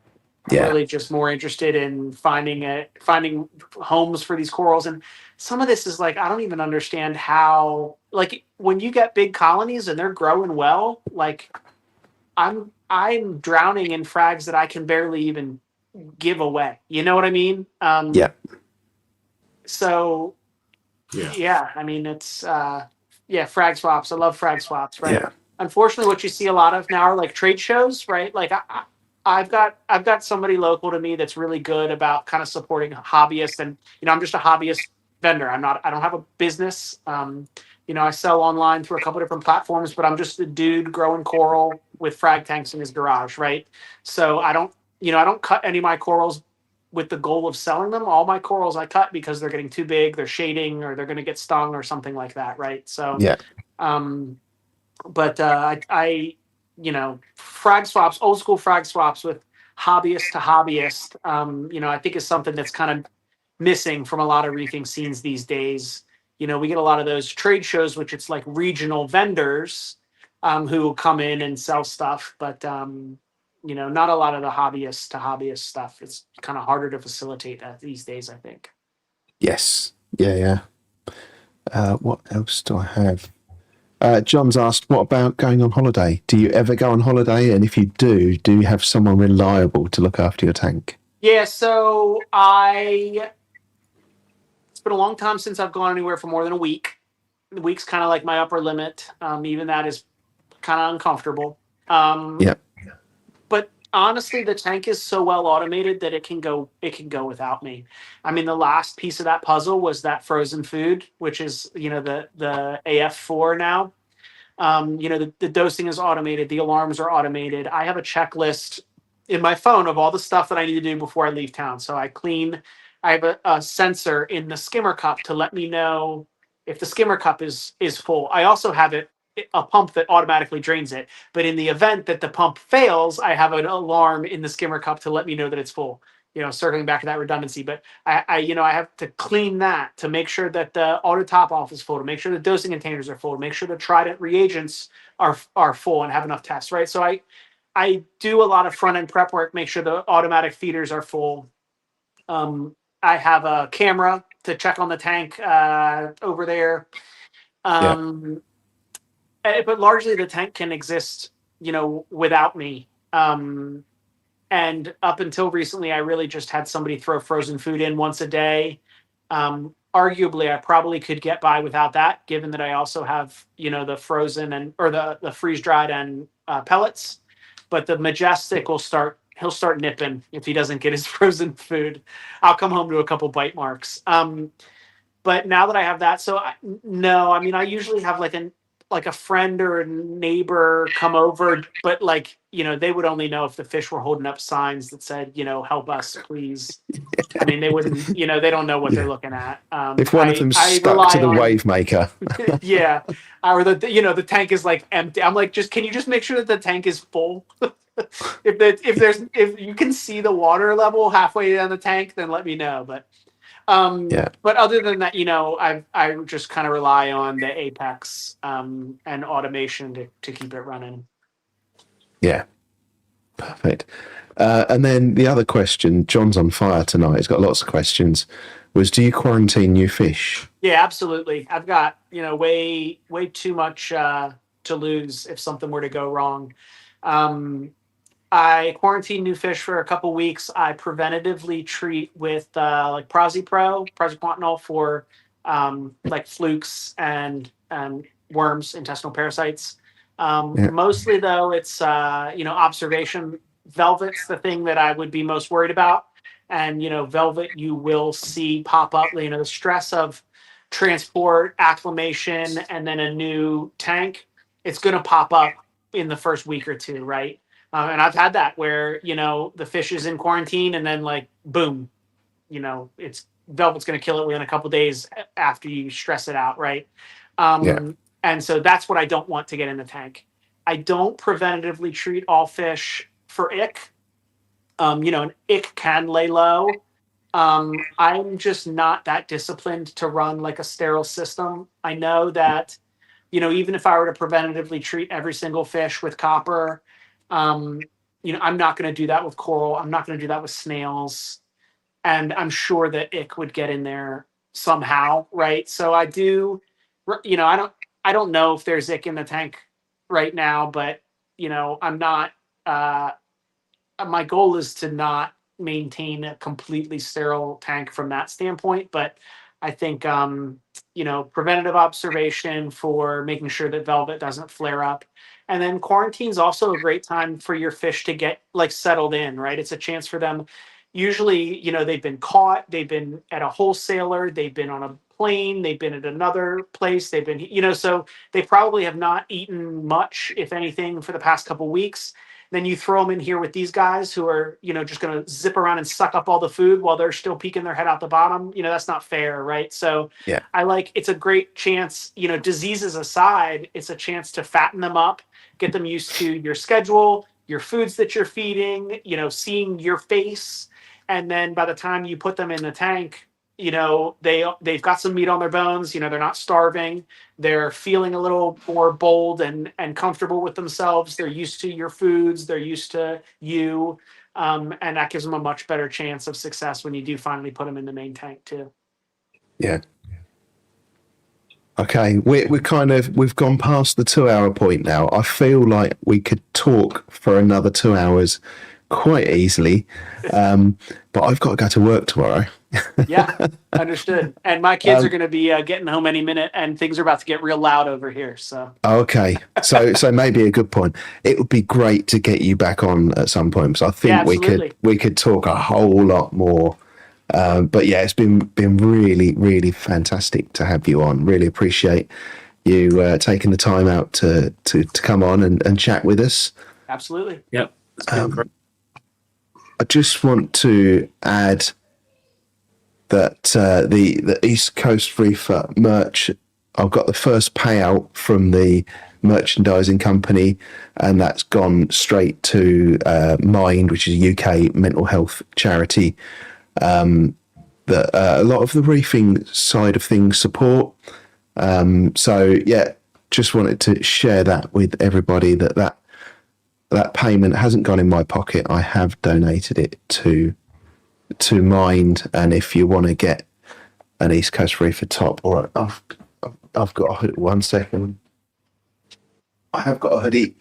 Yeah.
really just more interested in finding homes for these corals. And some of this is like, I don't even understand how, like, when you get big colonies and they're growing well, like, I'm drowning in frags that I can barely even give away. You know what I mean?
Yeah.
So
Yeah.
yeah, I mean, it's yeah, frag swaps. I love frag swaps, right?
Yeah.
Unfortunately, what you see a lot of now are like trade shows, right? Like, I've got somebody local to me that's really good about kind of supporting hobbyists, and you know, I'm just a hobbyist vendor. I don't have a business. You know, I sell online through a couple different platforms, but I'm just a dude growing coral with frag tanks in his garage, right? So I don't cut any of my corals with the goal of selling them. All my corals I cut because they're getting too big, they're shading, or they're going to get stung or something like that, right? So,
Yeah.
um, but you know, frag swaps, old school frag swaps with hobbyist to hobbyist, you know, I think is something that's kind of missing from a lot of reefing scenes these days. You know, we get a lot of those trade shows, which it's like regional vendors who come in and sell stuff, but you know, not a lot of the hobbyist to hobbyist stuff. It's kind of harder to facilitate that these days, I think.
Yes. Yeah. Yeah. What else do I have? John's asked, what about going on holiday? Do you ever go on holiday? And if you do you have someone reliable to look after your tank?
Yeah, so it's been a long time since I've gone anywhere for more than a week. The week's kind of like my upper limit. Even that is kind of uncomfortable.
Yeah.
But honestly, the tank is so well automated that it can go without me. I mean, the last piece of that puzzle was that frozen food, which is, you know, the AF4 now. You know, the dosing is automated, the alarms are automated. I have a checklist in my phone of all the stuff that I need to do before I leave town. So I have a sensor in the skimmer cup to let me know if the skimmer cup is full. I also have a pump that automatically drains it. But in the event that the pump fails, I have an alarm in the skimmer cup to let me know that it's full. You know, circling back to that redundancy, but you know, I have to clean that to make sure that the auto top off is full, to make sure the dosing containers are full, to make sure the Trident reagents are full and have enough tests, right? So I do a lot of front end prep work, make sure the automatic feeders are full. I have a camera to check on the tank over there. But largely the tank can exist, you know, without me. And up until recently, I really just had somebody throw frozen food in once a day. Arguably, I probably could get by without that, given that I also have, you know, the frozen or the freeze dried and pellets. But the Majestic he'll start nipping if he doesn't get his frozen food. I'll come home to a couple bite marks. But now that I have that, no, I mean, I usually have like a friend or a neighbor come over, but like, you know, they would only know if the fish were holding up signs that said, you know, help us, please. I mean, they wouldn't, you know, they don't know what they're looking at.
If one of them's stuck to the wave maker.
Yeah. Or you know, the tank is like empty. I'm like, can you just make sure that the tank is full? If you can see the water level halfway down the tank, then let me know. But but other than that, you know, I just kind of rely on the Apex and automation to keep it running.
Yeah. Perfect. And then the other question, John's on fire tonight. He's got lots of questions. Was, do you quarantine new fish?
Yeah, absolutely. I've got, you know, way too much to lose if something were to go wrong. I quarantine new fish for a couple weeks. I preventatively treat with like praziquantel for like flukes and worms, intestinal parasites. Mostly though, it's you know, observation. Velvet's the thing that I would be most worried about. And you know, velvet you will see pop up. You know, the stress of transport, acclimation, and then a new tank it's going to pop up in the first week or two, right? And I've had that where, the fish is in quarantine and then like, boom, it's velvet's going to kill it within a couple days after you stress it out, right?
Yeah.
And so that's what I don't want to get in the tank. I don't preventatively treat all fish for ick. An ick can lay low. I'm just not that disciplined to run like a sterile system. I know that, even if I were to preventatively treat every single fish with copper, um, I'm not going to do that with coral. I'm not going to do that with snails. And I'm sure that ick would get in there somehow, right? So I do, I don't know if there's ick in the tank right now, but I'm not. My goal is to not maintain a completely sterile tank from that standpoint, but I think preventative observation for making sure that velvet doesn't flare up. And then quarantine is also a great time for your fish to get like settled in, right? It's a chance for them. Usually, they've been caught, they've been at a wholesaler, they've been on a plane, they've been at another place, they've been, so they probably have not eaten much, if anything, for the past couple weeks. Then you throw them in here with these guys who are, just going to zip around and suck up all the food while they're still peeking their head out the bottom. That's not fair, right? So
Yeah.
it's a great chance, diseases aside, it's a chance to fatten them up, get them used to your schedule, your foods that you're feeding, seeing your face. And then by the time you put them in the tank, they've got some meat on their bones, they're not starving, they're feeling a little more bold and comfortable with themselves, they're used to your foods, they're used to you, and that gives them a much better chance of success when you do finally put them in the main tank too.
Yeah. Okay, we've gone past the 2 hour point now. I feel like we could talk for another 2 hours quite easily, but I've got to go to work tomorrow.
Yeah, understood. And my kids are going to be getting home any minute, and things are about to get real loud over here. So
Okay, so maybe a good point. It would be great to get you back on at some point, because I think
Yeah,
we
absolutely.
could talk a whole lot more. But yeah, it's been really, really fantastic to have you on. Really appreciate you taking the time out to come on and chat with us.
Absolutely.
Yep. It's been great.
I just want to add that the East Coast Reefer merch, I've got the first payout from the merchandising company, and that's gone straight to Mind, which is a UK mental health charity that a lot of the reefing side of things support. So yeah, just wanted to share that with everybody, that payment hasn't gone in my pocket. I have donated it to Mind, and if you want to get an East Coast Reefer top, or I've got a hoodie. 1 second, I have got a hoodie.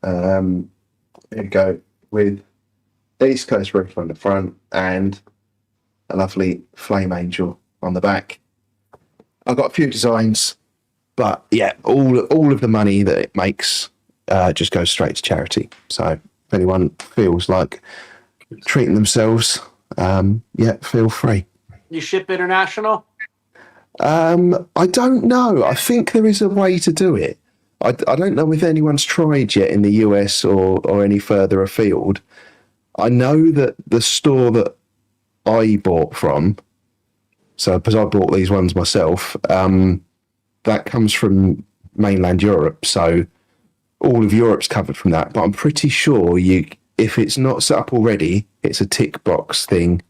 There you go, with East Coast Reefer on the front and a lovely flame angel on the back. I've got a few designs, but yeah, all of the money that it makes just goes straight to charity. So if anyone feels like treating themselves, yeah, feel free.
You ship international?
I don't know. I think there is a way to do it. I don't know if anyone's tried yet in the US or any further afield. I know that the store that I bought from, so because I bought these ones myself, that comes from mainland Europe. So all of Europe's covered from that. But I'm pretty sure if it's not set up already, it's a tick box thing,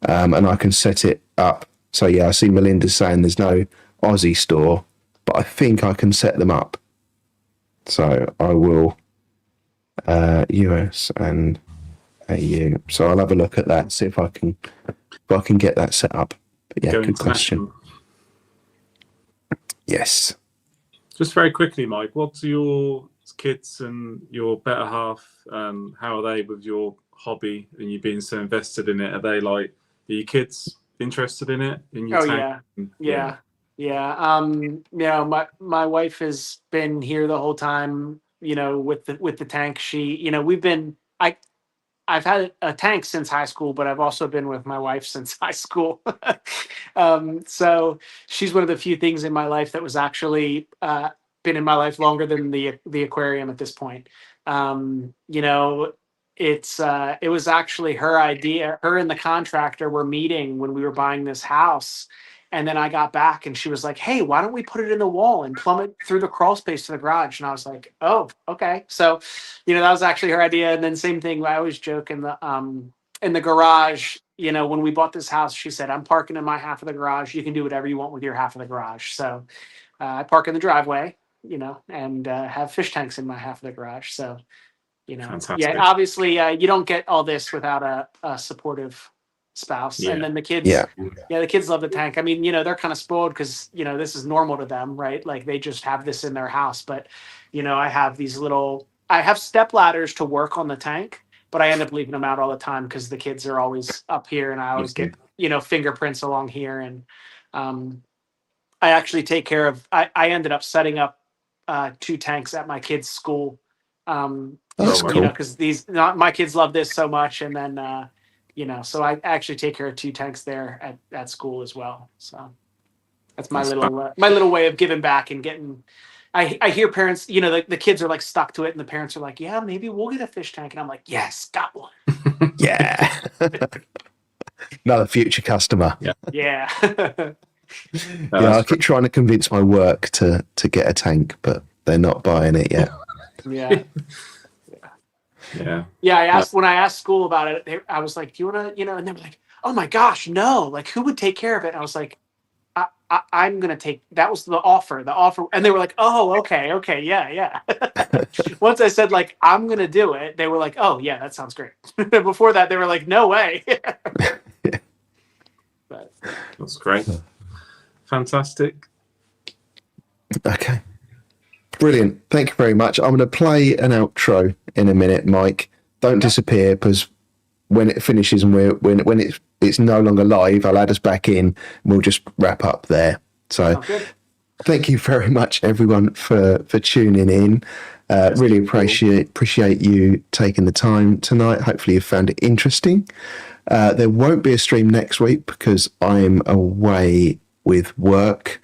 and I can set it up. So yeah, I see Melinda saying there's no Aussie store, but I think I can set them up. So I will US and AU. So I'll have a look at that, see if I can get that set up. But yeah,
Go
good question.
international.
Yes.
Just very quickly, Mike, what's your kids and your better half? How are they with your hobby and you being so invested in it? Are your kids interested in it? In your tank?
Yeah. My wife has been here the whole time, with the tank. She, I've had a tank since high school, but I've also been with my wife since high school. So she's one of the few things in my life that was actually been in my life longer than the aquarium at this point. You know, it was actually her idea. Her and the contractor were meeting when we were buying this house. And then I got back and she was like, "Hey, why don't we put it in the wall and plumb it through the crawl space to the garage?" And I was like, "Oh, okay." So, you know, that was actually her idea. And then same thing, I always joke in the garage, you know, when we bought this house, she said, "I'm parking in my half of the garage. You can do whatever you want with your half of the garage." So I park in the driveway, you know, and have fish tanks in my half of the garage. So, you know,
Fantastic.
yeah, obviously you don't get all this without a supportive spouse.
Yeah.
And then the kids,
Yeah.
the kids love the tank. I mean, you know, they're kind of spoiled because, you know, this is normal to them, right? Like they just have this in their house. But, you know, I have step ladders to work on the tank, but I end up leaving them out all the time because the kids are always up here and I always get, you know, fingerprints along here. And I actually take care of, I ended up setting up 2 tanks at my kids' school.
That's
You
cool.
know, because my kids love this so much. And then, you know, so I actually take care of 2 tanks there at school as well. So that's my little way of giving back and getting. I hear parents, you know, the kids are like stuck to it, and the parents are like, "Yeah, maybe we'll get a fish tank," and I'm like, "Yes, got one."
Yeah. Another future customer.
Yeah.
Yeah.
Yeah, I keep trying to convince my work to get a tank, but they're not buying it yet.
Yeah.
Yeah.
Yeah. When I asked school about it, I was like, "Do you want to," you know, and they were like, "Oh my gosh, no! Like, who would take care of it?" And I was like, I'm going to take, that was the offer. And they were like, "Oh, okay. Yeah. Once I said like, I'm going to do it, they were like, "Oh yeah, that sounds great." Before that, they were like, "No way." But
That's great. Fantastic.
Okay. Brilliant. Thank you very much. I'm going to play an outro in a minute, Mike. Don't disappear, because when it finishes and when it's no longer live, I'll add us back in and we'll just wrap up there. So thank you very much, everyone, for tuning in. Really appreciate you taking the time tonight. Hopefully you found it interesting. There won't be a stream next week because I'm away with work.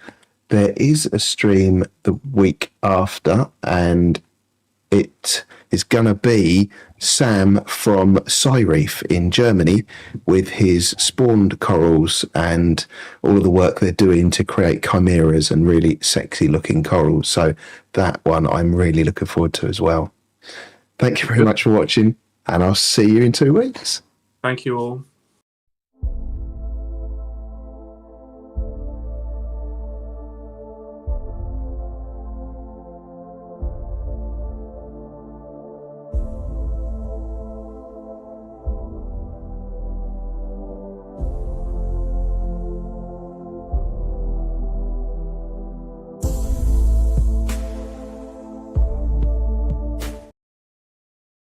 There is a stream the week after, and it is going to be Sam from Reef in Germany with his spawned corals and all of the work they're doing to create chimeras and really sexy looking corals. So that one I'm really looking forward to as well. Thank you very much for watching, and I'll see you in 2 weeks.
Thank you all.